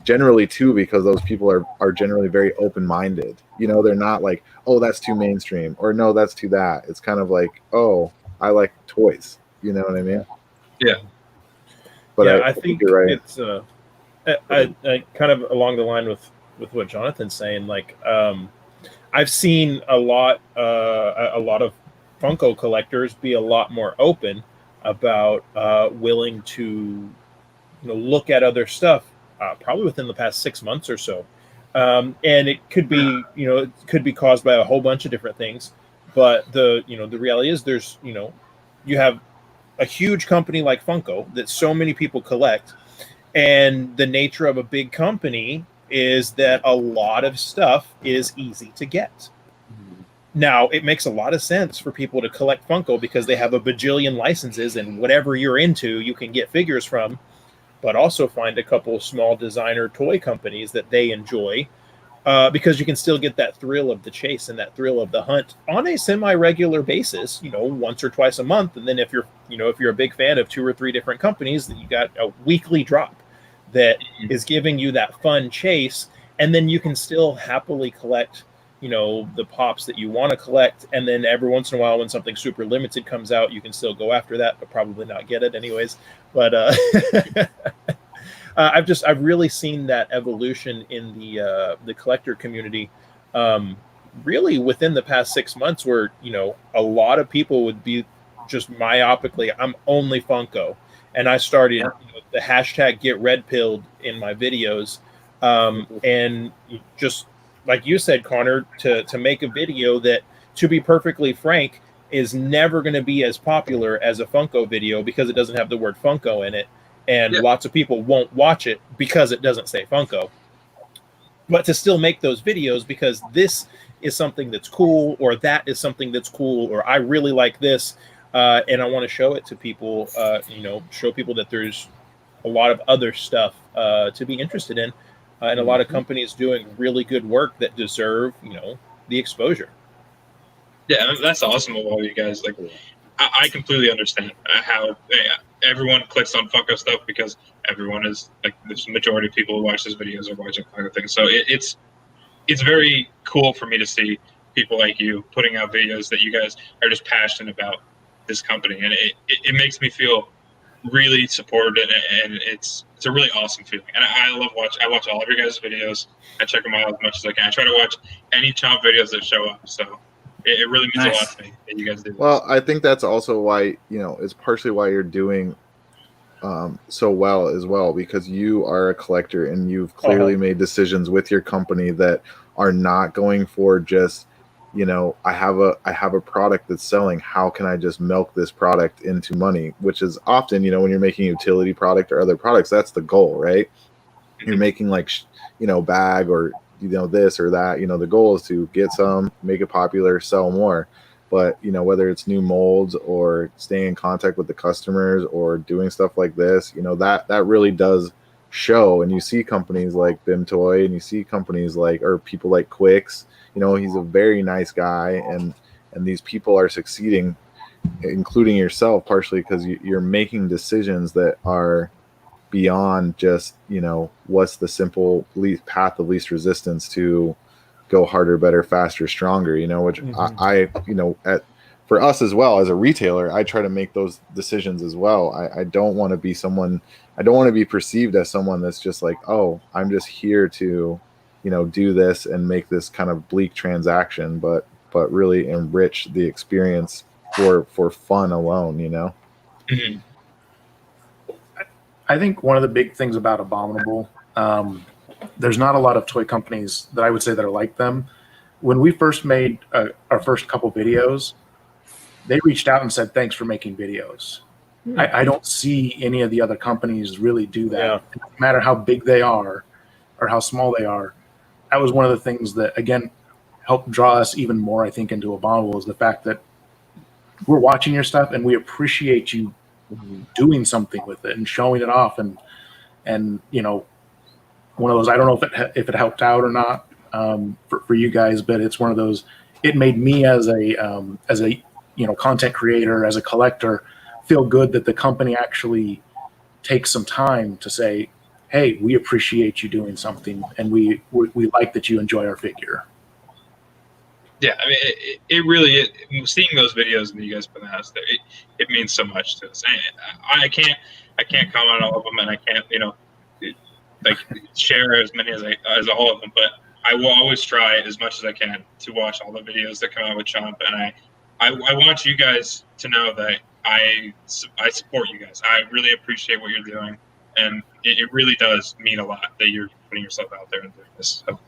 Generally too, because those people are generally very open-minded. You know, they're not like, oh, that's too mainstream, or no, that's too that. It's kind of like, oh, I like toys. You know what I mean? Yeah. But yeah, I think you're right. It's I kind of along the line with what Jonathan's saying. Like, I've seen a lot of Funko collectors be a lot more open about willing to look at other stuff. Probably within the past 6 months or so. And it could be, it could be caused by a whole bunch of different things. But the reality is there's, you have a huge company like Funko that so many people collect. And the nature of a big company is that a lot of stuff is easy to get. Now, it makes a lot of sense for people to collect Funko because they have a bajillion licenses and whatever you're into, you can get figures from. But also find a couple of small designer toy companies that they enjoy because you can still get that thrill of the chase and that thrill of the hunt on a semi-regular basis, once or twice a month. And then if you're a big fan of 2 or 3 different companies, then you got a weekly drop that is giving you that fun chase. And then you can still happily collect, the pops that you want to collect. And then every once in a while, when something super limited comes out, you can still go after that, but probably not get it anyways. But I've really seen that evolution in the collector community, really within the past 6 months, where a lot of people would be just myopically, I'm only Funko, and I started the hashtag Get Red Pilled in my videos, and just like you said, Connor, to make a video that, to be perfectly frank, is never going to be as popular as a Funko video because it doesn't have the word Funko in it. And lots of people won't watch it because it doesn't say Funko. But to still make those videos because this is something that's cool, or that is something that's cool, or I really like this, and I want to show it to people, show people that there's a lot of other stuff to be interested in. And a lot of companies doing really good work that deserve, the exposure. Yeah, that's awesome of all you guys. Like, I completely understand how everyone clicks on Funko stuff because everyone is like, there's a majority of people who watch these videos are watching Funko things. So it's very cool for me to see people like you putting out videos that you guys are just passionate about this company, and it makes me feel really supported, and it's a really awesome feeling. And I watch all of your guys' videos. I check them out as much as I can. I try to watch any Chomp videos that show up. So it really means a lot to me that you guys do this. Well, I think that's also why, it's partially why you're doing so well as well, because you are a collector and you've clearly made decisions with your company that are not going for just, I have a product that's selling. How can I just milk this product into money? Which is often, when you're making a utility product or other products, that's the goal, right? You're making like, bag or, this or that, the goal is to get some, make it popular, sell more. But, whether it's new molds or staying in contact with the customers or doing stuff like this, that really does show. And you see companies like BIM Toy, and you see companies or people like Quicks. He's a very nice guy, and these people are succeeding, including yourself, partially because you're making decisions that are beyond just, what's the simple path of least resistance to go harder, better, faster, stronger, which I for us as well as a retailer, I try to make those decisions as well. I don't want to be someone, I don't want to be perceived as someone that's just like, oh, I'm just here to, do this and make this kind of bleak transaction, but really enrich the experience for fun alone, Mm-hmm. I think one of the big things about Abominable, there's not a lot of toy companies that I would say that are like them. When we first made our first couple videos, they reached out and said, thanks for making videos. I don't see any of the other companies really do that. Yeah. No matter how big they are or how small they are. That was one of the things that, again, helped draw us even more, I think, into Abominable, is the fact that we're watching your stuff and we appreciate you doing something with it and showing it off. And one of those, I don't know if it helped out or not for you guys, but it's one of those, it made me as a content creator, as a collector, feel good that the company actually takes some time to say, hey, we appreciate you doing something, and we like that you enjoy our figure. Yeah, I mean, it really, seeing those videos and you guys put out there, it means so much to us. I can't comment on all of them, and I can't, share as many as all of them, but I will always try as much as I can to watch all the videos that come out with Chomp, and I want you guys to know that I support you guys. I really appreciate what you're doing, and it really does mean a lot that you're putting yourself out there and doing this. So,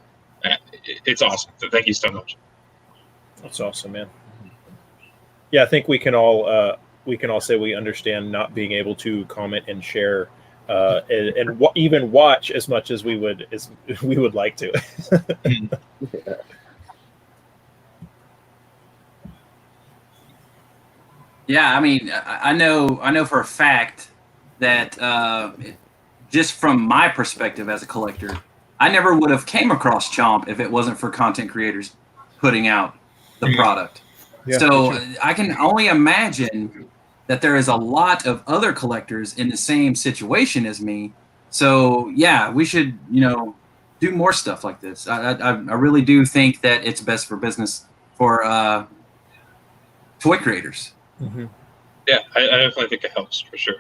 it's awesome. So thank you so much. That's awesome, man. Yeah, I think we can all say we understand not being able to comment and share and even watch as much as we would like to. Yeah, I mean, I know for a fact that just from my perspective as a collector, I never would have came across Chomp if it wasn't for content creators putting out the product. Yeah, so I can only imagine that there is a lot of other collectors in the same situation as me. So yeah, we should, do more stuff like this. I really do think that it's best for business for toy creators. Mm-hmm. Yeah, I definitely think it helps for sure.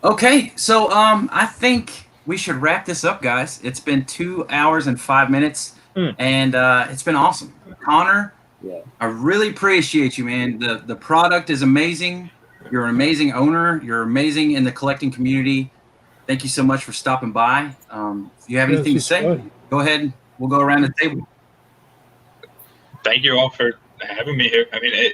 Okay, so I think we should wrap this up, guys. It's been 2 hours and 5 minutes, and it's been awesome. Connor, I really appreciate you, man. The product is amazing. You're an amazing owner. You're amazing in the collecting community. Thank you so much for stopping by. If you have anything to say, go ahead. We'll go around the table. Thank you all for having me here. I mean,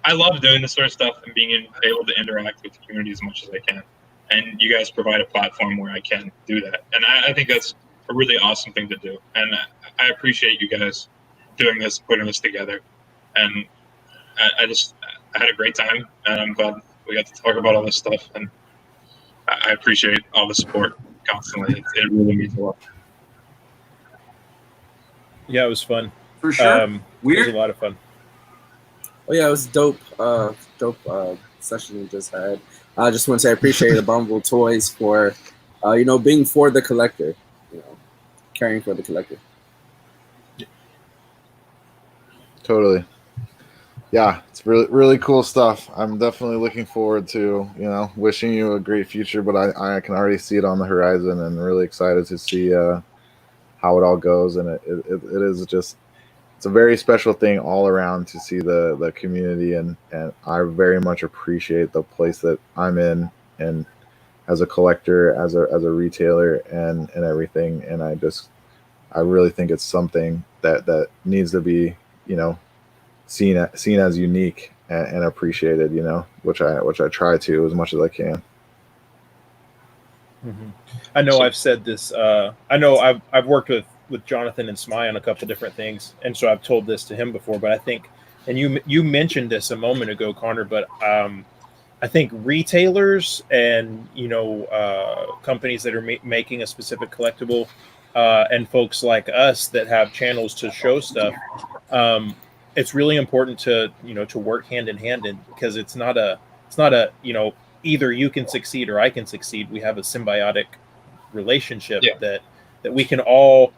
I love doing this sort of stuff and being able to interact with the community as much as I can. And you guys provide a platform where I can do that. And I think that's a really awesome thing to do. And I appreciate you guys doing this, putting this together. And I had a great time, and I'm glad we got to talk about all this stuff. And I appreciate all the support constantly. It really means a lot. Yeah, it was fun. For sure. It was a lot of fun. Oh yeah, it was dope session we just had. I just want to say I appreciate Abominable Toys for being for the collector, caring for the collector. Totally. Yeah, it's really, really cool stuff. I'm definitely looking forward to, wishing you a great future, but I can already see it on the horizon and really excited to see how it all goes. And it is just, it's a very special thing all around to see the community. And I very much appreciate the place that I'm in and as a collector, as a retailer and everything. And I really think it's something that needs to be, seen as unique and appreciated, which I try to as much as I can. Mm-hmm. I know I've said this. I know I've worked with Jonathan and Smeye on a couple different things, and so I've told this to him before. But I think, and you mentioned this a moment ago, Connor. But I think retailers and companies that are making a specific collectible, and folks like us that have channels to show stuff. It's really important to work hand in hand, and because it's not a either you can succeed or I can succeed. We have a symbiotic relationship that we can all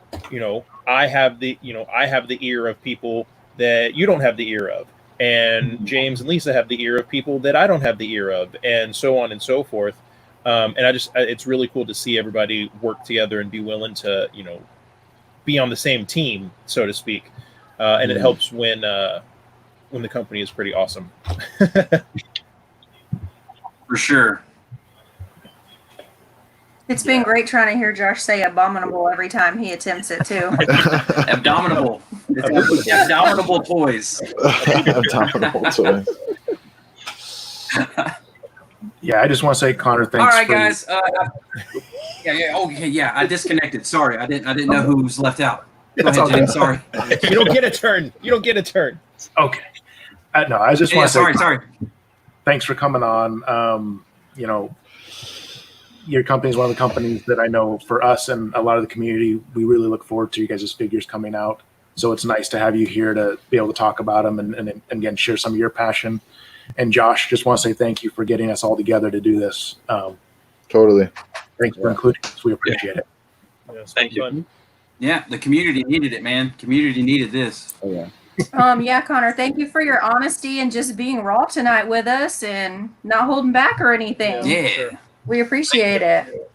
I have the ear of people that you don't have the ear of, and James and Lisa have the ear of people that I don't have the ear of, and so on and so forth. And it's really cool to see everybody work together and be willing to be on the same team, so to speak. And it helps when the company is pretty awesome. For sure. It's been great trying to hear Josh say abominable every time he attempts it too. Abdominable. It's abdominable toys. Abdominable toys. Yeah, I just want to say, Connor, thanks. All right, guys. Yeah. I disconnected. Sorry, I didn't know who was left out. Go ahead, James. Sorry. You don't get a turn. Okay. No, I just want to say sorry. Thanks for coming on. Your company is one of the companies that I know for us and a lot of the community, we really look forward to you guys' figures coming out. So it's nice to have you here to be able to talk about them and again, share some of your passion. And Josh, just want to say thank you for getting us all together to do this. Totally. Thanks for including us. We appreciate it. Yeah, thank you. Yeah, the community needed it, man. Community needed this. Oh, yeah. Yeah, Connor, thank you for your honesty and just being raw tonight with us and not holding back or anything. Yeah. We appreciate it.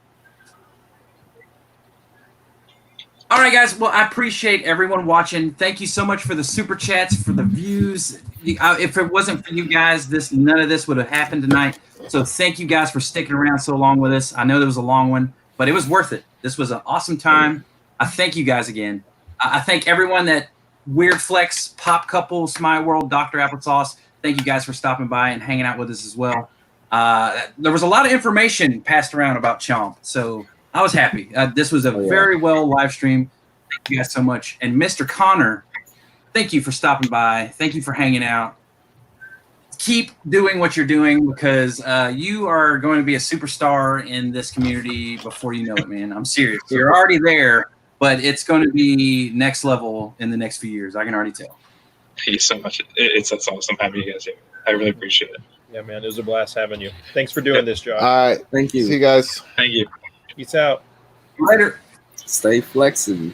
All right, guys. Well, I appreciate everyone watching. Thank you so much for the super chats, for the views. If it wasn't for you guys, none of this would have happened tonight. So thank you guys for sticking around so long with us. I know there was a long one, but it was worth it. This was an awesome time. I thank you guys again. I thank everyone that Weird Flex, Pop Couple, Smeye World, Dr. Applesauce. Thank you guys for stopping by and hanging out with us as well. There was a lot of information passed around about Chomp, so I was happy. This was a very well live stream. Thank you guys so much. And Mr. Connor, thank you for stopping by. Thank you for hanging out. Keep doing what you're doing because you are going to be a superstar in this community before you know it, man. I'm serious. You're already there, but it's going to be next level in the next few years. I can already tell. Thank you so much. That's awesome having you guys here. I really appreciate it. Yeah, man. It was a blast having you. Thanks for doing this, Josh. All right. Thank you. See you guys. Thank you. Peace out. Later. Stay flexing.